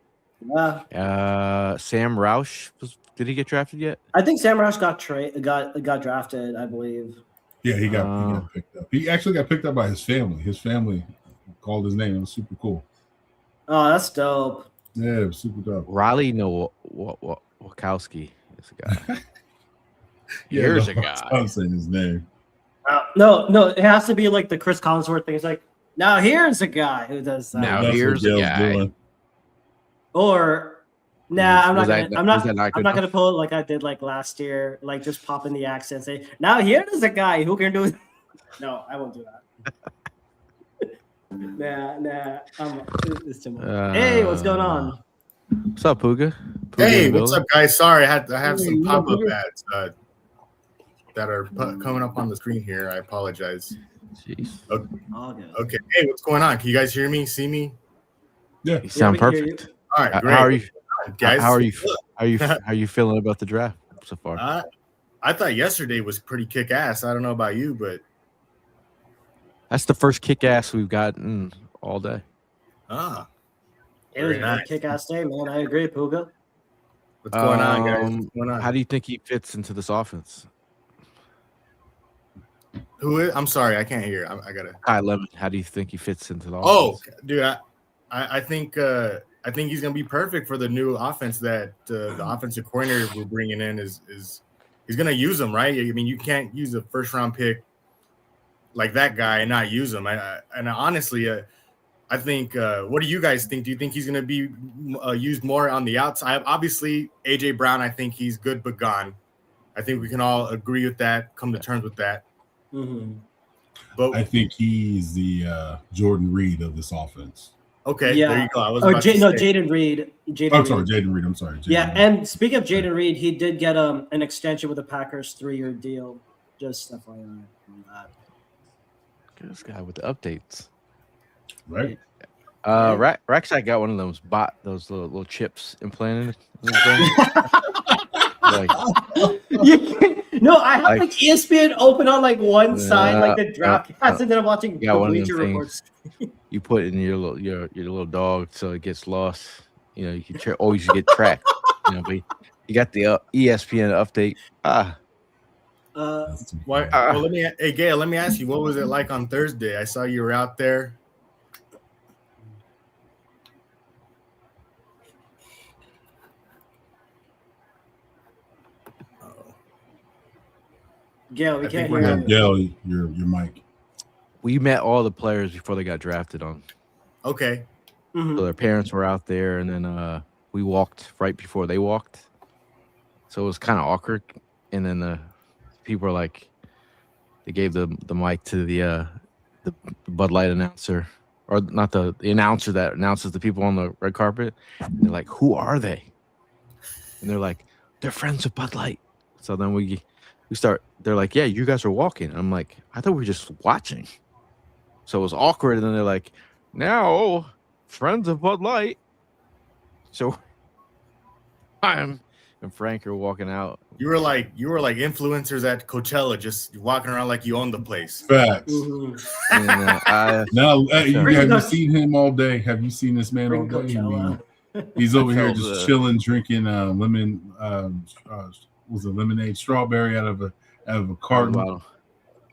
Yeah. Sam Roush did he get drafted yet? I think Sam Roush got drafted, I believe. Yeah, he got picked up. He actually got picked up by his family. His family called his name. It was super cool. Oh, that's dope. Yeah, it was super dope. Riley Wachowski is a guy. Here's a guy. I'm saying his name. No, it has to be like the Chris Collinsworth thing. It's like, now here's a guy who does that. Now here's a guy. Doing. Or I'm not gonna pull it like I did like last year, like just pop in the accent, say, now here's a guy who can do it. No, I won't do that. Nah. It's too much. Hey, what's going on? What's up, Puga? Hey, what's up, guys? Sorry, I have some pop-up ads. that are coming up on the screen here. I apologize. Jeez. All good. Okay. Hey, what's going on? Can you guys hear me? See me? Yeah. You sound we can hear you. perfect. All right, great. How are you, guys? How are you feeling about the draft so far? I thought yesterday was pretty kick ass. I don't know about you, but That's the first kick ass we've gotten all day. It was very a nice. kick-ass day, man. I agree, Puga. What's going on, guys? What's going on? How do you think he fits into this offense? Who is? I'm sorry, I can't hear. I gotta. Kai Lemon. How do you think he fits into the Oh, offense? dude, I think he's gonna be perfect for the new offense that the offensive coordinator we're bringing in is he's gonna use him, right? I mean, you can't use a first round pick like that guy and not use him. And honestly, I think. What do you guys think? Do you think he's gonna be used more on the outside? Obviously, AJ Brown. I think he's good but gone. I think we can all agree with that. Come to terms with that. Mm-hmm. But I think he's the Jordan Reed of this offense. okay, Yeah. there you go. I was Or about to say. Jaden Reed. I'm sorry, Jaden Reed. I'm sorry. Yeah, Reed. and speaking of Jaden Reed, he did get an extension with the Packers 3-year deal. Just FYI on that. This guy with the updates. Right. Rackside got one of those little chips implanted in his brain. Like, No, I have like ESPN open on like one side, like the draft cast, and then I'm watching the one of them Bleacher Reports. you put in your little dog so it gets lost. You know, you can always get tracked. You know, but you got the ESPN update. Well, hey Gail, let me ask you, what was it like on Thursday? I saw you were out there. Gail, we I can't think hear we're you. Gail, your mic. We met all the players before they got drafted on. Okay. Mhm. So their parents were out there, and then we walked right before they walked. So it was kind of awkward. And then the people were like, they gave the mic to the Bud Light announcer, or not the announcer that announces the people on the red carpet. They're like, "Who are they?" And they're like, "They're friends of Bud Light." So then we start. They're like, "Yeah, you guys are walking." I'm like, "I thought we were just watching." So it was awkward. And then they're like, "Now, friends of Bud Light." So I'm and Frank are walking out. You were like influencers at Coachella, just walking around like you own the place. Facts. Mhm. And, Now, have you Coach- seen him all day? Have you seen this man all Bring day? I Coachella. mean, he's over here Felt just chilling, drinking lemon. Was a lemonade strawberry out of a carton. Wow.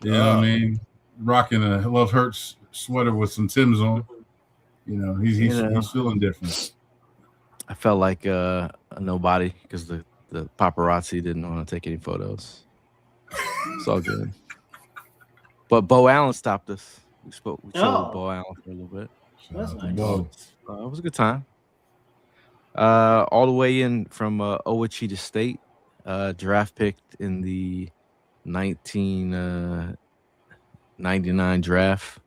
You know what I mean? Rocking a Love Hurts sweater with some Timbs on. You know, he's feeling different. I felt like a nobody because the paparazzi didn't want to take any photos. It's all good. But Bo Allen stopped us. We chilled with Bo Allen for a little bit. That's Shout out to nice. Bo. It was a good time. All the way in from Ouachita State, draft picked in the 1999 draft.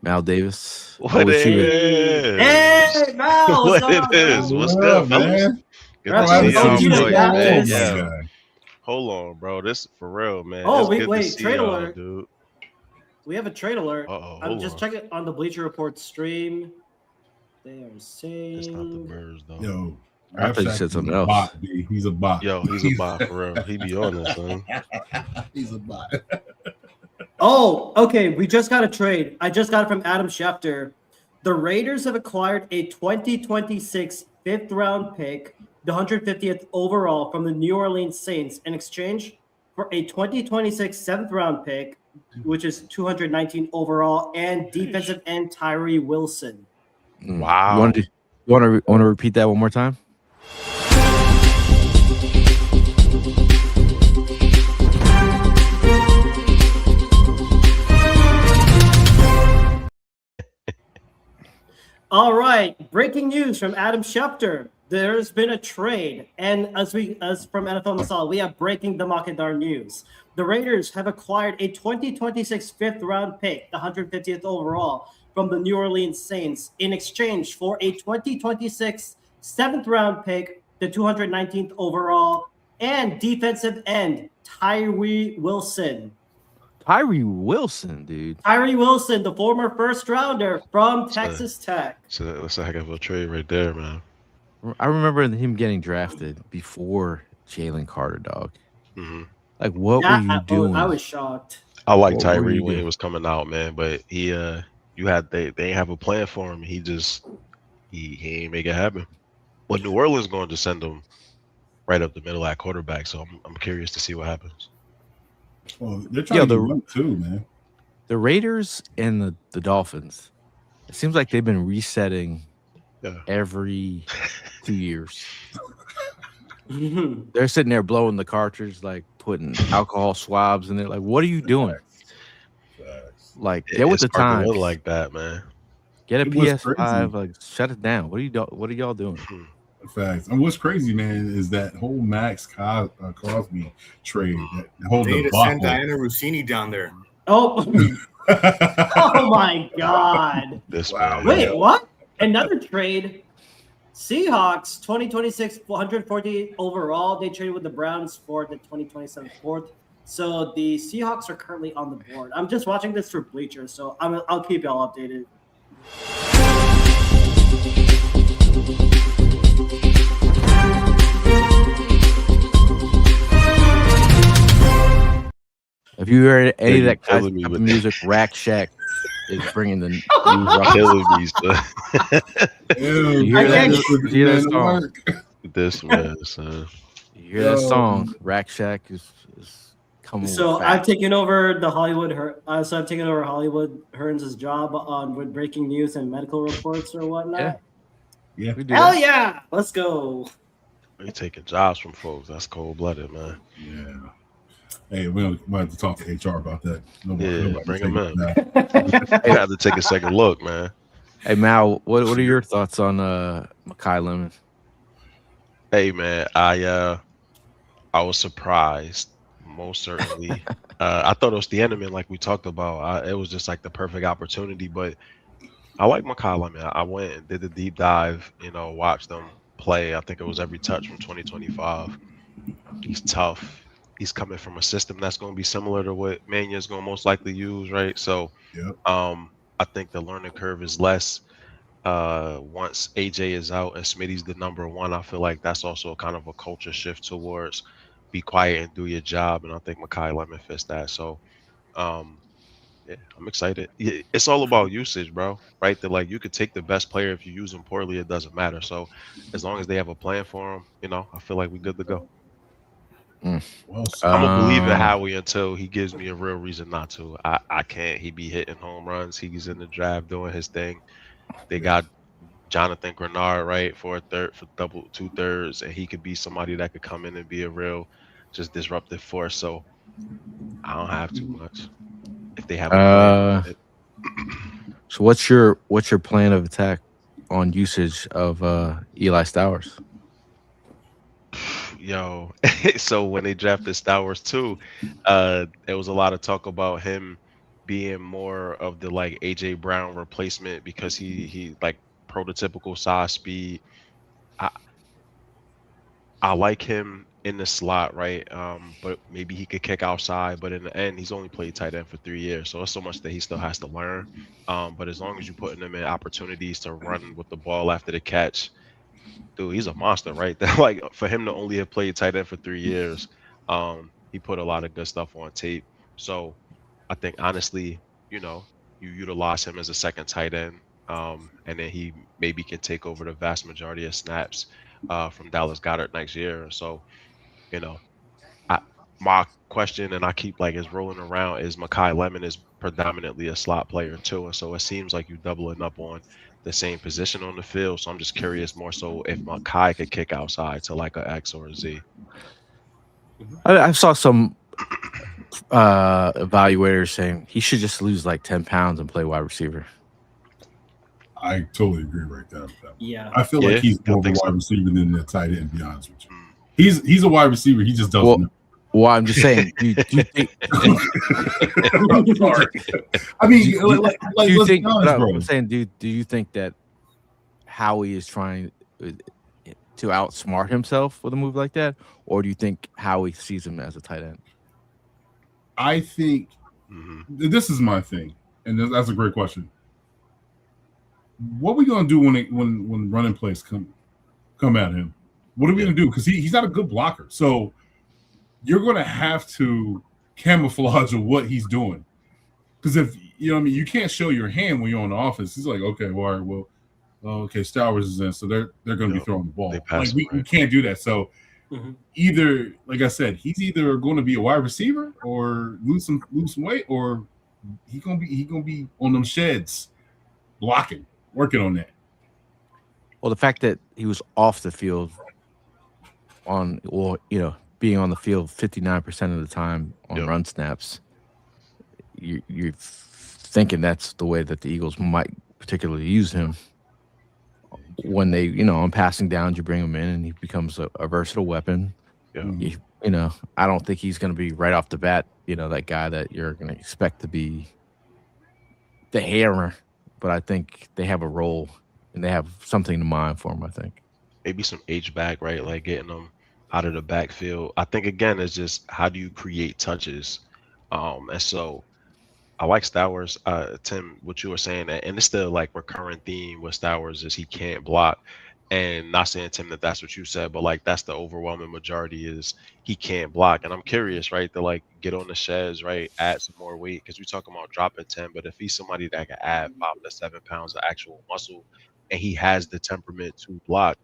Mal Davis. What it is? Hey, Mal, What what's up, it is? man? What's What good, up, fellas? man? Good Right, to see so y'all you boys, just got man. this. Yeah. Hold on, bro. This for real, man. Oh, It's good wait, to see trade y'all, alert. dude. We have a trade alert. Uh-oh, I'm hold just on. checking on the Bleacher Report stream. They are It's not the saying. birds, though. Yo, I thought you Rapsack said is something a else. Bot, B. He's a bot. Yo, he's a bot for real. He be on this, son. He's a bot. Oh, okay. We just got a trade. I just got it from Adam Schefter. The Raiders have acquired a 2026 fifth-round pick, the 150th overall from the New Orleans Saints, in exchange for a 2026 seventh-round pick, which is 219 overall, and defensive end Tyree Wilson. Wow. You want to repeat that one more time? All right, breaking news from Adam Schefter. There's been a trade, and as from NFL Masala, we have breaking the Makadar news. The Raiders have acquired a 2026 fifth-round pick, the 150th overall, from the New Orleans Saints in exchange for a 2026 seventh-round pick, the 219th overall, And defensive end, Tyree Wilson. Tyree Wilson, dude. Tyree Wilson, the former first rounder from Texas Tech. So that's a heck of a trade right there, man. I remember him getting drafted before Jalen Carter, dog. Mm-hmm. Like, what were you doing? I was shocked. I like What were Tyree you when he doing? was coming out, man, but they ain't have a plan for him. He ain't make it happen. But New Orleans going to send him right up the middle at quarterback, so I'm curious to see what happens. Well, they're trying to do one too, man. The Raiders and the Dolphins. It seems like they've been resetting every 2 years. They're sitting there blowing the cartridge, like putting alcohol swabs in there. Like, what are you doing? Like, get with the times. Like that, man. Get a PS5. Like, shut it down. What are y'all doing? Facts. And what's crazy, man, is that whole Max Crosby trade. That whole they need to send Diana Rossini down there. Oh, oh my God! Wait, what? Another trade. Seahawks 2026 148 overall. They traded with the Browns for the 2027 fourth. So the Seahawks are currently on the board. I'm just watching this for Bleacher, so I'll keep y'all updated. If you heard any of that type of music, Rack Shack is bringing the new killing me, son. You hear that song? This man, son. You hear that song? Rack Shack is coming. So I've taken over the Hollywood. So I've taken over Hollywood Hearns' job with breaking news and medical reports or whatnot. Yeah. Hell yeah! Let's go. You taking jobs from folks? That's cold blooded, man. Yeah. Hey, we might have to talk to HR about that. Nobody bring him in. They have to take a second look, man. Hey Mal, what are your thoughts on Makai Lemon? Hey man, I was surprised, most certainly. I thought it was the enemy, like we talked about. It was just like the perfect opportunity, but I like Makai Lemon. I went and did the deep dive, watched them play. I think it was every touch from 2025. He's tough. He's coming from a system that's going to be similar to what Mania is going to most likely use, right? So, I think the learning curve is less. Once AJ is out and Smitty's the number one, I feel like that's also kind of a culture shift towards be quiet and do your job, and I think Makai Lemon fits that. So, I'm excited. It's all about usage, bro. Right? That like you could take the best player if you use them poorly, it doesn't matter. So, as long as they have a plan for him, I feel like we're good to go. I'm gonna believe in Howie until he gives me a real reason not to. I can't. He be hitting home runs. He's in the draft doing his thing. They got Jonathan Grenard right for double 2/3, and he could be somebody that could come in and be a real just disruptive force. So I don't have too much. If they have a plan. So what's your plan of attack on usage of Eli Stowers? Yo, so when they drafted Stowers too, there was a lot of talk about him being more of the like AJ Brown replacement because he like prototypical size, speed. I like him in the slot, right? But maybe he could kick outside. But in the end, he's only played tight end for 3 years, so it's so much that he still has to learn. But as long as you're putting him in opportunities to run with the ball after the catch, dude, he's a monster, right? That like for him to only have played tight end for 3 years, he put a lot of good stuff on tape. So I think honestly, you utilize him as a second tight end, and then he maybe can take over the vast majority of snaps from Dallas Goedert next year. So, my question, and I keep like is rolling around, is Makai Lemon is predominantly a slot player too, and so it seems like you're doubling up on the same position on the field. So I'm just curious more so if Makai could kick outside to like a X or a Z. I saw some evaluators saying he should just lose like 10 pounds and play wide receiver. I totally agree right there. Yeah, I feel like he's more of a wide receiver than the tight end, to be honest with you. He's a wide receiver. He just doesn't know. Well, I'm just saying. Do you think? I'm sorry. I mean, like do you think? honest, I'm saying, do you think that Howie is trying? to outsmart himself with a move like that, or do you think Howie sees him as a tight end? I think this is my thing, and that's a great question. What are we gonna do when running plays come at him? What are we gonna do? Because he's not a good blocker, so you're gonna have to camouflage of what he's doing. Because if you know what I mean, you can't show your hand when you're on the offense. He's like, okay, well, all right, well, okay, Stowers is in, so they're going to be throwing the ball. Like we can't do that. So either, like I said, he's either going to be a wide receiver or lose some weight, or he gonna be on them sheds blocking, working on that. Well, the fact that he was off the field being on the field 59% of the time on run snaps, you're thinking that's the way that the Eagles might particularly use him. When they, on passing downs, you bring him in and he becomes a versatile weapon. Yeah. I don't think he's going to be right off the bat, that guy that you're going to expect to be the hammer. But I think they have a role and they have something in mind for him, I think. Maybe some H-back, right? Like getting them out of the backfield. I think, again, it's just how do you create touches? And so I like Stowers, Tim, what you were saying, and it's the like recurrent theme with Stowers is he can't block. And not saying, Tim, that that's what you said, but like that's the overwhelming majority is he can't block. And I'm curious, right, to like get on the sheds, right, add some more weight, because we're talking about dropping 10, but if he's somebody that can add 5 to 7 pounds of actual muscle and he has the temperament to block,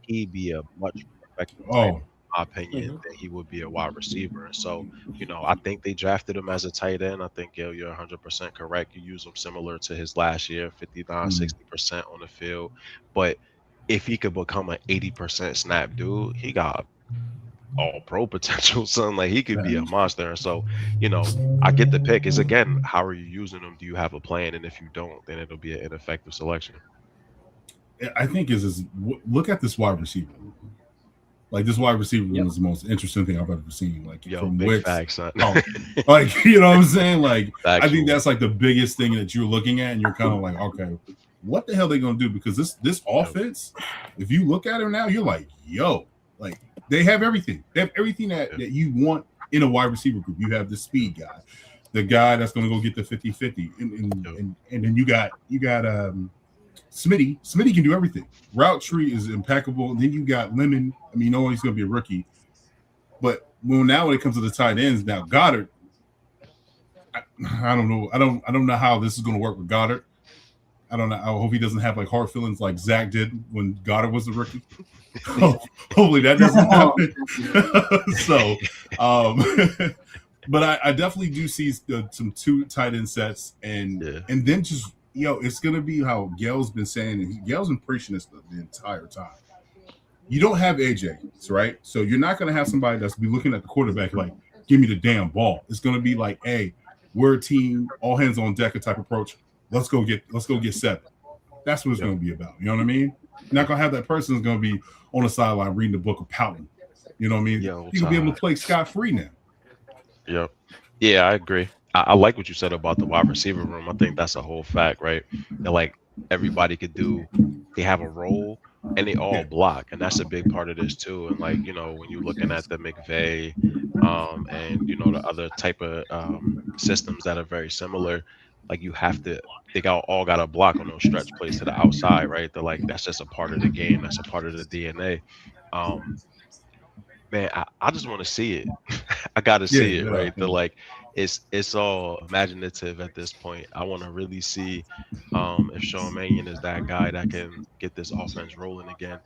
he'd be a much more effective tight end, in my opinion, than he would be a wide receiver. And so, I think they drafted him as a tight end. I think, Gail, you're 100% correct. You use him similar to his last year, 59, 60% on the field. But if he could become an 80% snap dude, he got all pro potential, son. Like he could be a monster. And so, I get the pick. Is again, how are you using him? Do you have a plan? And if you don't, then it'll be an ineffective selection. I think is look at this wide receiver. Like this wide receiver room is the most interesting thing I've ever seen. Like from Wicks, facts, son. Like you know what I'm saying? Like Factual. I think that's like the biggest thing that you're looking at, and you're kind of like, okay, what the hell are they gonna do? Because this offense, if you look at it now, you're like, yo, like they have everything. They have everything that you want in a wide receiver group. You have the speed guy, the guy that's gonna go get the 50-50, and then you got Smitty. Smitty can do everything. Route tree is impeccable. And then you got Lemon. I mean, he's going to be a rookie. But when it comes to the tight ends, now Goddard, I don't know. I don't know how this is going to work with Goddard. I don't know. I hope he doesn't have like hard feelings like Zach did when Goddard was a rookie. Hopefully that doesn't happen. So, but I definitely do see some 2 tight end sets, and then just. It's going to be how Gail's been saying, and Gail's been preaching this the entire time. You don't have AJ, right? So you're not going to have somebody that's be looking at the quarterback like, give me the damn ball. It's going to be like, hey, we're a team, all hands on deck type approach. Let's go get 7. That's what it's going to be about. You know what I mean? You're not going to have that person who's going to be on the sideline reading the book of pouting. You know what I mean? You're going to be able to play scot-free now. Yep. Yeah, I agree. I like what you said about the wide receiver room. I think that's a whole fact, right? That like everybody could do, they have a role and they all block. And that's a big part of this too. And like, when you're looking at the McVay and, the other type of systems that are very similar, like you have to, they all got to block on those stretch plays to the outside, right? They're like, that's just a part of the game. That's a part of the DNA. Man, I just want to see it. I got to see it, right? They're like, it's all imaginative at this point. I want to really see if Sean Mannion is that guy that can get this offense rolling again.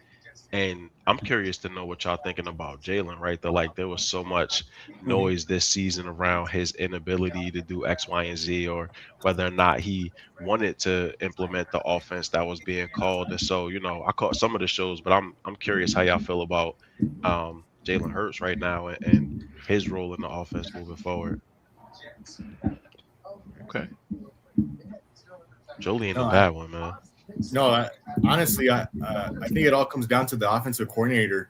And I'm curious to know what y'all thinking about Jalen, right? There was so much noise this season around his inability to do X, Y, and Z, or whether or not he wanted to implement the offense that was being called. And so, I caught some of the shows, but I'm curious how y'all feel about Jalen Hurts right now and his role in the offense moving forward. Okay. Jolie ain't a bad one, man. No, honestly, I think it all comes down to the offensive coordinator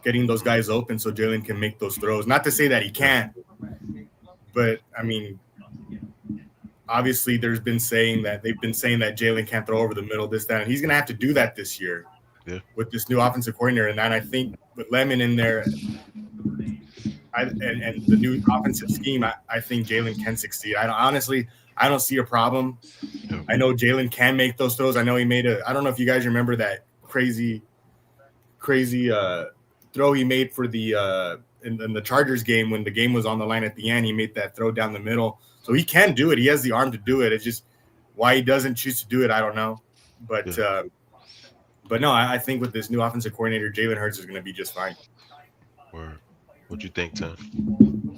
getting those guys open so Jalen can make those throws. Not to say that he can't, but I mean, obviously they've been saying that Jalen can't throw over the middle, this, that, and he's going to have to do that this year. with this new offensive coordinator. And then I think with Lemon in there, and the new offensive scheme, I think Jalen can succeed. I don't see a problem. Yeah. I know Jalen can make those throws. I know he made I don't know if you guys remember that crazy throw he made for the in the Chargers game when the game was on the line at the end. He made that throw down the middle. So he can do it. He has the arm to do it. It's just why he doesn't choose to do it, I don't know. But no, I think with this new offensive coordinator, Jalen Hurts is going to be just fine. Word. What you think, Tim?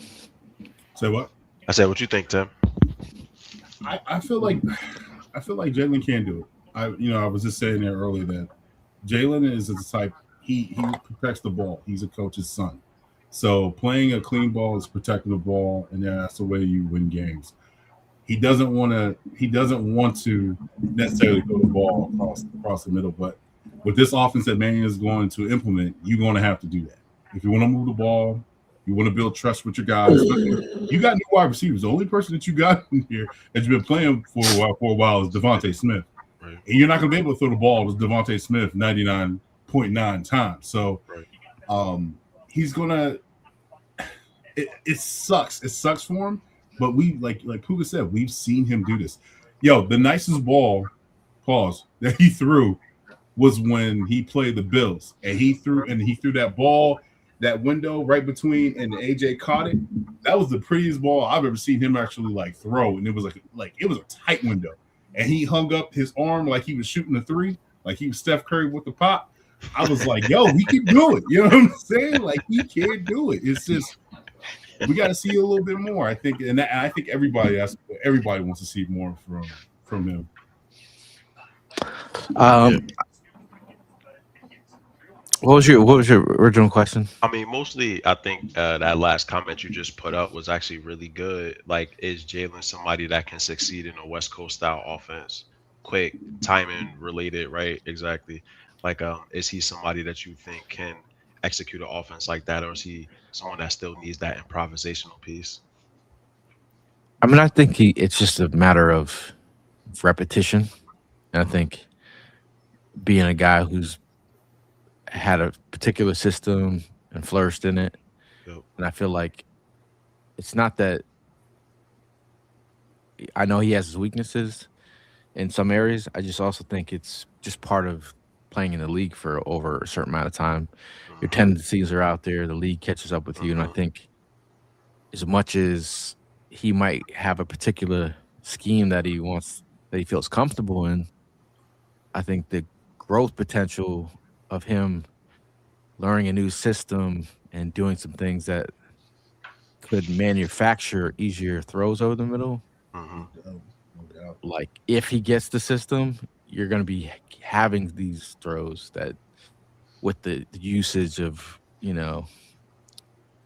Say what? I said, what you think, Tim? I feel like Jalen can do it. I was just saying there earlier that Jalen is the type he protects the ball. He's a coach's son. So playing a clean ball is protecting the ball, and that's the way you win games. He doesn't want to necessarily throw the ball across the middle, but with this offense that Manning is going to implement, you're going to have to do that. If you want to move the ball, you want to build trust with your guys. You got new wide receivers. The only person that you got in here that you've been playing for a while is Devontae Smith. Right. And you're not going to be able to throw the ball with Devontae Smith 99.9 times. So he's going to – it sucks. It sucks for him. But we, like Puga said, we've seen him do this. Yo, the nicest ball, that he threw was when he played the Bills. And he threw that ball – that window right between, and AJ caught it. That was the prettiest ball I've ever seen him actually throw, and it was like it was a tight window, and he hung up his arm like he was shooting a three, like he was Steph Curry with the pop. I was like, yo, he can do it. You know what I'm saying? Like he can do it. It's just we got to see a little bit more. I think, and I think everybody wants to see more from him. What was your original question? I mean, mostly, I think that last comment you just put up was actually really good. Like, is Jalen somebody that can succeed in a West Coast style offense? Quick, timing related, right? Exactly. Like, is he somebody that you think can execute an offense like that, or is he someone that still needs that improvisational piece? I mean, I think it's just a matter of repetition. And I think being a guy who's had a particular system and flourished in it. Yep. And I feel like it's not that I know he has his weaknesses in some areas. I just also think it's just part of playing in the league for over a certain amount of time. Your tendencies are out there. The league catches up with you. And I think as much as he might have a particular scheme that he feels comfortable in, I think the growth potential of him learning a new system and doing some things that could manufacture easier throws over the middle. Like if he gets the system, you're going to be having these throws that with the usage of,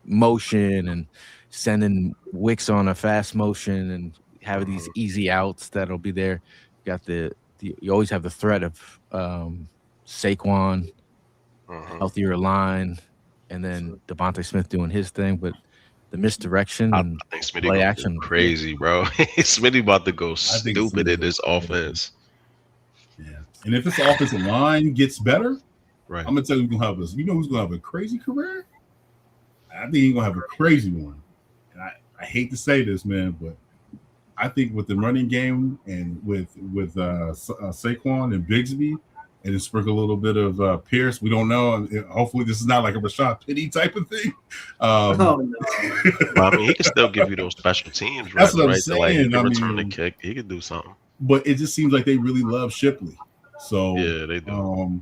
motion and sending wicks on a fast motion and having these easy outs that'll be there. You got you always have the threat of Saquon, healthier line, and then Devontae Smith doing his thing, but the misdirection and I think Smitty play action crazy, bro. Smitty about to go stupid in this offense. Yeah, and if this offensive line gets better, right, I'm gonna tell you who's gonna have this. You know who's gonna have a crazy career? I think he's gonna have a crazy one. And I hate to say this, man, but I think with the running game and with Saquon and Bigsby, and then sprinkle a little bit of Pierce. We don't know. Hopefully, this is not like a Rashad Penny type of thing. No. I mean, he can still give you those special teams. That's what I'm saying. Like, return the kick. He can do something. But it just seems like they really love Shipley. So yeah, they do.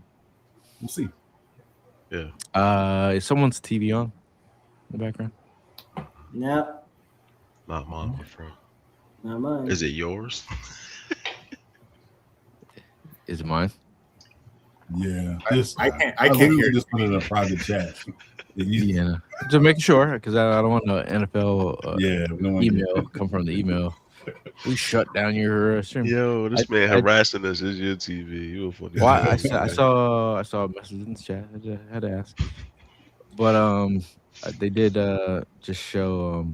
We'll see. Yeah. Is someone's TV on in the background? No. Not mine, my friend. Not mine. Is it yours? Is it mine? Yeah, I can't hear. Just put it in a private chat. Yeah, just making sure because I don't want no NFL email come from the email. We shut down your stream. Yo, this man harassing us. Is your TV? You a funny. Why? I saw a message in the chat. I had to ask, but they did just show.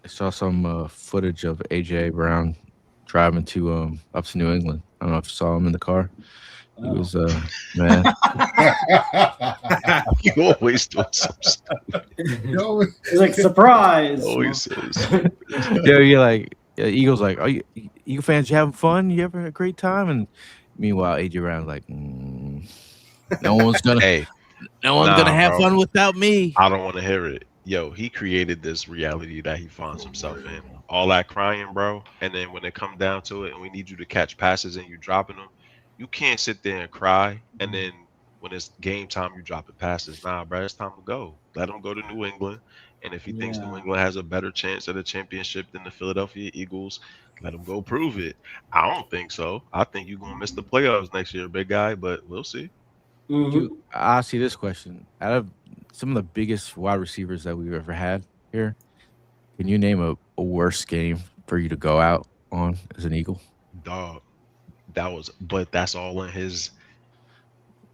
I saw some footage of AJ Brown driving up to New England. I don't know if you saw him in the car. He was man. You always do something. It's like surprise. Always says. Yeah, you're like Eagles. Like, are you Eagle fans? You having fun? You having a great time? And meanwhile, AJ Brown's like, no one's gonna, Hey, no one's gonna have bro. fun without me. I don't want to hear it. Yo, he created this reality that he finds himself in. All that crying, bro. And then when it comes down to it, and we need you to catch passes and you dropping them, you can't sit there and cry. And then when it's game time, you dropping passes. Nah, bro, it's time to go. Let him go to New England. And if he thinks New England has a better chance at a championship than the Philadelphia Eagles, let him go prove it. I don't think so. I think you're gonna miss the playoffs next year, big guy. But we'll see. I ask you this question: out of some of the biggest wide receivers that we've ever had here, can you name a worse game for you to go out on as an Eagle? Dog, but that's all in his,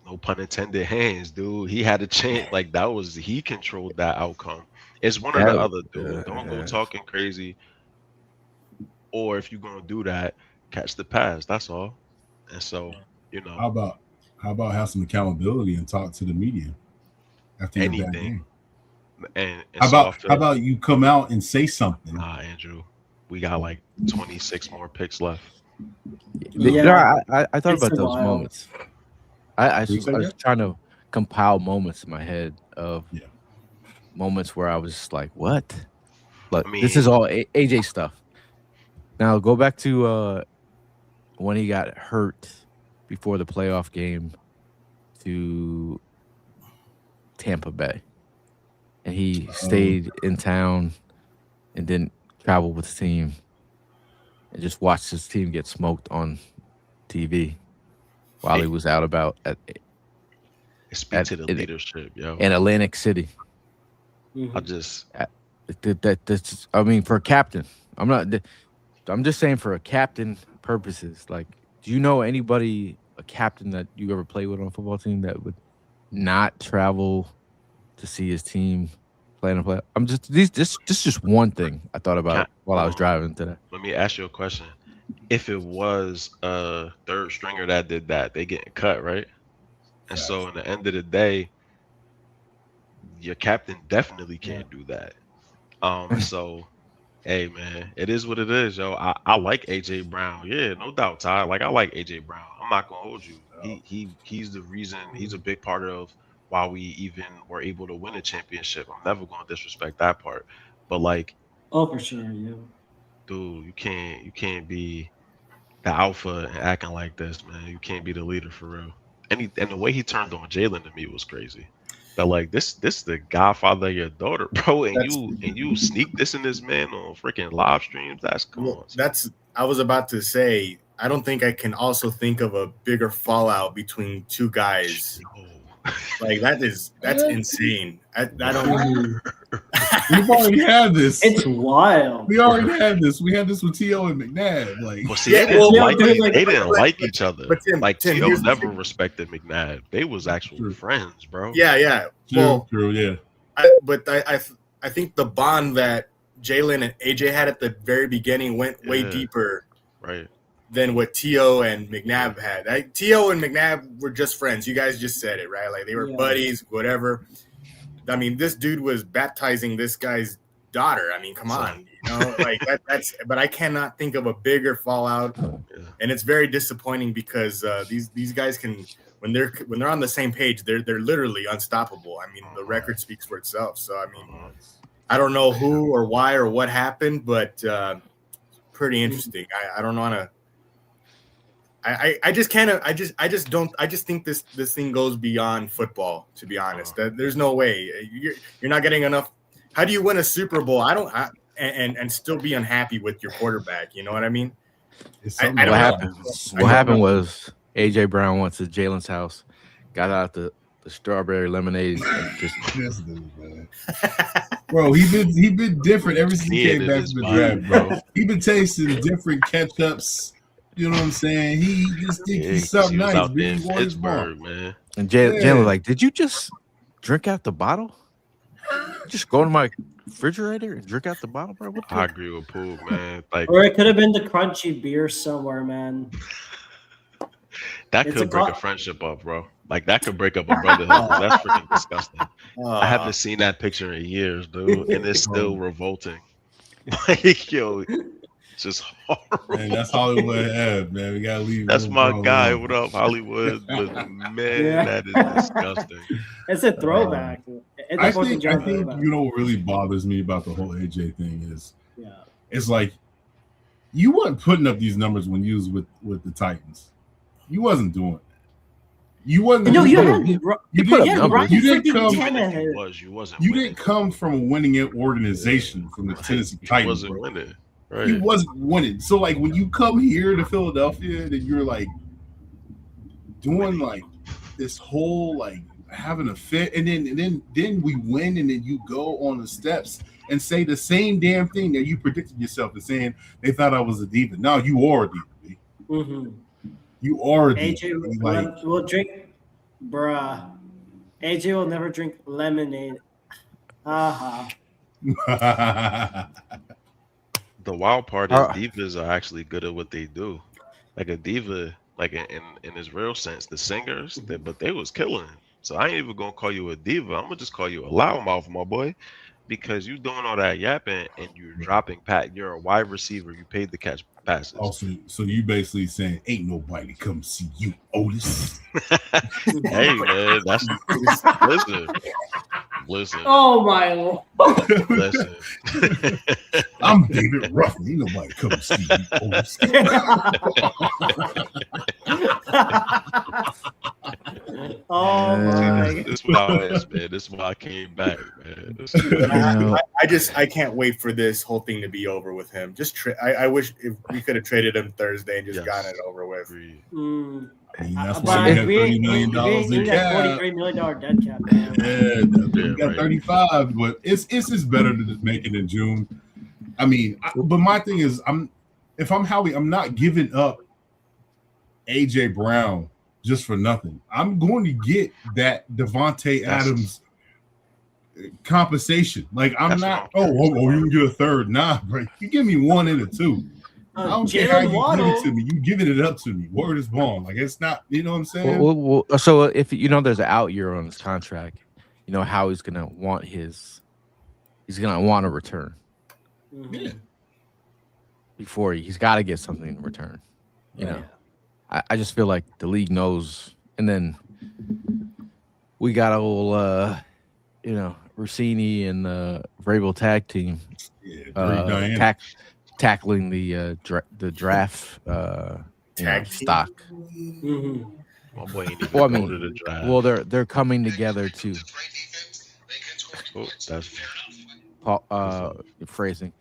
no pun intended, hands, dude. He had a chance. Like he controlled that outcome. It's one or the other, dude. Don't go talking crazy. Or if you're gonna do that, catch the pass. That's all. And so, How about have some accountability and talk to the media after your bad game? And how about you come out and say something? Nah, Andrew, we got like 26 more picks left. Yeah, I thought about those moments. I was trying to compile moments in my head of moments where I was just like, what? But this is all AJ stuff. Now go back to when he got hurt before the playoff game to Tampa Bay. And he stayed in town and didn't travel with the team and just watched his team get smoked on TV while he was out about to the leadership, yo. In Atlantic City. I mean, for a captain, I'm just saying for a captain purposes, like, do you know anybody, a captain that you ever played with on a football team that would not travel to see his team play in a play? I'm just one thing I thought about while I was driving today. Let me ask you a question. If it was a third stringer that did that, they getting cut, right? And so, in the end of the day, your captain definitely can't do that. So, hey man, it is what it is, yo. I like AJ Brown, yeah, no doubt, Ty. Like, I like AJ Brown. I'm not gonna hold you. He's the reason. He's a big part of why we even were able to win a championship. I'm never gonna disrespect that part, but like, for sure, yeah. Dude, you can't be the alpha and acting like this, man. You can't be the leader for real. And the way he turned on Jalen to me was crazy. That like this the godfather of your daughter, bro, and you sneak this in this man on freaking live streams. I was about to say, I don't think I can also think of a bigger fallout between two guys. Like that's insane. I don't. We've already had this. It's wild. We already had this. We had this with T.O. and McNabb. Like, well, see, they didn't like each other. But Tim, T.O. never respected McNabb. They was actual friends, bro. Yeah. True, yeah. I think the bond that Jalen and AJ had at the very beginning went way deeper, right, than what T.O. and McNabb had. T.O. and McNabb were just friends. You guys just said it, right? Like they were buddies, whatever. I mean, this dude was baptizing this guy's daughter. I mean, come on, like that's. But I cannot think of a bigger fallout, and it's very disappointing because these guys can, when they're on the same page, they're literally unstoppable. I mean, the record speaks for itself. So I mean, I don't know who or why or what happened, but pretty interesting. I don't want to. I just think this thing goes beyond football, to be honest. There's no way you're not getting enough. How do you win a Super Bowl? And still be unhappy with your quarterback? You know what I mean? What happened was AJ Brown went to Jalen's house, got out the strawberry lemonade, and just bro, he been different ever since he came back from the draft, bro. He been tasting different ketchups. You know what I'm saying? He just think he's something nice. Out there in Pittsburgh, man. And Jalen was like, "Did you just drink out the bottle? Just go to my refrigerator and drink out the bottle, bro." I agree with Poog, man. Like, or it could have been the crunchy beer somewhere, man. That It's could a break co- a friendship up, bro. Like that could break up a brotherhood. 'Cause that's freaking disgusting. I haven't seen that picture in years, dude, and it's still revolting. Like, yo, just horrible. Man, that's Hollywood Ave, man. We gotta leave. That's little my bro guy. alone. What up, Hollywood? But man, Yeah. that is disgusting. It's a throwback. It's a I 4th of think July throwback. you know what really bothers me about the whole AJ thing is Yeah. it's like you weren't putting up these numbers when you was with the Titans. You wasn't doing it. You wasn't. No, you didn't- had you put up didn't. numbers. Ryan You didn't freaking come. Tannehill. You wasn't. You winning. didn't come from a winning organization from the Tennessee You Titans. wasn't Bro. winning. Right. You wasn't winning. So like when you come here to Philadelphia, that you're like doing like this whole like having a fit, and then we win, and then you go on the steps and say the same damn thing that you predicted yourself as saying they thought I was a diva. No, you are a diva. B. Mm-hmm. You are a diva. AJ Like will drink, bruh. AJ will never drink lemonade. Haha. The wild part is Uh, divas are actually good at what they do. Like a diva, like in its real sense, the singers, but they was killing. So I ain't even gonna call you a diva. I'm gonna just call you a loudmouth, my boy, because you doing all that yapping and you're dropping pat. You're a wide receiver. You paid to catch passes. also, so you basically saying ain't nobody come see you, Otis. Hey man, that's listen, Oh my lord. listen. I'm David Ruffin. Ain't nobody come see you, Otis. Oh my. This is what I was, man. This is why I came back, man. I can't wait for this whole thing to be over with him. I wish if we could have traded him Thursday and just gotten it over with. Mm. That's But why we have we $30 million we in need that cap. $43 million dead cap, man. Yeah, we got right. 35, but it's just better to just make it in June. I mean, but my thing is, if I'm Howie, I'm not giving up AJ Brown just for nothing. I'm going to get that Devontae Adams compensation. Like I'm not. You can get a third. Nah, bro. You give me one and a two. I don't care how you give it to me. You giving it up to me. Word is bond. Like it's not. You know what I'm saying? So if you know there's an out year on his contract, you know how he's gonna want he's gonna want a return. Yeah. Before he's got to get something in return. You know, I just feel like the league knows, and then we got a little, Rossini and Vrabel tag team, tackling the draft stock. Mm-hmm. My boy ain't even go to the draft. Well, they're coming together to. Oh, that's phrasing.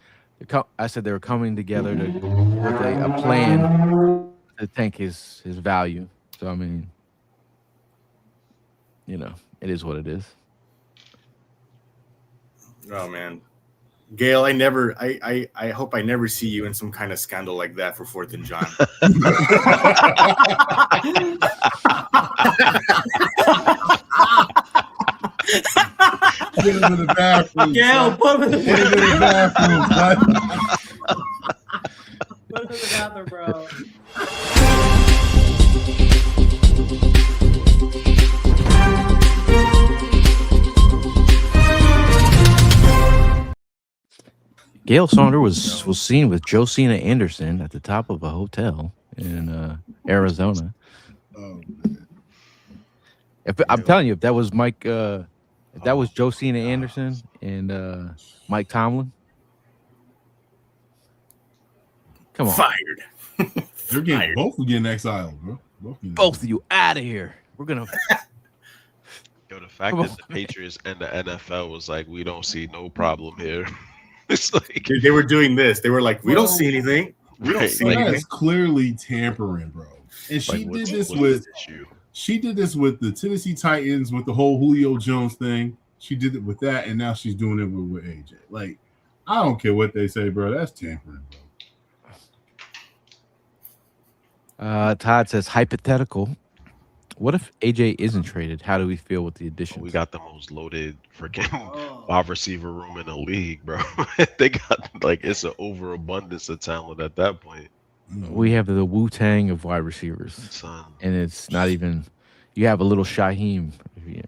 I said they were coming together with a plan to tank his value. So I mean, it is what it is. Oh man, Gail, I hope I never see you in some kind of scandal like that for 4th and John. Get him in the bathroom. Gail, put him in the Get him in the bathroom, son. Put him in the bathroom, bro. Gail Saunders was seen with Josina Anderson at the top of a hotel in Arizona. Oh, If I'm telling you, if that was Mike, if that was Josina Anderson and Mike Tomlin, come on, Fired. they're getting both are getting exiled, bro. Both of you out of here. We're gonna. Yo, the fact that the Patriots and the NFL was like, we don't see no problem here. It's like They were doing this. They were like, we don't see anything. We don't Right, see like- anything. That's clearly tampering, bro. And she did this with She did this with the Tennessee Titans with the whole Julio Jones thing. She did it with that, and now she's doing it with AJ. Like, I don't care what they say, bro. That's tampering, bro. Todd says hypothetical. What if AJ isn't traded? How do we feel with the addition? We got the most loaded freaking Oh. wide receiver room in the league, bro. They got like it's an overabundance of talent at that point. We have the Wu-Tang of wide receivers, Son. and it's not even. You have a little Shaheem if you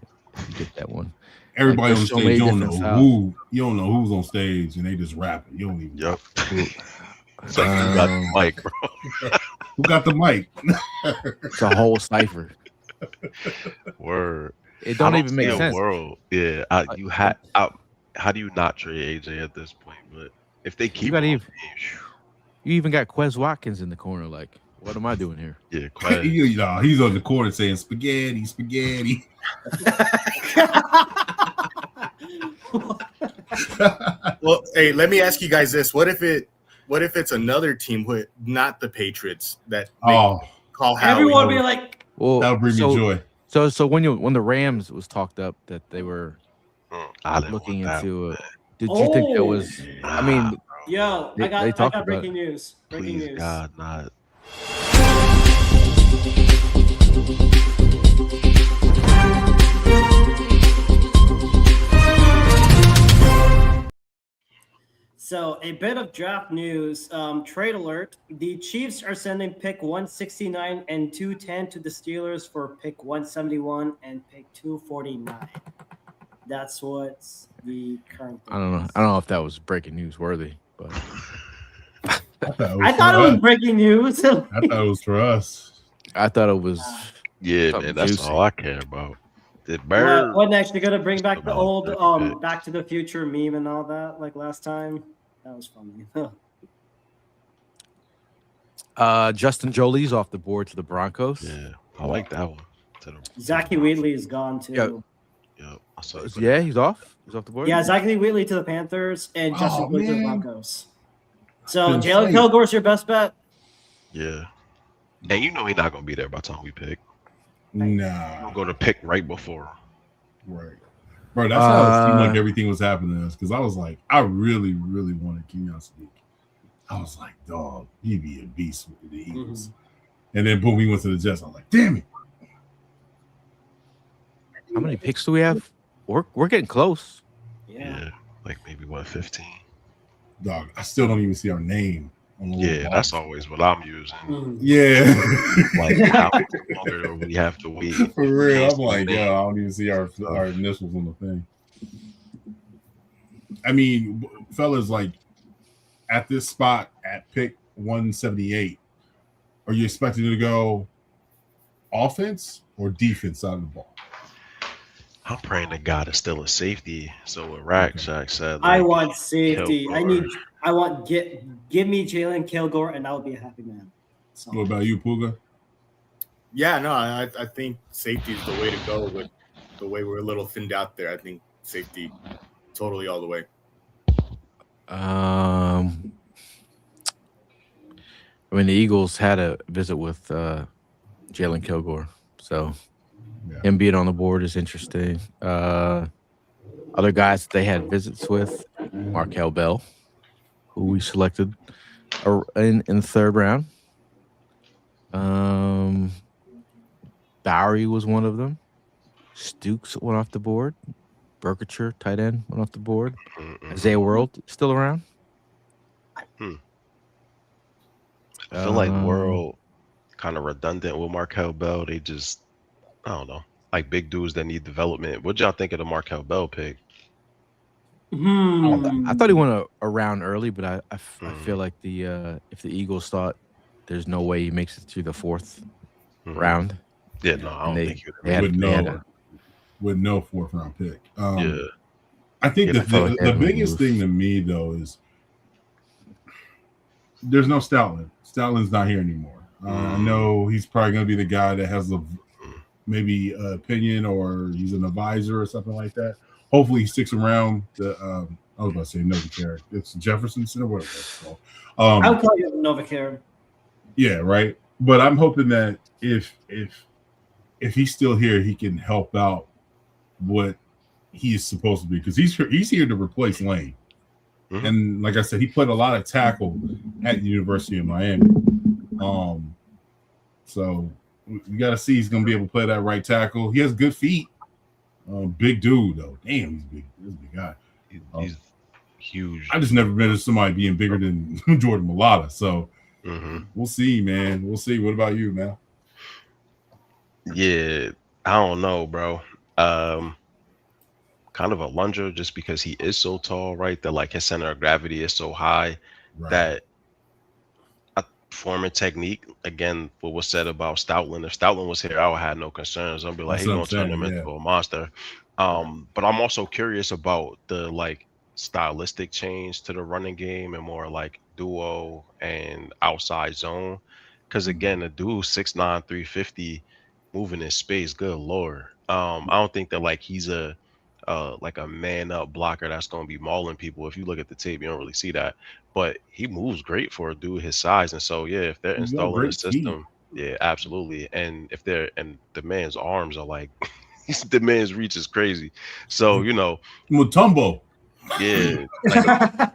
get that one. Everybody there's on so stage, many you don't know different styles. who. You don't know who's on stage, and they just rapping. You don't even know. Yep. It's like you got the mic, bro. Who got the mic? It's a whole cipher. Word. It don't I even make see a sense. world. Yeah. How do you not trade AJ at this point? But if they keep gotta him, even- You even got Quez Watkins in the corner. Like, what am I doing here? yeah, Quez. He's on the corner saying spaghetti, spaghetti. Well, hey, let me ask you guys this: what if it's another team with not the Patriots that call Howie? Everyone be like, Well, That'll bring me joy. So when the Rams was talked up that they were I didn't looking want that into one, it, did you think that was? I mean, yo, They- I they talked got about breaking it. news. Breaking please, news. God, not. So a bit of draft news. Trade alert: the Chiefs are sending pick 169 and 210 to the Steelers for pick 171 and pick 249. That's what the current. I don't know. I don't know if that was breaking news worthy, but I thought it was breaking news. I thought it was for us. I thought it was. Yeah, Something man, that's juicy. all I care about. The bird. What next? You're gonna bring back the About old 30 picks. Back to the Future meme and all that, like last time. That was funny. Justin Jolie's off the board to the Broncos. Yeah, I like that one. Zachy Wheatley is gone too. Yeah. Yeah, I saw you put Yeah, it. he's off. He's off the board. Yeah, Zachy Wheatley to the Panthers and Justin Jolly to the man. Broncos. So Been Jalen safe. Kilgore's your best bet. Yeah, and you know he's not gonna be there by the time we pick. Nah, We're gonna pick right before. right, bro. That's how it seemed like everything was happening to us. Because I was like, I really, really wanted Kenyon Sadiq. I was like, dog, he'd be a beast with the Eagles. And then boom, we went to the Jets. I was like, damn it. How many picks do we have? We're getting close. Yeah, like maybe 15. Dog, I still don't even see our name. On the little Yeah, box. that's always what I'm using. Yeah. Like, how much longer do we have to wait? For real. I'm like, yo, I don't even see our initials on the thing. I mean, fellas, like at this spot at pick 178, are you expecting to go offense or defense side of the ball? I'm praying to God it's still a safety. So what Shack said, I like, want safety. Kilgore. Give me Jalen Kilgore and I'll be a happy man. So, What about you, Puga? Yeah, no, I think safety is the way to go with the way we're a little thinned out there. I think safety totally all the way. I mean, the Eagles had a visit with Jalen Kilgore, so him being on the board is interesting. Other guys that they had visits with, Markel Bell, who we selected in the third round. Bowery was one of them. Stukes went off the board. Berkature, tight end, went off the board. Isaiah World still around. I feel like World kind of redundant with Markel Bell. They just, I don't know, like big dudes that need development. What y'all think of the Markel Bell pick? I thought he went around early, but I feel like if the Eagles thought there's no way he makes it through the fourth round. Yeah, no, I don't think he would. With no fourth round pick. Yeah. I think the biggest thing to me though is there's no Stoutland. Stoutland's not here anymore. I know he's probably going to be the guy that has maybe opinion or he's an advisor or something like that. Hopefully he sticks around. I was about to say Novacare. It's Jefferson or whatever it's called. I would call you Novacare. Yeah, right. But I'm hoping that if he's still here, he can help out what he is supposed to be, because he's here to replace Lane. And like I said, he played a lot of tackle at the University of Miami. So we got to see he's going to be able to play that right tackle. He has good feet. Big dude though. Damn, he's big. He's a big guy. He's huge. I just never met somebody being bigger than Jordan Mailata. So We'll see, man. We'll see. What about you, man? Yeah, I don't know, bro. Kind of a lunger just because he is so tall, right? That like his center of gravity is so high that form and technique, again, what was said about Stoutland. If Stoutland was here, I would have no concerns. I'd be like, That's he's what gonna I'm turn saying, him yeah. into a monster. But I'm also curious about the like stylistic change to the running game and more like duo and outside zone. Because again, the dude 6'9", 350, moving in space, good lord. I don't think that like he's like a man up blocker that's going to be mauling people. If you look at the tape, you don't really see that, but he moves great for a dude his size. And so, yeah, if they're He's got installing a great feet. system, yeah, absolutely. And if they're, and the man's arms are like, the man's reach is crazy. So, you know, Mutombo. yeah, like,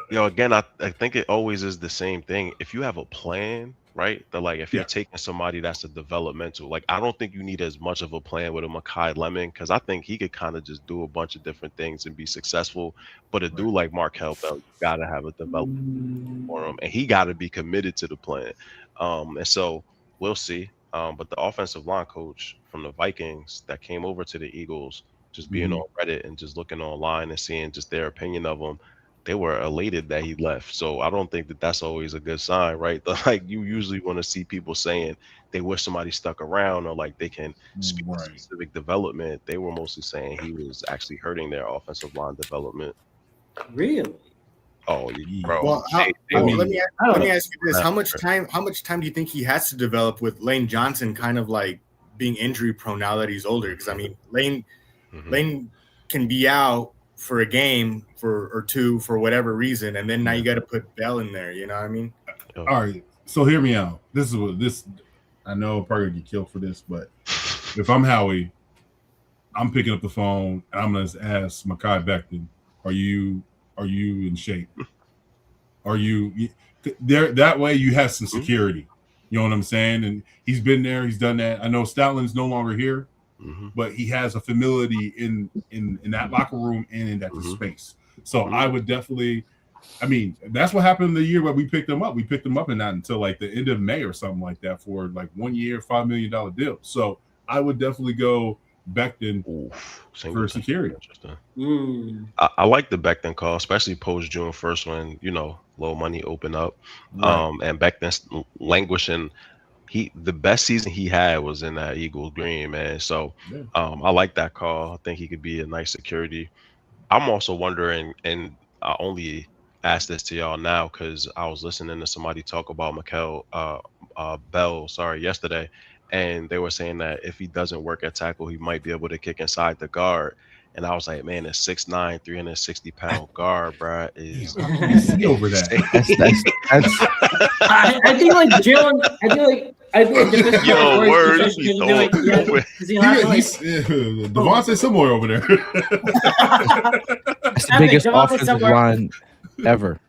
you know, again, I think it always is the same thing. If you have a plan, right? That like if you're taking somebody that's a developmental, like I don't think you need as much of a plan with a Makai Lemon because I think he could kind of just do a bunch of different things and be successful. But a dude like Markel Bell, you gotta have a development for him, and he gotta be committed to the plan. And so we'll see. But the offensive line coach from the Vikings that came over to the Eagles, just being on Reddit and just looking online and seeing just their opinion of him, they were elated that he left. So I don't think that that's always a good sign, right? Like you usually want to see people saying they wish somebody stuck around or like they can speak to specific development. They were mostly saying he was actually hurting their offensive line development. Really? Oh, bro. Well, let me ask you this: how much time do you think he has to develop with Lane Johnson kind of like being injury prone now that he's older? Because I mean, Lane can be out for a game or two for whatever reason, and then now you got to put Bell in there. You know what I mean? All right. So hear me out. This is what this. I know I'm probably gonna get killed for this, but if I'm Howie, I'm picking up the phone and I'm gonna ask Mekhi Becton, are you in shape? Are you there? That way you have some security. You know what I'm saying? And he's been there, he's done that. I know Stoutland's no longer here, but he has a familiarity in that locker room and in that space. So I would definitely, I mean, that's what happened the year where we picked him up. We picked him up and not until like the end of May or something like that for like 1 year, $5 million deal. So I would definitely go Becton for security. I like the Becton call, especially post June 1st when, you know, low money open up. And Becton's languishing. The best season he had was in that Eagles green, man. So I like that call. I think he could be a nice security. I'm also wondering, and I only asked this to y'all now because I was listening to somebody talk about Mikel Bell, yesterday, and they were saying that if he doesn't work at tackle, he might be able to kick inside the guard. And I was like, man, a 6'9", 360-pound guard, bro, is over that. I think like Jawn. I feel like yo, word. Devontae somewhere over there. That's the biggest offensive line ever.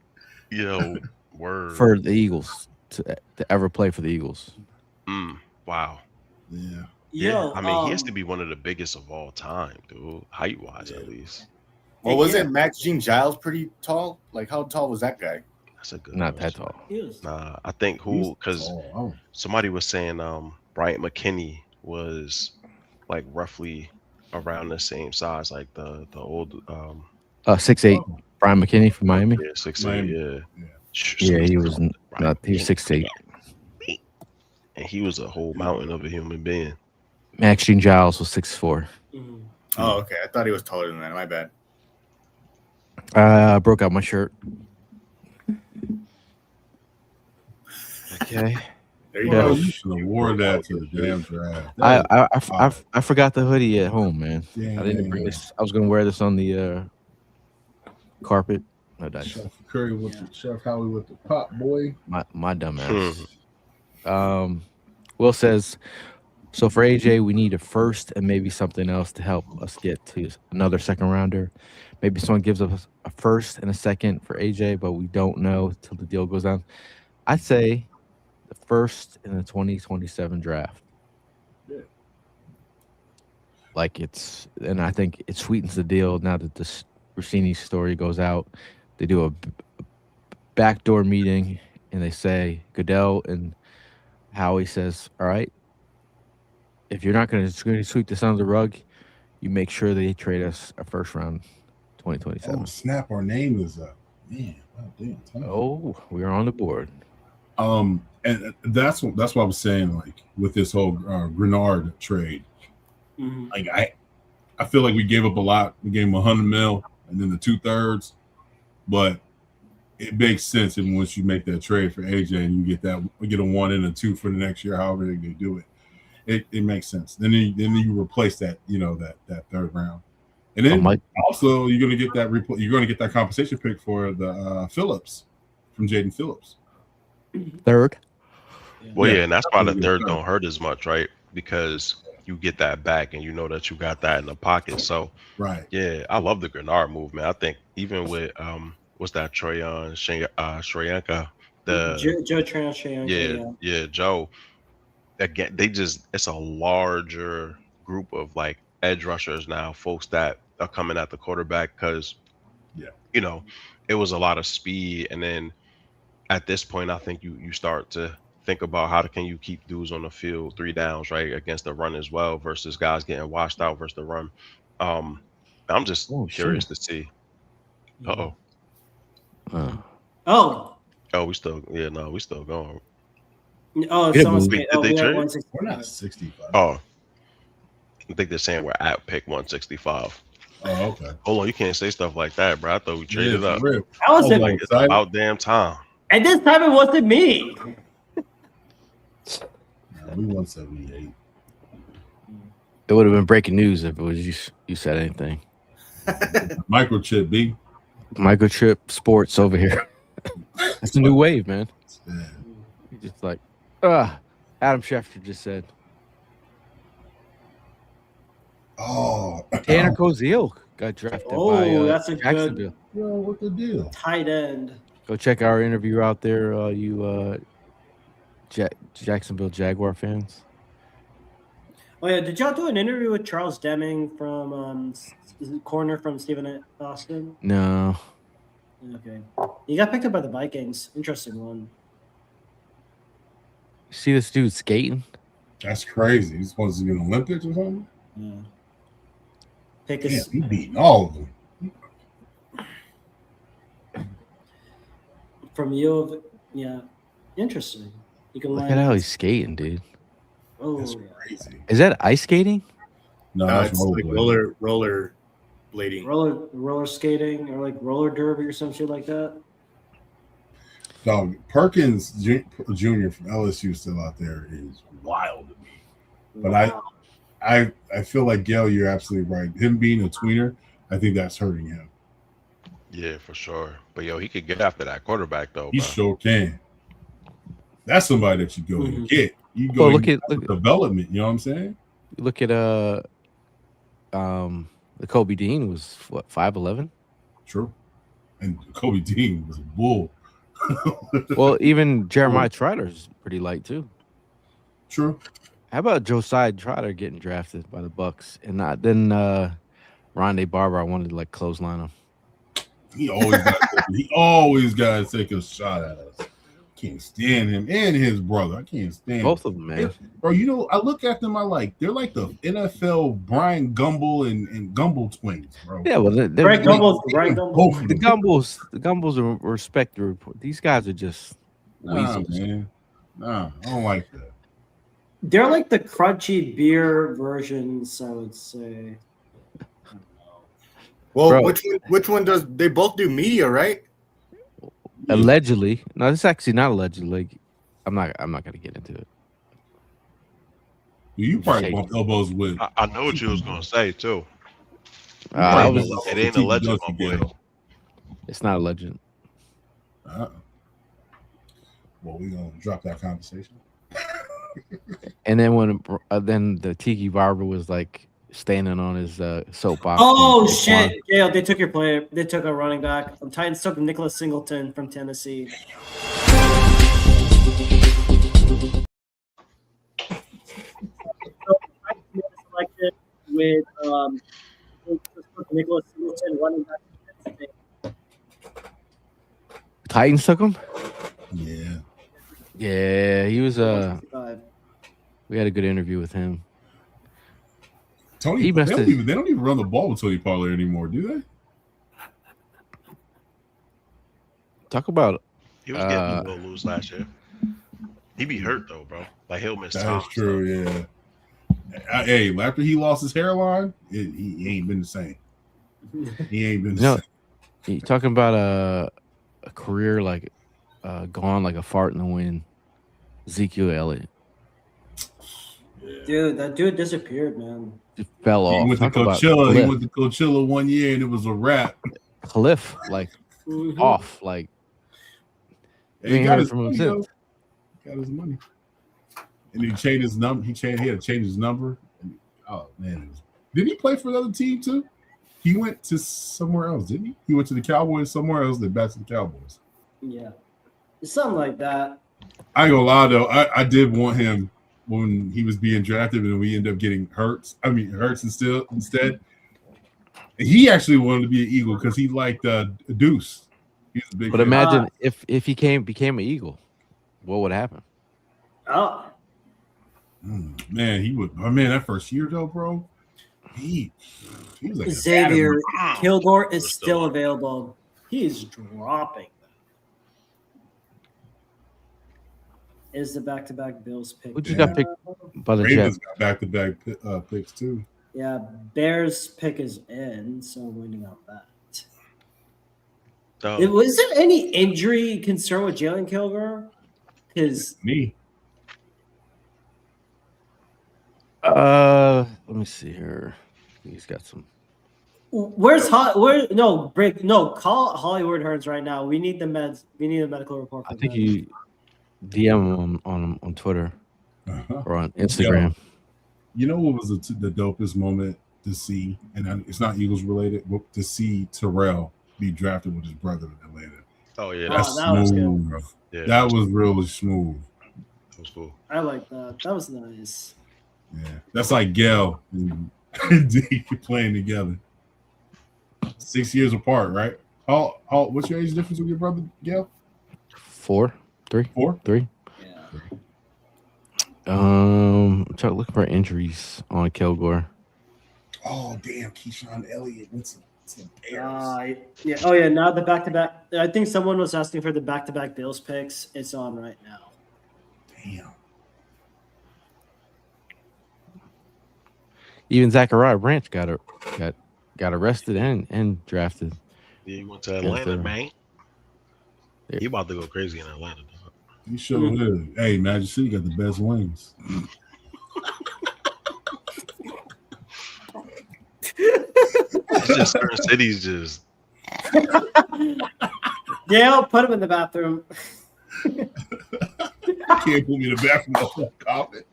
Yo, word. For the Eagles to ever play for the Eagles. Wow. Yeah. I mean, he has to be one of the biggest of all time, dude. Height-wise, at least. Well, wasn't Max Gene Giles pretty tall? Like, how tall was that guy? That's a good. Not that tall. Nah, I think because somebody was saying Bryant McKinney was like roughly around the same size, like the old 6'8", Brian McKinney from Miami. Yeah, 6'8", yeah, he was not. He was 6'8", and he was a whole mountain of a human being. Max Gene Giles was 6'4". Oh, okay. I thought he was taller than that. My bad. I broke out my shirt. Okay. There you go. go. You should have wore that to the damn draft. I forgot the hoodie at home, man. Yeah, I didn't bring this. I was gonna wear this on the carpet. No dice. Chef Curry with the Chef Howie with the pop boy. My dumb ass. Will says, so for AJ, we need a first and maybe something else to help us get to another second rounder. Maybe someone gives us a first and a second for AJ, but we don't know till the deal goes down. I'd say the first in the 2027 draft. Yeah. Like and I think it sweetens the deal now that this Rossini story goes out. They do a backdoor meeting and they say Goodell and Howie says, "All right, if you're not going to sweep this under the rug, you make sure they trade us a first round 2027." Oh snap! Our name is up. Man, wow, damn. Oh, we're on the board. And that's what I was saying. Like with this whole Grenard trade, like I feel like we gave up a lot. We gave him $100 million, and then the 2/3, but it makes sense. And once you make that trade for AJ, and you get a 1 and a 2 for the next year, however they do it, it makes sense. Then you replace that, that third round, and then also you're gonna get that compensation pick for the Phillips from Jaden Phillips. Third. Well, yeah, and that's why the third don't hurt as much, right? Because you get that back, and you know that you got that in the pocket. So, right, yeah, I love the Grenard movement. I think even with what's that, Shreyanka, Joe Shreyanka, yeah, Joe. Again, it's a larger group of like edge rushers now, folks that are coming at the quarterback because, it was a lot of speed, and then at this point, I think you start to think about how can you keep dudes on the field 3 downs, right, against the run as well, versus guys getting washed out versus the run. I'm just curious to see. Oh, we still going. Oh, someone's did they trade? We're not 65. Oh, I think they're saying we're at pick 165. Oh, okay. Hold on, you can't say stuff like that, bro. I thought we traded up. How was it? Like, it's about damn time. And this time it wasn't me. We 178. It would have been breaking news if it was you said anything. Microchip B. Microchip sports over here. That's a new wave, man. You're just like, Adam Schefter just said. Oh, Tanner Koziel got drafted by that's a Jacksonville. good what the deal? tight end. Go check our interview out there, you Jacksonville Jaguar fans. Oh yeah, did y'all do an interview with Charles Deming from corner from Stephen Austin? No. Okay, he got picked up by the Vikings. Interesting one. You see this dude skating? That's crazy. He's supposed to be an Olympics or something. Yeah. He beating all of them. From you, yeah, interesting. You can look at how he's skating, dude. Oh, that's crazy. Is that ice skating? No, that's it's like roller blading, roller skating, or like roller derby or some shit like that. Dog, Perkins Jr. from LSU still out there is wild to me. But wow. I feel like Gail, you're absolutely right. Him being a tweener, I think that's hurting him. Yeah, for sure. But he could get after that quarterback though. He sure can. That's somebody that you go and get. You go look at development. You know what I'm saying? Look at the Kobe Dean was what, 5'11"? True. And Kobe Dean was a bull. Well, even Jeremiah Trotters pretty light too. True. How about Josiah Trotter getting drafted by the Bucks and not then Rondé Barber? I wanted to like clothesline him. He always got to take a shot at us. Can't stand him and his brother. I can't stand both of them, man. Bro, I look at them. They're like the NFL Brian Gumble and Gumble twins, bro. Yeah, well, the Gumbles are respect the report. These guys are just weasels. Man. Nah, I don't like that. They're like the crunchy beer versions, I would say. Well, bro, which one does they both do media, right? Allegedly. No, this is actually not allegedly. Like, I'm not gonna get into it. You probably bump elbows with. I know what you was gonna say too. It ain't a legend, my boy. It's not a legend. Well, we're gonna drop that conversation. And then when then the Tiki Barber was like standing on his soapbox. Oh shit! Yeah, they took your player. They took a running back. The Titans took Nicholas Singleton from Tennessee. Selected with Nicholas Singleton running back. Titans took him. Yeah. Yeah, he was. 165. We had a good interview with him. Tony, He they must don't have- even run the ball with Tony Pollard anymore, do they? Talk about. He was getting a little loose last year. He be hurt though, bro. Like he'll miss That time. is true. Yeah. Hey, after he lost his hairline, he ain't been the same. He ain't been the No, same. you talking about a career like gone like a fart in the wind. Ezekiel Elliott Dude, that dude disappeared, man. just fell He off. went to Talk about Coachella. He cliff. went to Coachella one year, and it was a wrap. Cliff, like Mhm. off, like we He ain't got heard his from him money, since. though. Got his money, and he changed his number. He had to change his number. Oh man, did he play for another team too? He went to somewhere else, didn't he? He went to the Cowboys somewhere else, then back to the Cowboys. Yeah. Something like that. I ain't gonna lie though, I did want him when he was being drafted, and we ended up getting Hurts. Hurts instead. And he actually wanted to be an Eagle because he liked Deuce. He's a big But fan. imagine if he became an Eagle, what would happen? Oh, Man, he would. Oh man, that first year though, bro, he was like a Xavier battery. Kilgore is We're still still on. available. He is dropping. Is the back-to-back Bills pick? Who just got picked by the Ravens Jets? got back-to-back picks too. Yeah, Bears pick is in, so I'm waiting on that. Oh, Was there any injury concern with Jalen Kilgore? Because Me, Let me see here. He's got some. where's call Hollywood Hearns right now. We need the meds. We need a medical report. For I think them. you DM him on Twitter or on Instagram. you know what was the dopest moment to see, and it's not Eagles related, but to see Terrell be drafted with his brother in Atlanta. oh yeah, Oh, That's that was good. smooth. yeah, That was really smooth. that was cool. I like that. That was nice. Yeah, that's like Gail and Deke playing together. 6 years apart, right? How? What's your age difference with your brother, Gail? 4, 3, 4. 3. Yeah. I'm trying to look for injuries on Kilgore. Oh damn, Keyshawn Elliott went to the Bears. Yeah. Oh yeah. Now the back-to-back. I think someone was asking for the back-to-back Bills picks. It's on right now. Damn. Even Zachariah Branch got arrested and drafted. Yeah, he went to Atlanta, the- man. Yeah. He about to go crazy in Atlanta. Dog. You sure is. Hey, Magic City got the best wings. It's just certain cities just Gail, put him in the bathroom. You can't put me in the bathroom on carpet.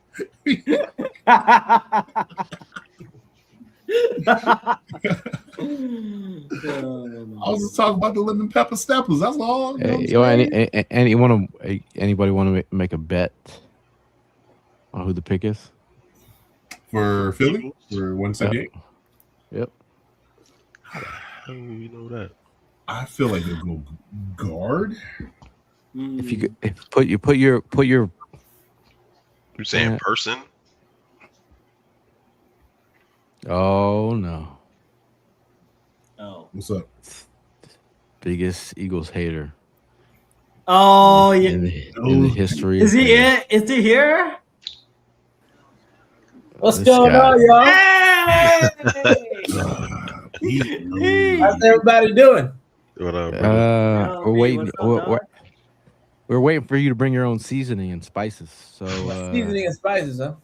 I was just talking about the lemon pepper steppers. That's all. You know Hey, what I'm saying? anybody want to make a bet on who the pick is? For Philly, for 178. Yep. how do you know that? I feel like they'll go guard. If you could put your You saying Yeah. person? oh no, Oh. What's up? biggest Eagles hater Oh yeah. in the history. Is of he the- in? Is he here? What's This going guy. on, y'all? Hey! How's everybody doing? What up, brother? We're B, waiting. what's up, We're, dog? we're waiting for you to bring your own seasoning and spices. So Seasoning and spices, huh?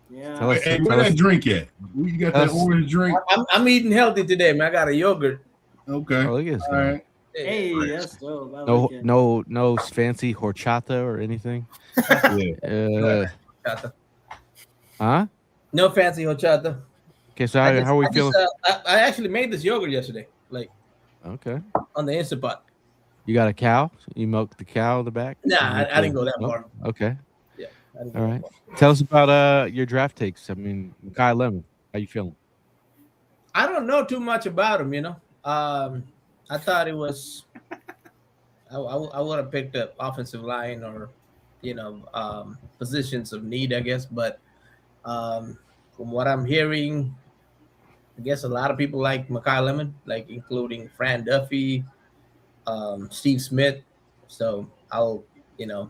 Yeah. Tell us- Hey, where that drink at? You got that Us. orange drink? I'm eating healthy today, man. I got a yogurt. Okay. oh, look at this All guy. right. Hey, Nice. that's dope. I No, like it. no fancy horchata or anything. Yeah. Horchata. Huh? No fancy horchata. Okay, so how are we feeling? I actually made this yogurt yesterday, like Okay, on the Instant Pot. you got a cow? You milked the cow in the back? Nah, You milked I didn't the- go that no? far. Okay, I didn't go all that right. far. Tell us about your draft takes. I mean, Kai Lemon, how you feeling? I don't know too much about him, you know. I thought it was. I would have picked up offensive line or positions of need, I guess. But from what I'm hearing, I guess a lot of people like Makai Lemon, like including Fran Duffy, Steve Smith. So I'll, if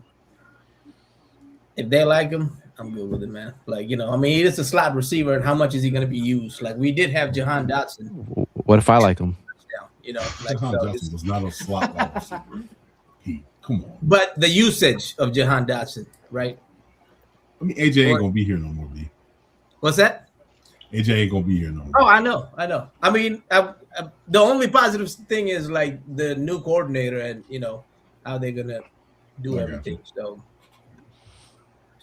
they like him, I'm good with it, man. Like, I mean, he is a slot receiver, and how much is he going to be used? Like, we did have Jahan Dotson. What if I like him? Jahan Dotson was not a slot wide receiver. Come on. But the usage of Jahan Dotson, right? I mean, AJ ain't gonna be here no more, B. What's that? AJ ain't gonna be here no more. Oh, I know. I mean, the only positive thing is like the new coordinator and how they're gonna do everything. So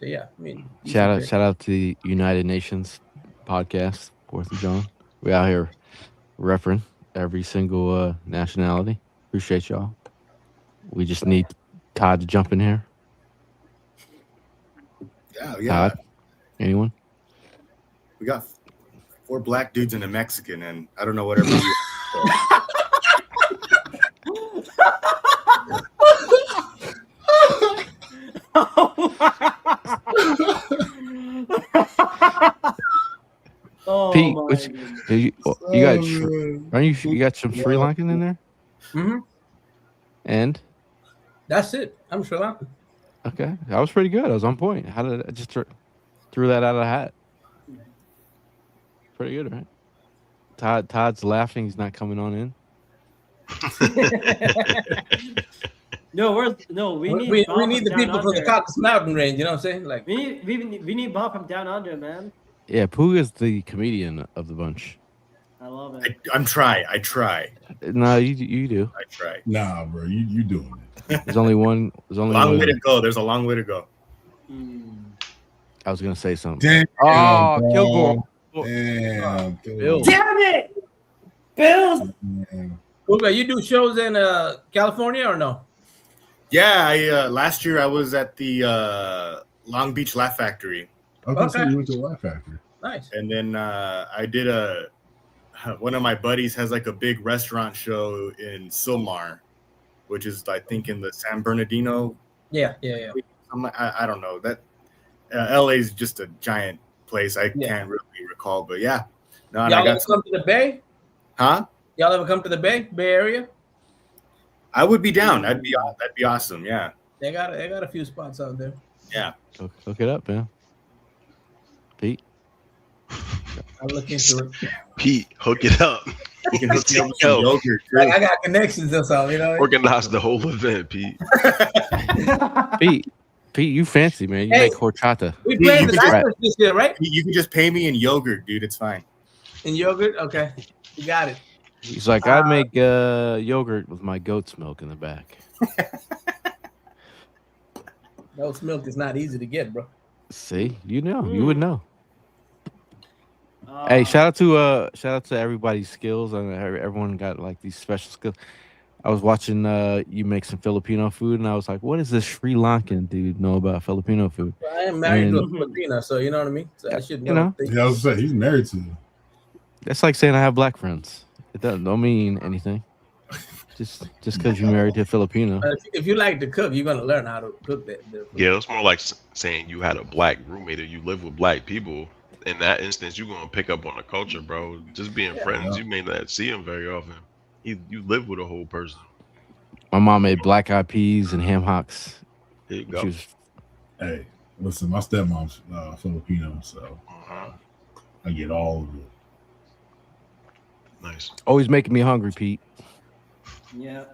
yeah, I mean, Shout out to the United Nations podcast, 4th of Jawn. We out here referring every single nationality. Appreciate y'all. We just need Todd to jump in here. Yeah. Todd, anyone? We got 4 black dudes and a Mexican, and I don't know whatever. Pete, you got? You got some Sri Lankan in there? Mm-hmm. And that's it. I'm Sri Lankan. Okay, that was pretty good. I was on point. How did I just threw that out of the hat? Pretty good, right? Todd's laughing. He's not coming on in. We need the people from the Caucasus Mountain range. You know what I'm saying? Like we need Bob from down under, man. Yeah, Pooh is the comedian of the bunch. I love it. I try. No, you do. I try. Nah, bro, you doing it. There's only one. There's only long one. way to go. There's a long way to go. I was gonna say something. Damn, Kilgore. Damn, Bill. Damn it, Bill. Okay, you do shows in California or no? Yeah, I last year I was at the Long Beach Laugh Factory. Okay, you went to Laugh Factory. Nice. And then I did one of my buddies has like a big restaurant show in Silmar, which is I think in the San Bernardino. Yeah. I don't know that. LA is just a giant place. I can't really recall, but yeah. No, y'all ever come to the Bay? Huh? Y'all ever come to the Bay Area? I would be down. That'd be awesome. Yeah. They got a few spots out there. Yeah. Look it up, man. Pete. I'll look into it. Pete, hook it up. You can hook me up with some yogurt. Like, I got connections or something, you know. Organize the whole event, Pete. Pete, you fancy, man. You make horchata. We playing the Lakers this year, right? You can just pay me in yogurt, dude. It's fine. In yogurt? Okay. You got it. He's like, I make yogurt with my goat's milk in the back. Goat's milk is not easy to get, bro. See, you would know. Hey, shout out to everybody's skills. I mean, everyone got like these special skills. I was watching you make some Filipino food, and I was like, "What does this Sri Lankan dude know about Filipino food?" I am married to a Filipina, so you know what I mean. So I should know. Yeah, I was saying he's married to you. That's like saying I have black friends. It don't mean anything. Just because you're married to a Filipino. If you like to cook, you're gonna learn how to cook that. Yeah, it's more like saying you had a black roommate or you live with black people. In that instance, you're gonna pick up on the culture, bro. Just being friends, you may not see them very often. You live with a whole person. My mom made black eyed peas and ham hocks. There you go. Hey, listen, my stepmom's Filipino, so I get all of it. Nice. Always making me hungry, Pete. Yeah.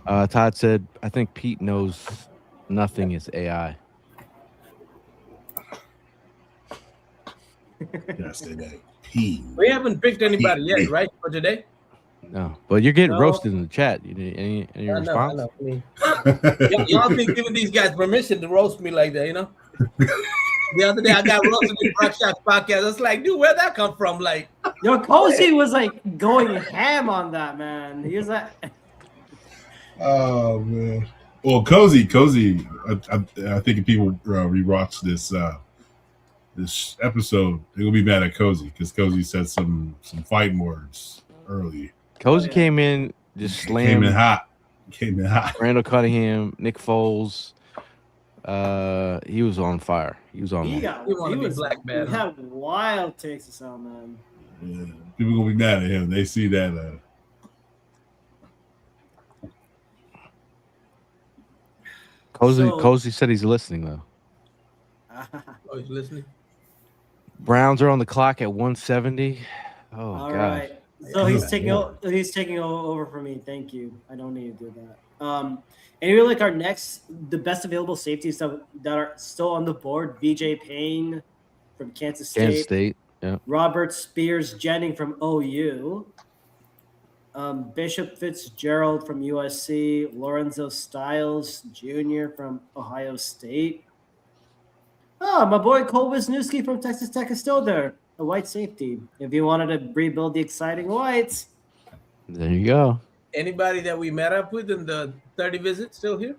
Todd said, I think Pete knows nothing is AI. Yes, they did. Pete. We haven't picked anybody yet, right, for today? No, but you're getting roasted in the chat. Any response? I know. Y'all be giving these guys permission to roast me like that, you know? The other day I got roasted in Rock Shots podcast. I was like, dude, where'd that come from? Like, yo, Cozy was like going ham on that, man. He was like, oh man. Well, Cozy. I think if people rewatch this episode, they're gonna be mad at Cozy because Cozy said some fighting words early. Cozy came in just slammed. Came in hot. Came in hot. Randall Cunningham, Nick Foles. He was on fire. He was on. He one. got. He wanna be was black bad, He huh? had wild takes this out, man. Yeah. People gonna be mad at him. They see that. Cozy said he's listening though. Oh, he's listening. Browns are on the clock at 170. Oh All god. right. So he's Good taking Lord. he's taking over for me. Thank you. I don't need to do that. And really like the best available safeties that are still on the board. VJ Payne from Kansas State. Kansas State. Yeah. Robert Spears Jennings from OU. Bishop Fitzgerald from USC. Lorenzo Styles Jr. from Ohio State. Oh, my boy Cole Wisniewski from Texas Tech is still there. A white safety. If you wanted to rebuild the exciting whites. There you go. Anybody that we met up with in the 30 visit still here?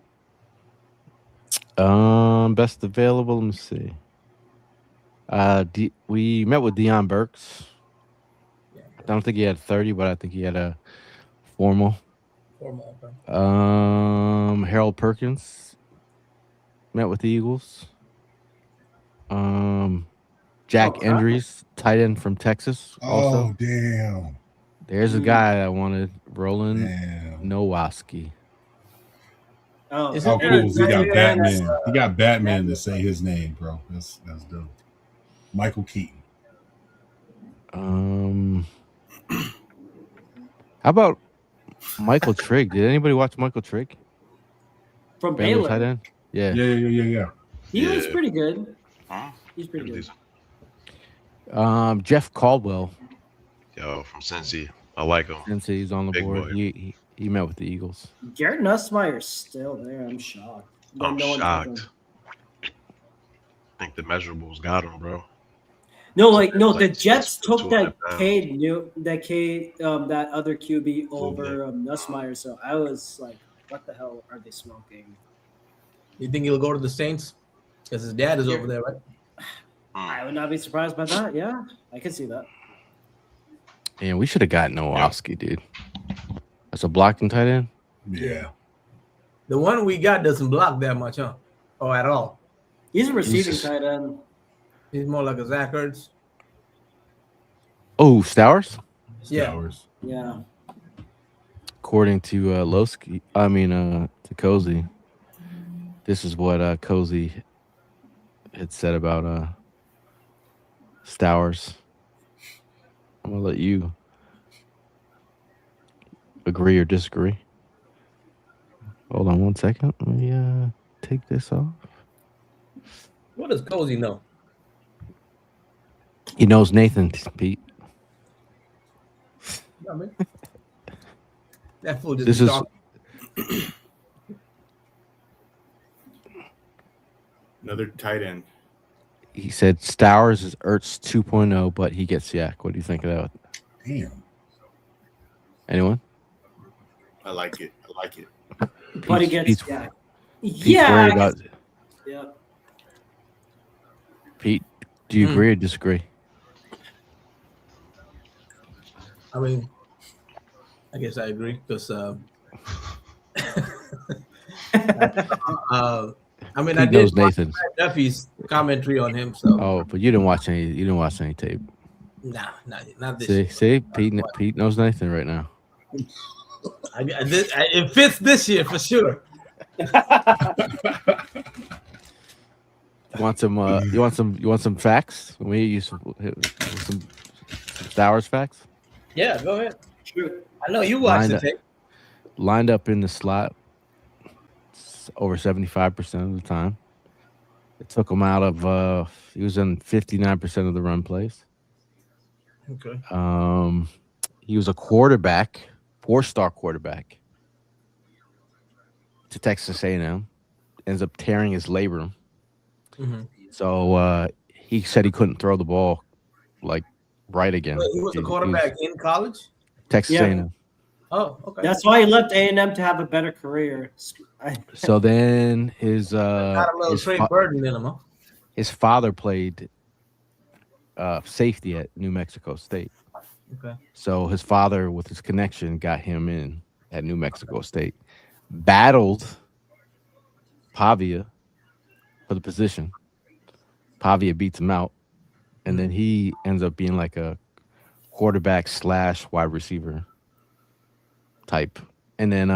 Best available. Let me see. We met with Deion Burks. Yeah. I don't think he had 30, but I think he had a formal. Formal. Okay. Harold Perkins met with the Eagles. Jack Endries, tight end from Texas. Also, Oh damn! there's a guy I wanted. Roland Damn. Nowosky. Oh, Is How it- cool is he? Got Yeah, Batman. He got Batman to say his name, bro. That's dope. Michael Keaton. How about Michael Trigg? Did anybody watch Michael Trigg? from Baylor tight Baylor. end. Yeah. Yeah. He was Yeah. pretty good. Huh? He's pretty good. Jeff Caldwell. Yo, from Cincy. I like him. Since he's on the Big board, boy. he met with the Eagles. Garrett Nussmeier's still there. I'm shocked. I'm No one took him. shocked. I think the measurables got him, bro. No, Like the 6 Jets foot, took 200 that other QB over Nussmeier. So I was like, what the hell are they smoking? You think he'll go to the Saints? Because his dad is over there, right? I would not be surprised by that. Yeah, I can see that. And we should have got Nowosky, dude. That's a blocking tight end. Yeah. The one we got doesn't block that much, huh? Oh, at all. He's a receiving Jesus. tight end. He's more like a Zach Ertz. Oh, Stowers. Yeah. Stowers. Yeah. According to to Cozy, this is what Cozy had said about Stowers. I'm gonna let you agree or disagree. Hold on one second. Let me take this off. What does Cozy know? He knows Nathan, Pete. I mean, that fool just This be is talking. Another tight end. he said Stowers is Ertz 2.0, but he gets Yak. What do you think of that? Damn. Anyone? I like it. But he Pete's- gets Pete's yeah. worried I about guess- yeah. Pete. Do you agree or disagree? I mean, I guess I agree because I mean, I Pete did knows watch Nathan. Duffy's commentary on him, so Oh, but you didn't watch any. You didn't watch any tape. nah, not this. See, Pete knows Nathan right now. It fits this year for sure. You want some? You want some facts? We use some Stowers facts. Yeah, go ahead. True. I know you watched Lined the up. tape. Lined up in the slot over 75% of the time. It took him out of. He was in 59% of the run plays. Okay. He was a quarterback, 4-star quarterback to Texas A&M. Ends up tearing his labrum. Mm-hmm. So he said he couldn't throw the ball like right again. He was a quarterback in college. Texas Yeah. A&M. Oh, okay. That's why he left A&M to have a better career. So then his got a little Trey Burton in him, huh? his father played safety at New Mexico State. Okay. So his father, with his connection, got him in at New Mexico State. battled Pavia for the position. Pavia beats him out, and then he ends up being like a quarterback / wide receiver type. And then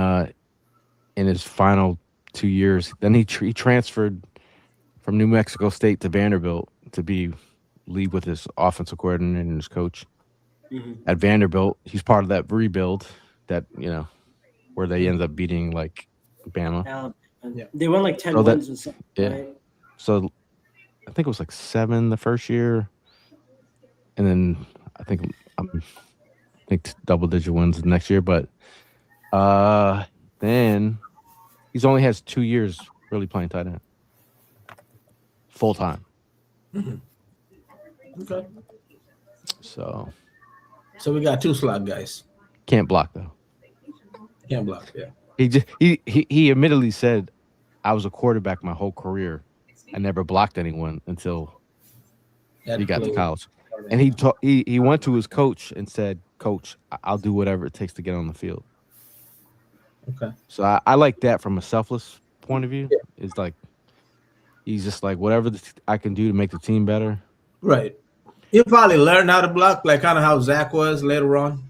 in his final 2 years, then he transferred from New Mexico State to Vanderbilt to be lead with his offensive coordinator and his coach. At Vanderbilt, he's part of that rebuild that where they end up beating like Bama. They won like 10 wins and stuff. Right? So I think it was like 7 the first year, and then I think double-digit wins the next year. But then he's only has 2 years really playing tight end full time. Okay. So we got 2 slot guys. Can't block though. Can't block. Yeah. He admittedly said, "I was a quarterback my whole career. I never blocked anyone until he got to college." And he went to his coach and said, "Coach, I'll do whatever it takes to get on the field." Okay. So I like that from a selfless point of view. Yeah. It's like he's just like, whatever I can do to make the team better. Right. He'll probably learn how to block, like kind of how Zach was later on.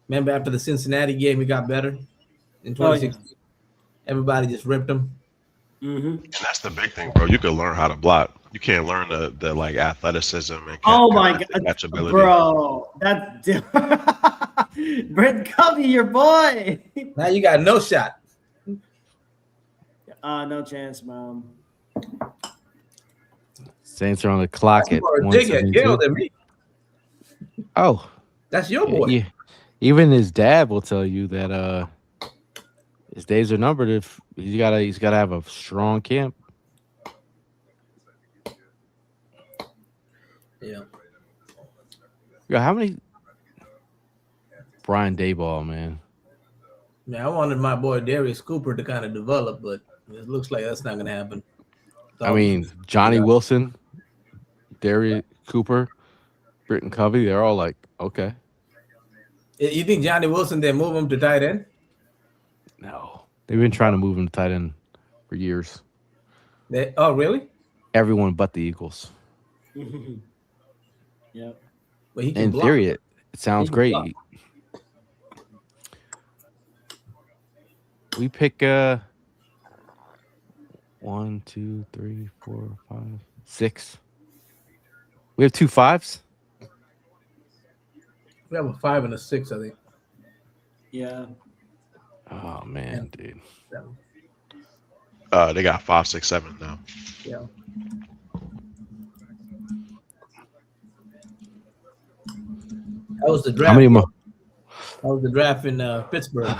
Remember after the Cincinnati game, he got better in 2016. Everybody just ripped him. And that's the big thing, bro. You can learn how to block. You can't learn the like athleticism and catchability. Bro, that's Brent Covey, your boy. Now you got no shot. No chance, Mom. Saints are on the clock at 1:72. Oh, that's your boy. Yeah. Even his dad will tell you that his days are numbered. If he's gotta have a strong camp. Yeah. How many? Brian Daboll, man. Yeah, I wanted my boy Darius Cooper to kind of develop, but it looks like that's not gonna happen. I mean, Johnny Wilson, Darius Cooper, Britton Covey, they're all like, okay. You think Johnny Wilson didn't move him to tight end? No. They've been trying to move him to tight end for years. Oh, really? Everyone but the Eagles. Yeah. But he can in block. theory, it sounds great. Block. We pick 1, 2, 3, 4, 5, 6. We have 2 5s. We have a 5 and a 6, I think. Yeah. Oh man, dude. They got 5, 6, 7 now. Yeah. That was the draft. How many more? That was the draft in Pittsburgh.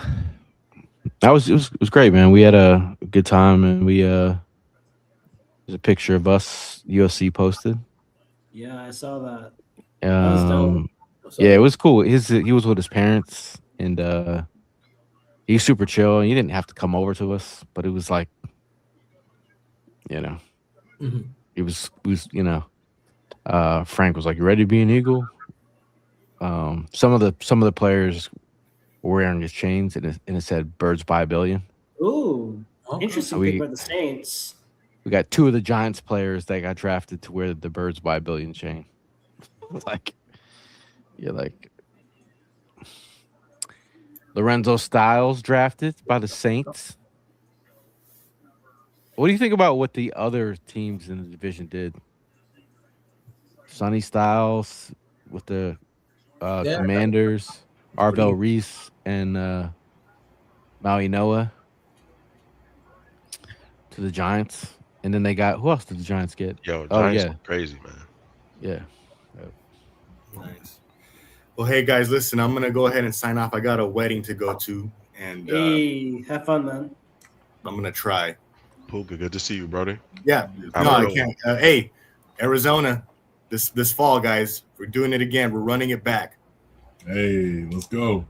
It was great, man. We had a good time, and there's a picture of us USC posted. Yeah, I saw that. Yeah, it was cool. He was with his parents, and he's super chill. He didn't have to come over to us, but it was like, it was Frank was like, "You ready to be an Eagle?" Some of the players were wearing his chains, and it said "Birds by a Billion." Ooh, interesting pick by the Saints. We got 2 of the Giants players that got drafted to wear the "Birds by a Billion" chain. Like Lorenzo Styles drafted by the Saints. What do you think about what the other teams in the division did? Sonny Styles with the Commanders, Arvell Reese, and Maui Noah to the Giants. And then they got, who else did the Giants get? Giants are crazy, man. Yeah. Nice. Well, hey guys, listen, I'm gonna go ahead and sign off. I got a wedding to go to, and hey, have fun, man. I'm gonna try. Puka, good to see you, brother. Yeah, I can't. Hey, Arizona, this fall, guys, we're doing it again. We're running it back. Hey, let's go.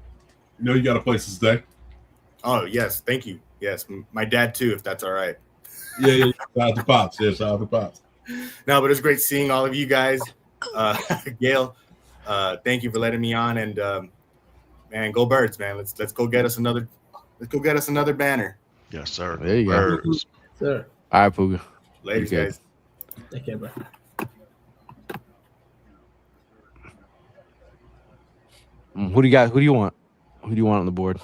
You know you got a place to stay. Oh yes, thank you. Yes, my dad too, if that's all right. Yeah. Shout out to Pops. Yeah, shout out to Pops. No, but it's great seeing all of you guys. Gail, thank you for letting me on, and man, go Birds, man. Let's go get us another banner. Yes, sir. There you go. Birds. Sir. All right, Puga. Ladies, good. guys. Take care, bro. Who do you got? Who do you want? Who do you want on the board?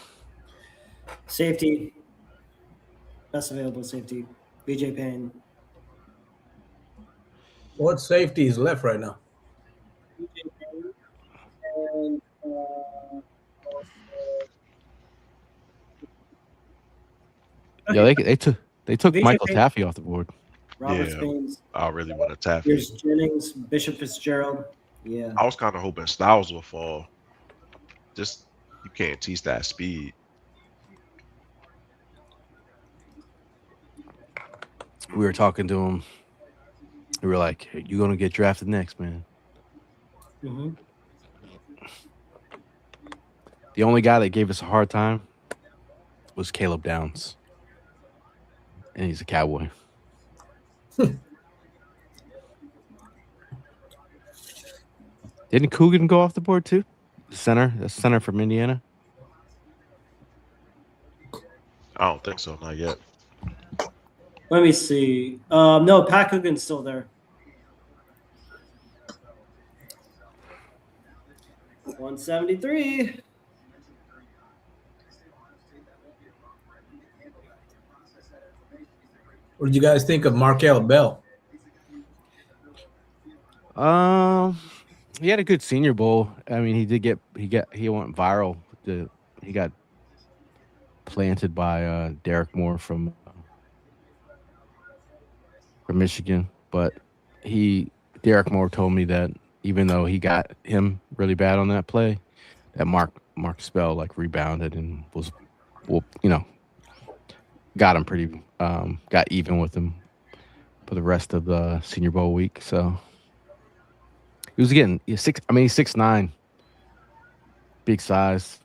Safety. Best available safety. BJ Payne. What safety is left right now? BJ Payne. And Yeah, they took BJ Michael Payne. Taffy off the board. Robert Yeah. Spains. I really want to tap Here's it. Jennings. Bishop Fitzgerald. Yeah. I was kind of hoping Styles would fall. Just you can't teach that speed. We were talking to him. We were like, hey, "You're gonna get drafted next, man." Mm-hmm. The only guy that gave us a hard time was Caleb Downs, and he's a Cowboy. Didn't Coogan go off the board too? The center from Indiana. I don't think so, not yet. Let me see. No, Pat Coogan's still there. 173. What did you guys think of Markel Bell? He had a good Senior Bowl. I mean, he went viral. He got planted by Derek Moore from Michigan, but Derek Moore told me that even though he got him really bad on that play, that Mark Spell like rebounded and was, well, got him pretty, got even with him for the rest of the Senior Bowl week. So he was getting he's 6'9", big size,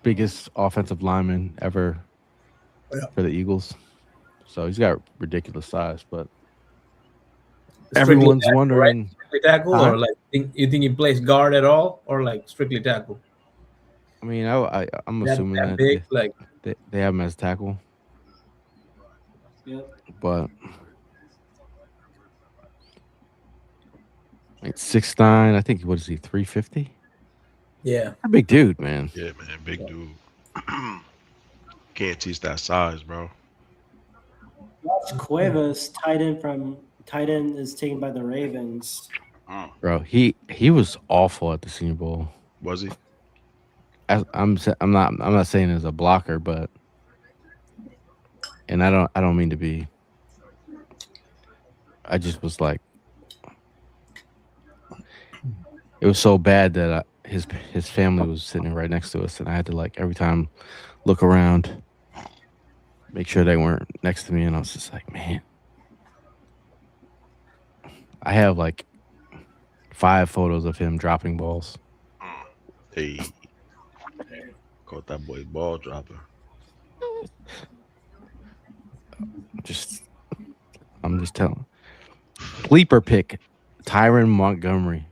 biggest offensive lineman ever for the Eagles. So he's got ridiculous size, but everyone's tackle, wondering, right? Strictly tackle, or like you think he plays guard at all, or like strictly tackle? I mean, I'm assuming that big, they have him as tackle. Yep. But it's 6'9". I think, what is he, 350? Yeah, A big dude, man. Yeah, man, big dude. Can't teach that size, bro. Cuevas, tight end is taken by the Ravens. Bro, he was awful at the Senior Bowl. Was he? I'm not saying as a blocker, but and I don't mean to be. I just was like, it was so bad that his family was sitting right next to us, and I had to like every time look around, make sure they weren't next to me, and I was just like, man, I have like 5 photos of him dropping balls. Hey, caught that boy ball dropper. I'm just telling. Sleeper pick, Tyron Montgomery.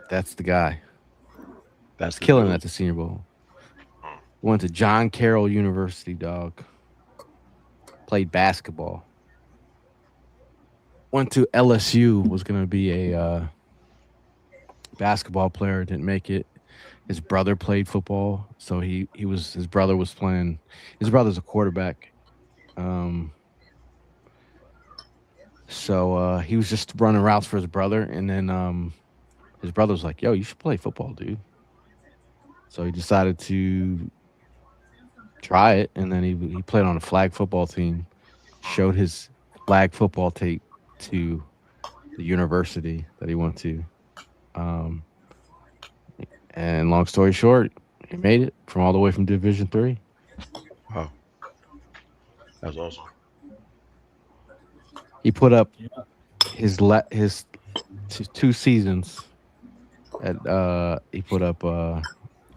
That's the guy. That's Killing at the Senior Bowl. Went to John Carroll University, dog. Played basketball. Went to LSU, was going to be a basketball player, didn't make it. His brother played football, so his brother was playing. His brother's a quarterback. So he was just running routes for his brother, and then his brother was like, "Yo, you should play football, dude." So he decided to try it, and then he played on a flag football team, showed his flag football tape to the university that he went to. And long story short, he made it from all the way from Division III. Wow. That's awesome. He put up his 2 seasons at he put up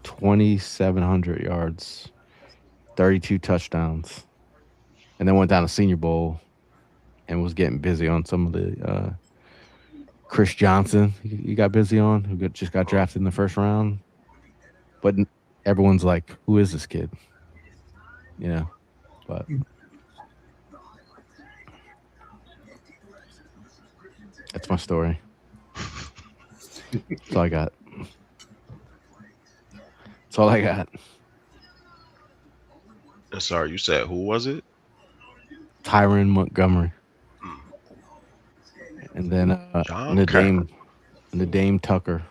2,700 yards, 32 touchdowns, and then went down to Senior Bowl and was getting busy on some of the Chris Johnson. He got busy on, who just got drafted in the first round. but everyone's like, "Who is this kid?" You know, but that's my story. That's all I got. That's all I got. Sorry, you said who was it? Tyron Montgomery, and then John Cameron. Dame Tucker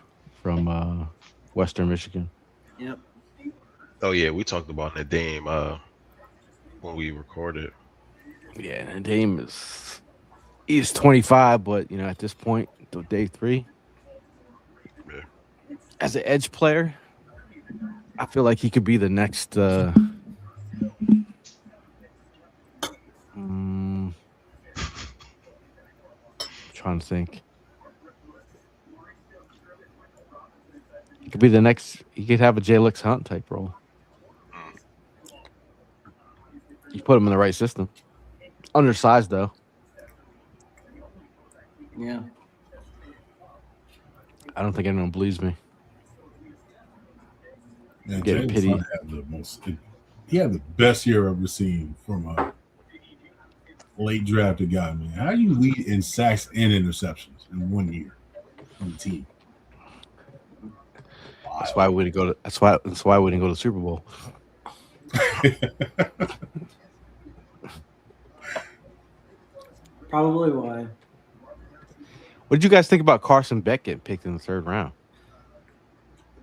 from Western Michigan. Yep. Oh yeah, we talked about Nadeem when we recorded. Yeah, and Dame he's 25, but you know at this point, day 3, Yeah. as an edge player, I feel like he could be the next. Trying to think. He could be the next. He could have a Jalix Hunt type role. You put him in the right system. Undersized though. Yeah. I don't think anyone believes me. Man, Getting Jalen pity. Hunt had the most. He had the best year I've ever seen from a late drafted guy. Man, how do you lead in sacks and interceptions in 1 year on the team? That's why we didn't go to. That's why we didn't go to the Super Bowl. Probably why. What did you guys think about Carson Beck getting picked in the 3rd round?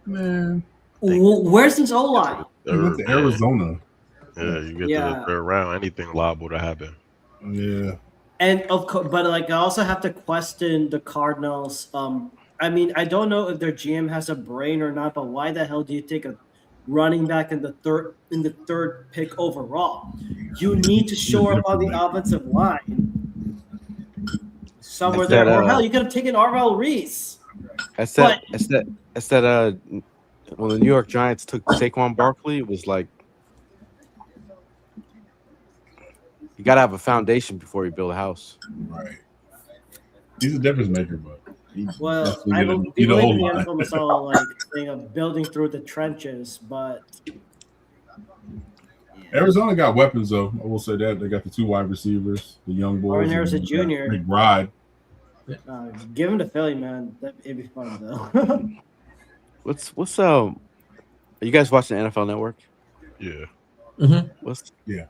Man, Where's his O line? he went to Arizona. Yeah, you get to the 3rd round, anything liable to happen. Yeah. And of course, but like I also have to question the Cardinals. I mean, I don't know if their GM has a brain or not, but why the hell do you take a running back in the third pick overall? You need to shore up on the offensive line somewhere there. Or hell, you could have taken Arvell Reese. That's that. When the New York Giants took Saquon Barkley, it was like you got to have a foundation before you build a house. Right. He's a difference maker, but I believe in the NFL like thing of building through the trenches, but Arizona got weapons though. I will say that they got the 2 wide receivers, the young boys. And there's a junior. McBride. Give him to Philly, man. It'd be fun though. What's Are you guys watching NFL Network? Yeah. Mm-hmm. Yeah.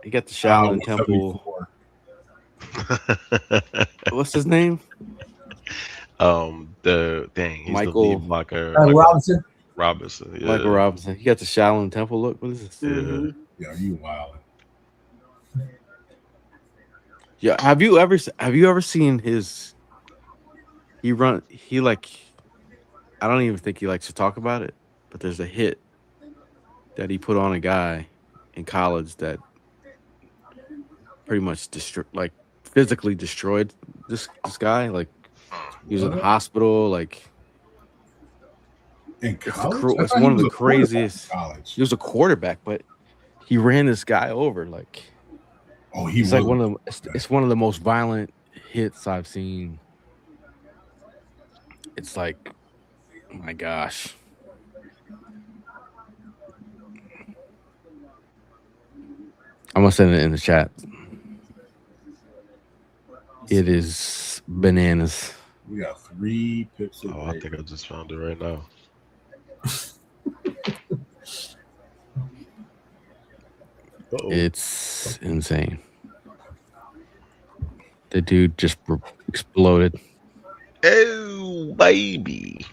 You got the Shaolin Temple. What's his name? He's Michael the lead blocker. Robinson. Robinson. Yeah. Michael Robinson. He got the Shaolin Temple look. What is this? Yeah. Yeah, you wild. Yeah. Have you ever seen his? He like. I don't even think he likes to talk about it, but there's a hit that he put on a guy in college that pretty much physically destroyed this guy. Like he was in the hospital. Like in college, it's one of the craziest. He was a quarterback, but he ran this guy over. Like it's like one of the. It's one of the most violent hits I've seen. It's like, oh my gosh. I'm gonna send it in the chat. It is bananas. We got 3 picks. Oh, I think I just found it right now. It's insane. The dude just exploded. Oh, baby.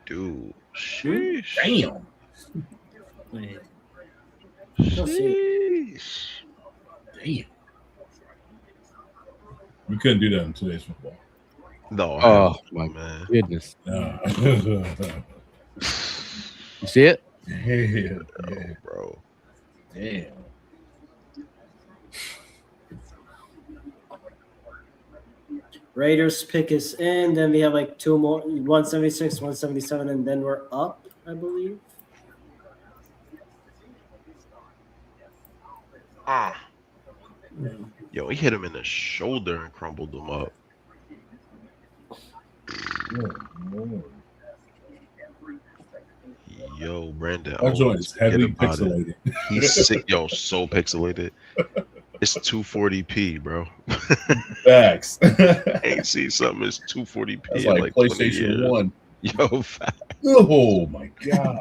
Dude. Sheesh. Damn. Wait. Sheesh. Damn. You couldn't do that in today's football. No. Oh my man. Goodness. You see it? Yeah. Oh, bro. Damn. Raiders pick is in. Then we have like 2 more, 176, 177, and then we're up, I believe. Yo, he hit him in the shoulder and crumbled him up. Yo, Brandon. That joint is heavily about pixelated. He's sick. Yo, so pixelated. It's 240p, bro. Facts. Ain't seen something. It's 240p. That's in like 20 PlayStation years. 1. Yo, fact. Oh my god.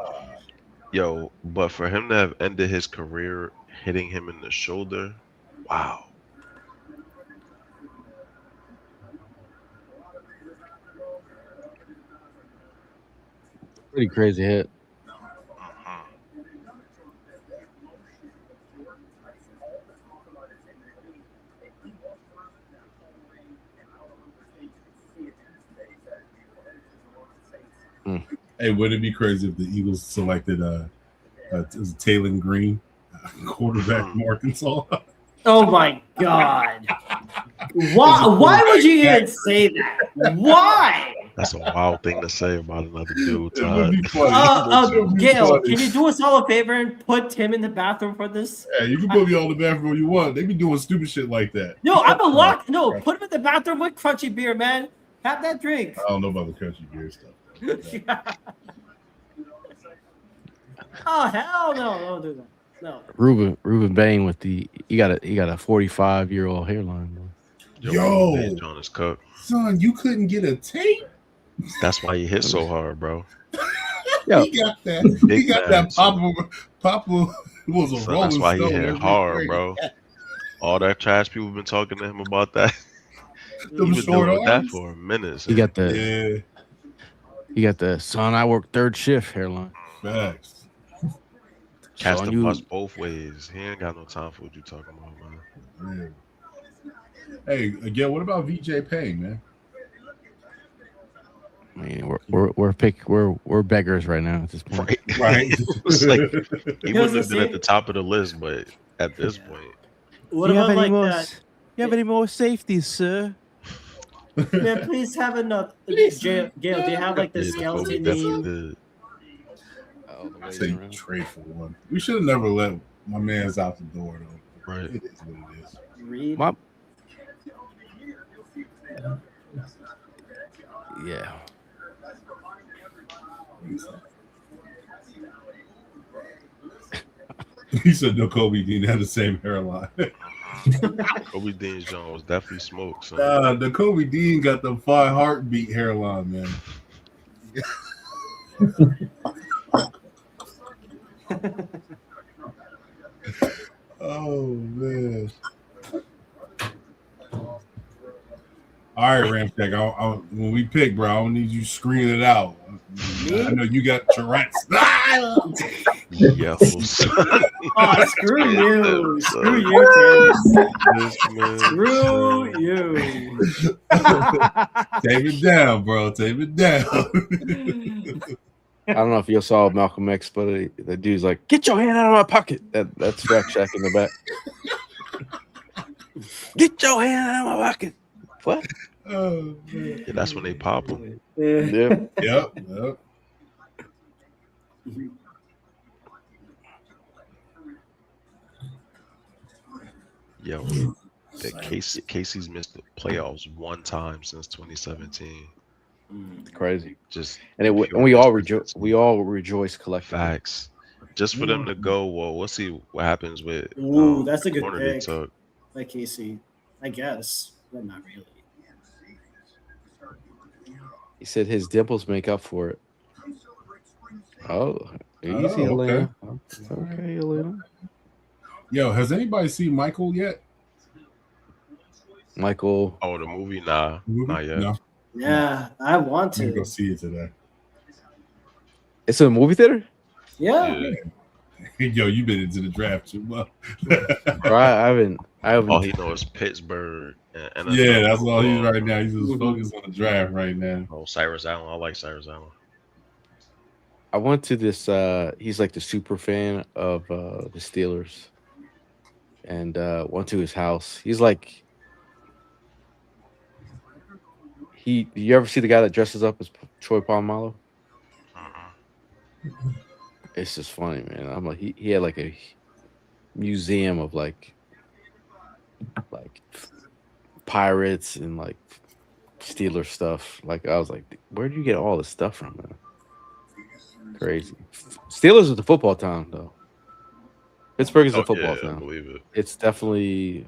Yo, but for him to have ended his career hitting him in the shoulder, wow. Pretty crazy hit. Hey, would it be crazy if the Eagles selected Taylor Green, quarterback from Arkansas? Oh my god! Why would you even say that? Why? That's a wild thing to say about another dude. It would be funny. It would be Gail, funny. can you do us all a favor and put Tim in the bathroom for this? Yeah, you can put me all the bathroom you want. They be doing stupid shit like that. No, I'm a lock. No, put him in the bathroom with crunchy beer, man. Have that drink. I don't know about the country beer stuff. Oh hell no! Don't do that. No. Ruben Bain with the he got a 45-year-old hairline. Bro. Yo, John is cooked. Son, you couldn't get a tape. That's why he hit so hard, bro. Yo, He got that. He got that Papa was a So rolling that's why he stone hit every hard, day. bro. All that trash people been talking to him about that. Them He been short doing that arms? for a minute. he got the son. I work third shift hairline. Facts. Cast Son, the you- bus both ways. He ain't got no time for what you talking about, man. Yeah. Hey, again, what about VJ Payne, man? I mean, we're beggars right now at this point. Right. It's like he Here's wouldn't have the been at thing. the top of the list, but at this point, What about like that? You have any more safeties, sir? Man, please have enough. Gail, do you have like the yeah, Kobe skeleton definitely name? did. I say trade for one. We should have never let my man's out the door, though. Right. It is what it is. Read. Yeah. He said no, Kobe didn't have the same hairline. Kobe Dean Jones definitely smoked. Son. The Kobe Dean got the 5 heartbeat hairline, man. Oh man! All right, Ramstack. When we pick, bro, I don't need you screaming it out. I know you got Tourette's. Yo, son. Oh, screw you! Screw you, Tim! This man. Screw you! Take it down, bro. Take it down. I don't know if you saw Malcolm X, but the dude's like, "Get your hand out of my pocket." That's Jack Shack in the back. Get your hand out of my pocket. What? Oh, man. Yeah, that's when they pop him. Yeah. Yep. Yo, that Casey's missed the playoffs one time since 2017. Crazy. Just And pure we all misconsistency. rejoice collectively. Facts. Just for them to go, well, we'll see what happens with. Ooh, that's a good corner they pick. took. Like Casey, I guess, but not really. He said his dimples make up for it. Oh, easy, okay. Elena. Okay, Elena. Yo, has anybody seen Michael yet? Michael. Oh, the movie? Nah, not yet. No. Yeah, I want I'm gonna go to. see it today. It's in a movie theater? Yeah. Yo, you been into the draft too much. Bro, I haven't. All he knows is Pittsburgh. And Yeah, that's all he's right now. He's just focused on the draft right now. Oh, Cyrus Allen. I like Cyrus Allen. I went to this. He's like the super fan of the Steelers, and went to his house. He's like, you ever see the guy that dresses up as Troy Polamalu? It's just funny, man. I'm like, he had like a museum of like pirates and like Steeler stuff. Like, I was like, where do you get all this stuff from, man? Crazy. Steelers is the football town, though. Pittsburgh is a Oh, football yeah, I town. believe it. It's definitely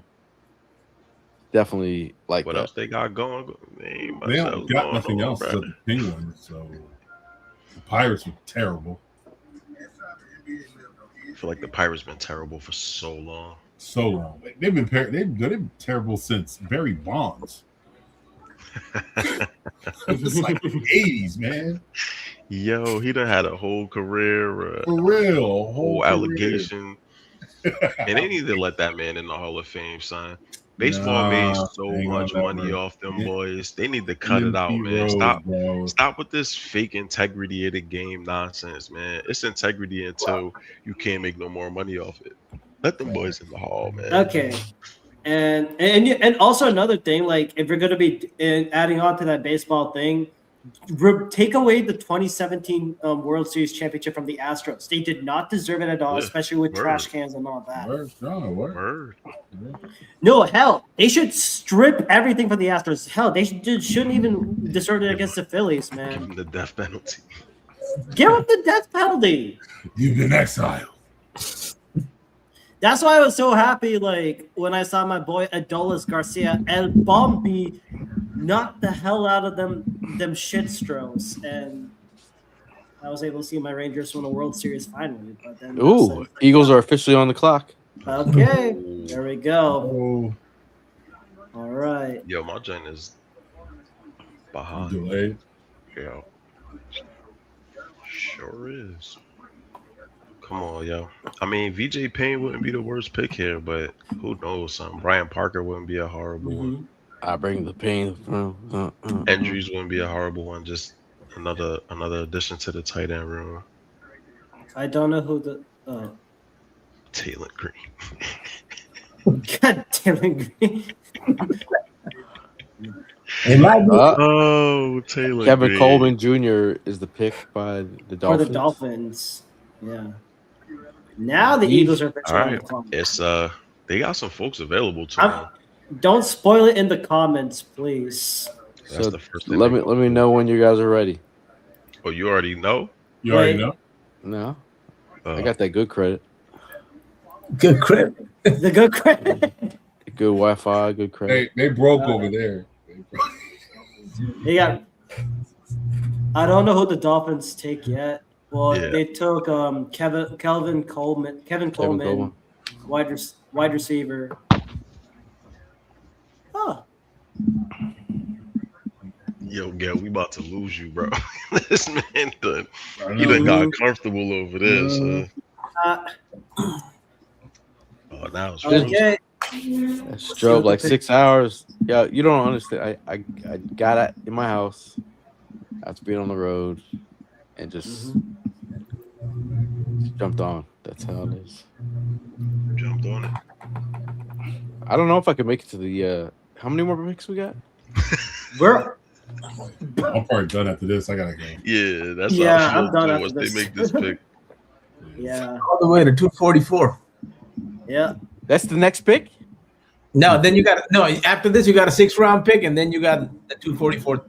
like What that. else they got going? They ain't much They else don't got going nothing on, else bro. except the Penguins. So the Pirates were terrible. I feel like the Pirates been terrible for so long. So long. They've been terrible since Barry Bonds. It's like the 80s, man. Yo, he done had a whole career, For real. A whole career. allegation. And they need to let that man in the Hall of Fame, son. Baseball made so ain't much gonna money never. off them Yeah. boys. They need to cut it out, man. Rose, Stop bro. Stop with this fake integrity of the game nonsense, man. It's integrity until you can't make no more money off it. Let them boys in the hall, man. Okay. And also another thing, like if you're going to be adding on to that baseball thing, take away the 2017 World Series championship from the Astros. They did not deserve it at all, Yeah, especially with word. trash cans and all that. Word. No, hell, they should strip everything from the Astros. Hell, they shouldn't even deserve it against the Phillies, Give man. them the death penalty. Give up the death penalty. You've been exiled. That's why I was so happy, like, when I saw my boy Adolis Garcia and Bombi knock the hell out of them shitstros, and I was able to see my Rangers win a World Series finally. But then Ooh, Eagles are officially on the clock. okay. There we go. Oh, All right. Yo, my gen is behind. delayed. Yo. Sure is. Come on, yo. I mean, VJ Payne wouldn't be the worst pick here, but who knows? Something. Brian Parker wouldn't be a horrible one. I bring the pain. Andrews wouldn't be a horrible one. Just another addition to the tight end room. I don't know who the Taylor Green. God damn it, Green. It might be Oh, Taylor Kevin Green. Coleman Jr. is the pick by the For Dolphins. the Dolphins. Yeah. Now the Eagles are All officially on the right. clock. It's they got some folks available to them. Don't spoil it in the comments, please. That's So the first thing. let me know when you guys are ready. Oh, you already know? You already Wait. know? No, I got that good credit, good credit. The good credit. good Wi-Fi, good credit. They broke over there. They got. I don't know who the Dolphins take yet. Well, Yeah. they took Kevin Coleman, wide receiver. Huh. Yo, Gail, we about to lose you, bro. This man done. He done got comfortable over there, so. Uh, Oh, now it's okay. I drove like 6 hours. Yeah, you don't understand. I got it in my house after being on the road and just jumped on. That's how it is. jumped on it. I don't know if I can make it to the. How many more picks we got? We're I'm probably done after this. I gotta go. Yeah, that's Yeah, how I feel I'm done too, after once this. they make this pick. yeah. All the way to 244. Yeah. That's the next pick. No, then you got after this you got a 6th round pick, and then you got the 244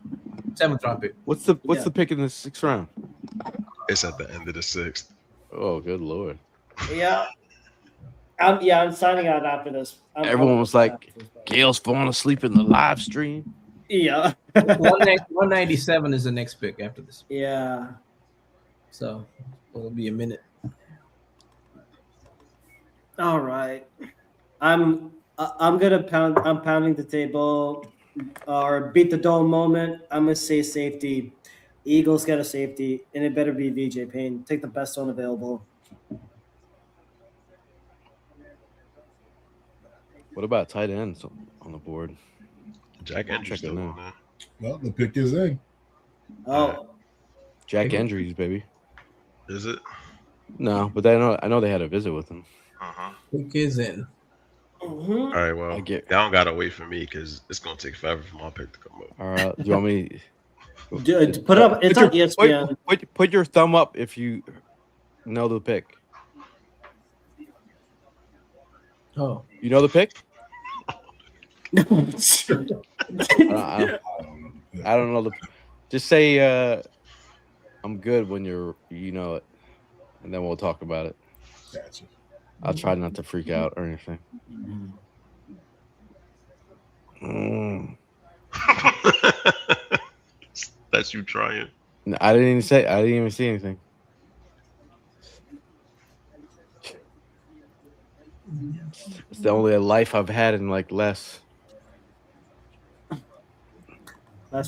7th round pick. What's the Yeah. pick in the 6th round? It's at the end of the 6th. Oh, good lord! Yeah. I'm signing out after this. Everyone was like, Gail's falling asleep in the live stream. Yeah. 197 is the next pick after this. Yeah. So it'll be a minute. All right. I'm pounding the table or beat the dome moment. I'm gonna say safety. Eagles get a safety, and it better be VJ Payne. Take the best one available. What about tight ends on the board? Jack Andrews Check it still now. on there. Well, the pick is in. Oh, Jack Andrews, baby. Is it? No, but I know they had a visit with him. Uh-huh. Pick is in. mhm. All right, well, I get- they don't gotta wait for me because it's gonna take forever for my pick to come up. All right, do you want me? Put it up. It's on ESPN. Put your thumb up if you know the pick. Oh, You know the pick? I don't know the. Just say I'm good when you know it, and then we'll talk about it. Gotcha. I'll try not to freak out or anything. Mm. That's you trying. No, I didn't even say. I didn't even see anything. It's the only life I've had in like last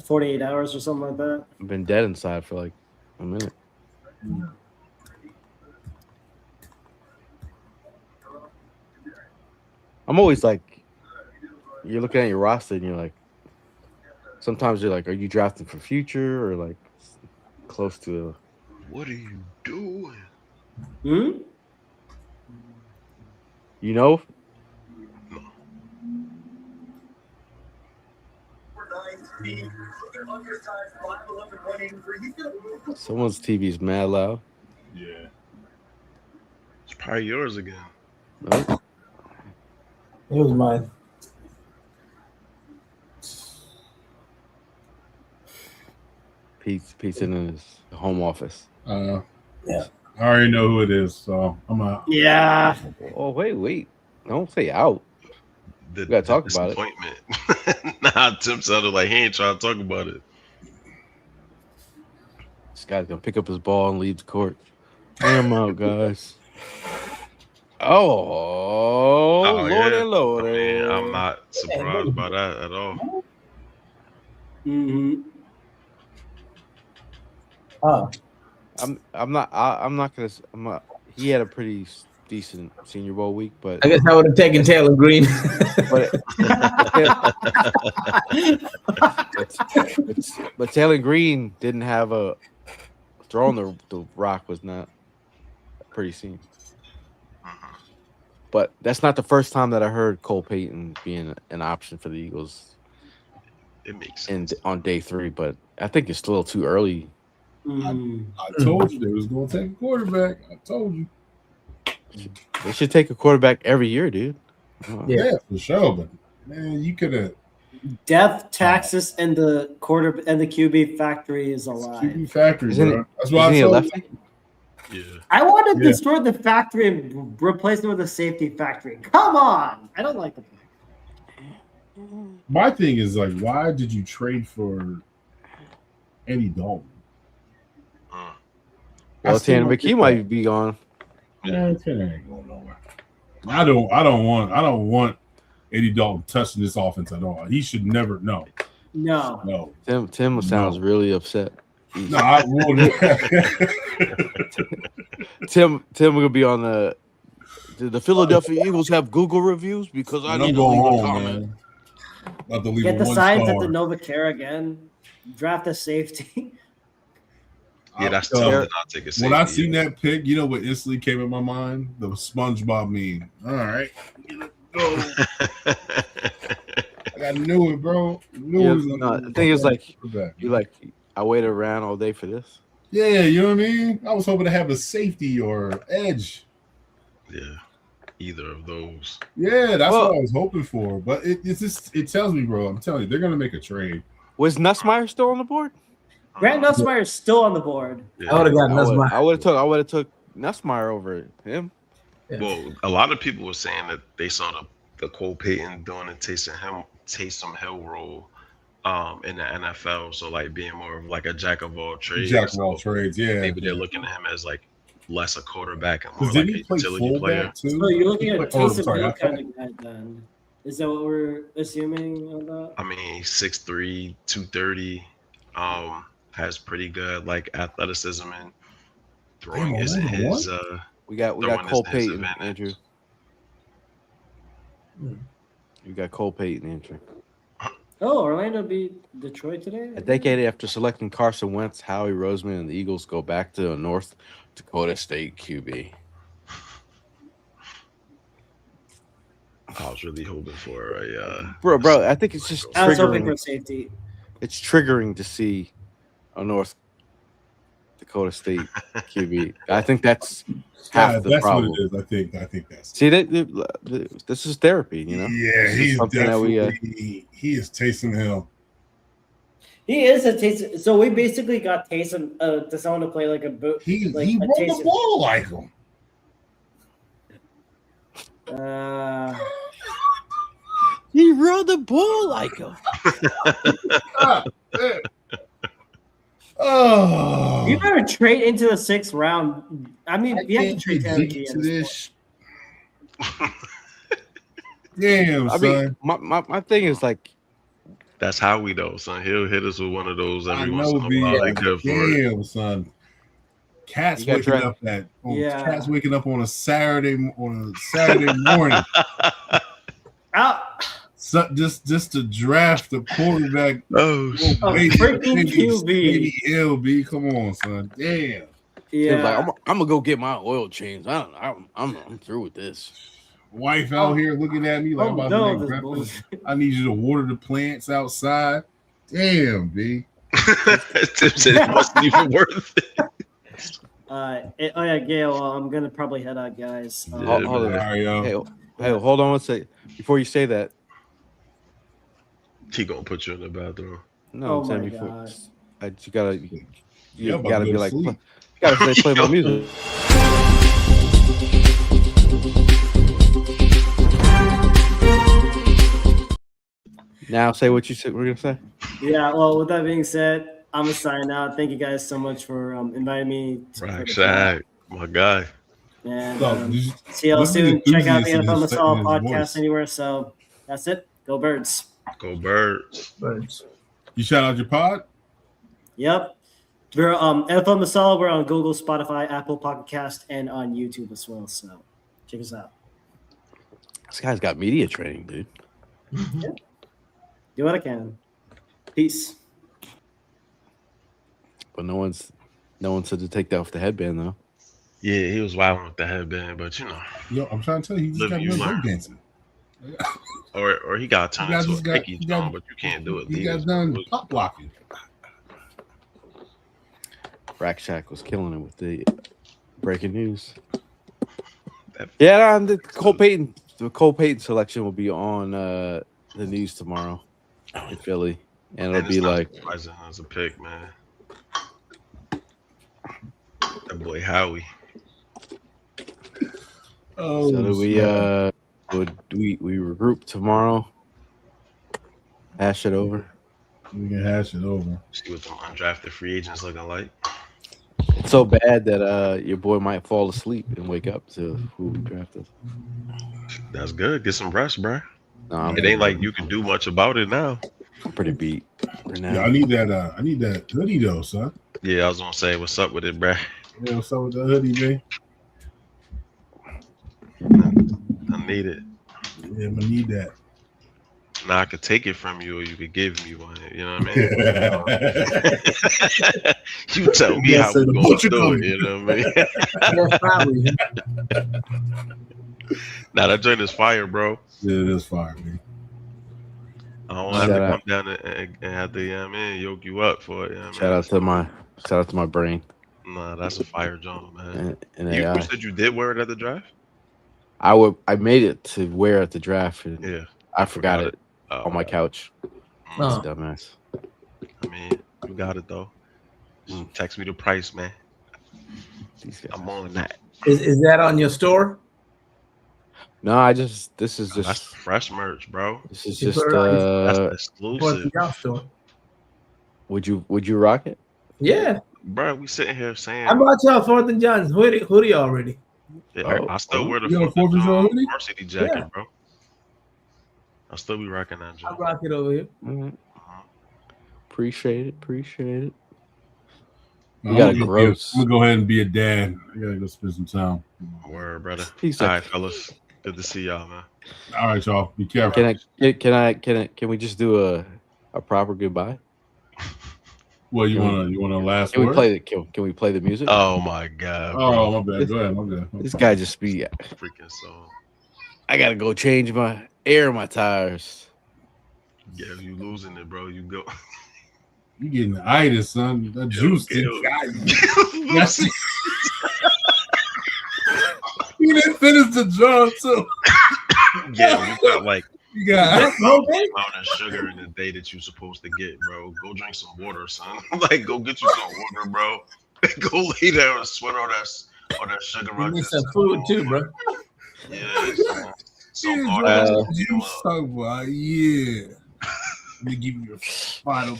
48 hours or something like that. I've been dead inside for like a minute. I'm always like, you're looking at your roster and you're like, sometimes you're like, are you drafting for future or like close to? What are you doing? Hmm? You know? Someone's TV is mad loud. Yeah. It's probably yours again. Nope. It was mine. Pete's in his home office. Yeah. I already know who it is, so I'm out. Yeah. Oh wait! Don't say out. We gotta talk about it. Disappointment. Nah, Tim sounded like he ain't trying to talk about it. This guy's gonna pick up his ball and leave the court. I'm out, guys. Oh, Lord yeah. and Lord. I mean, I'm not surprised by that at all. Mm-hmm. Oh, I'm not gonna. He had a pretty decent Senior Bowl week, but I guess I would have taken Taylor Green. but Taylor Green didn't have a throwing the rock was not pretty seen. But that's not the first time that I heard Cole Payton being an option for the Eagles. It makes sense. On day 3, but I think it's still too early. I told you they was going to take a quarterback. I told you. They should take a quarterback every year, dude. Yeah, for sure. But man, you could have. Death, taxes, and the QB factory is alive. QB factory, Isn't bro. it- That's why Isn't he I a told lefty? Yeah. I want to Yeah. destroy the factory and replace it with a safety factory. Come on. I don't like the My thing is like, why did you trade for Andy Dalton? Well, I still Tanner don't McKee get might be gone. Yeah, Tanner ain't going nowhere. I don't want Andy Dalton touching this offense at all. He should never. No. Tim sounds really upset. No, I will. Tim will be on the. Did the Philadelphia Eagles have Google reviews? Because I I'm need to going leave a home, comment. man. About to leave Get a the 1 signs star. at the Novacare again. Draft a safety. Yeah, that's So, tough to not take a safety. when I seen that pick, you know what instantly came in my mind? The SpongeBob meme. All right, go. I knew it, bro. The thing is, like, I waited around all day for this. Yeah, you know what I mean? I was hoping to have a safety or edge. Yeah, either of those. Yeah, that's what I was hoping for. But it tells me, bro. I'm telling you, they're gonna make a trade. Was Nussmeier still on the board? Grant Nussmeier is still on the board. Yeah. I would have got Nussmeier. I would have took Nussmeier over him. Yeah. Well, a lot of people were saying that they saw the Cole Payton doing a Taysom Hill role in the NFL. So like being more of like a jack of all trades. Yeah. Maybe they're looking at him as like less a quarterback and more Did like he a play utility player. fullback too? So you're looking at a Taysom sorry, Hill I kind of guy then. Is that what we're assuming on that? I mean, 6'3", 230, has pretty good like athleticism and throwing isn't his We got throwing Cole isn't his Payton, advantage. Andrew. You got Cole Payton, Andrew. Oh, Orlando beat Detroit today? A decade after selecting Carson Wentz, Howie Roseman and the Eagles go back to North Dakota State QB. I was really hoping for a Bro, I think it's just I was hoping for triggering. safety. It's triggering to see a North Dakota State QB. I think that's half the that's problem. what it is. I think that's. See, this is therapy, you know. Yeah, This is he's something that definitely he is Taysom Hill. He is a Taysom. So we basically got Taysom to someone to play like a boot. He like he a run the Taysom. ball like him. He run the ball like him. Oh, You better trade into the 6th round. I mean, I we have to can't trade get Taylor deep Key to at this. this Damn, I son. mean, my thing is like, That's how we know, son. He'll hit us with one of those I every once know, in a B. while. They good for it. Damn, son. Cats You got waking Trey. up Yeah. on a Saturday morning. Out. So just to draft the quarterback. Oh, freaking QB. Baby LB. Come on, son. Damn. Yeah. like, I'm gonna go get my oil change. I'm through with this. Wife out here looking at me like I'm about to make this breakfast. I need you to water the plants outside. Damn, B. Tim said it wasn't even worth it. Gail, I'm gonna probably head out, guys. Yeah, Hold All on. right, yo. Hey, hold on one second. Before you say that, He gonna put you in the bathroom. no, Oh I'm saying my before God. you gotta Yeah, I'm about gotta to be go to like, sleep. you gotta say play my music. Now say what you said. We're gonna say. Yeah. Well, with that being said, I'm gonna sign out. Thank you guys so much for inviting me. For Right, the Shaq, my guy. And Look, see y'all look at the soon. Check out the enthusiasm NFL in Masala his podcast voice. anywhere. So that's it. Go Birds. Go Birds. Birds. You shout out your pod? Yep. We're NFL Masala. We're on Google, Spotify, Apple Podcast, and on YouTube as well. So check us out. This guy's got media training, dude. Do what I can. Peace. But no one said to take that off the headband though. Yeah, he was wilding with the headband, but you know, Yo, I'm trying to tell you, he just Live got you done learn. break dancing. or he got turned into a just got- picky he got- John, but you can't do it. He either. got done pop blocking. Rack Shack was killing it with the breaking news. Yeah, the Cole Payton selection will be on the news tomorrow in Philly, and it'll And be it's not like, surprising as a pick, man. That boy Howie. Oh, so do we snap. we regroup tomorrow, hash it over. We can hash it over. See what the undrafted free agents looking like. It's so bad that your boy might fall asleep and wake up to who we drafted. That's good. Get some rest, bro. No, It ain't like you can do much about it now. I'm pretty beat right now. Yeah, I need that hoodie though, son. Yeah, I was gonna say, what's up with it, bro? Yeah, what's up with the hoodie, man? I need it. Yeah, I need that. Now I could take it from you, or you could give me one. You know what I mean? You tell me Yeah, how so we the gonna butcher do coming. it. You know what I mean? That's probably. Now that joint is fire, bro. Yeah, it is fire, man. I don't have to Shout out. come down and have to, you know what I mean, yoke you up for it. You know what I Shout mean? out to my brain Nah, that's a fire joint, man. and You AI. said you did wear it at the draft? I made it to wear at the draft, and Yeah. I forgot it Oh, on my couch. Oh. Dumbass. I mean, you got it though. Just text me the price, man. These guys. I'm on that. Is that on your store? No, this is That's just fresh merch, bro. this is You just put it on That's What's exclusive, your store? would you rock it? Yeah, bro. We sitting here saying, I bought y'all 4th and John's hoodie already. yeah, Oh, I still wear the you got a 4th of 4th of July July hoodie? varsity jacket, Yeah. bro. I'll still be rocking that I joint. rock it over here. Mhm. Appreciate it. I'm You got a gonna gross. I'm gonna go ahead and be a dad. I gotta go spend some time. Word, brother. Peace All out. right, fellas. Good to see y'all, man. All right, y'all. Be careful. Can we just do a proper goodbye? Well, you wanna last Can we word? play can we play the music? Oh my god, bro. Oh, my bad. Go ahead. My bad. This guy just be. Freaking song. I gotta go change my air in my tires. Yeah, you losing it, bro. You go. You getting the itis, son. That juice. Ew. Yes. You didn't finish the drum too. Yeah, you got like You got amount of sugar in the day that you're supposed to get, bro. Go drink some water, son. Like, go get you some water, bro. Go lay down and sweat all that sugar. You need some food too, bro. Yeah, some juice talk about, yeah. Let me give you a final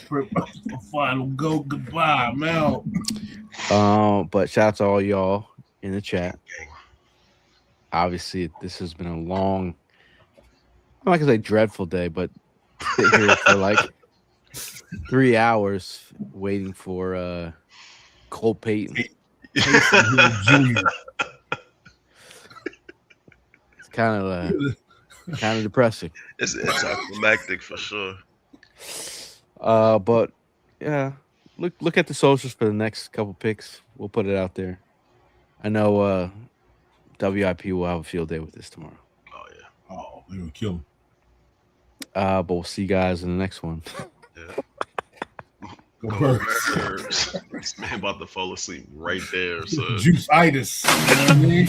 go goodbye, man. But shout out to all y'all in the chat. Obviously, this has been a long, I'm not gonna say dreadful day, but sit here for like 3 hours waiting for Cole Payton. Junior. It's kind of depressing. It's anticlimactic for sure. But yeah, look at the socials for the next couple picks. We'll put it out there. I know WIP will have a field day with this tomorrow. Oh yeah. Oh, they're gonna kill him. But we'll see you guys in the next one. Yeah. Go Go Birds. Birds. This man about to fall asleep right there. So Juice-itis. You know what I mean?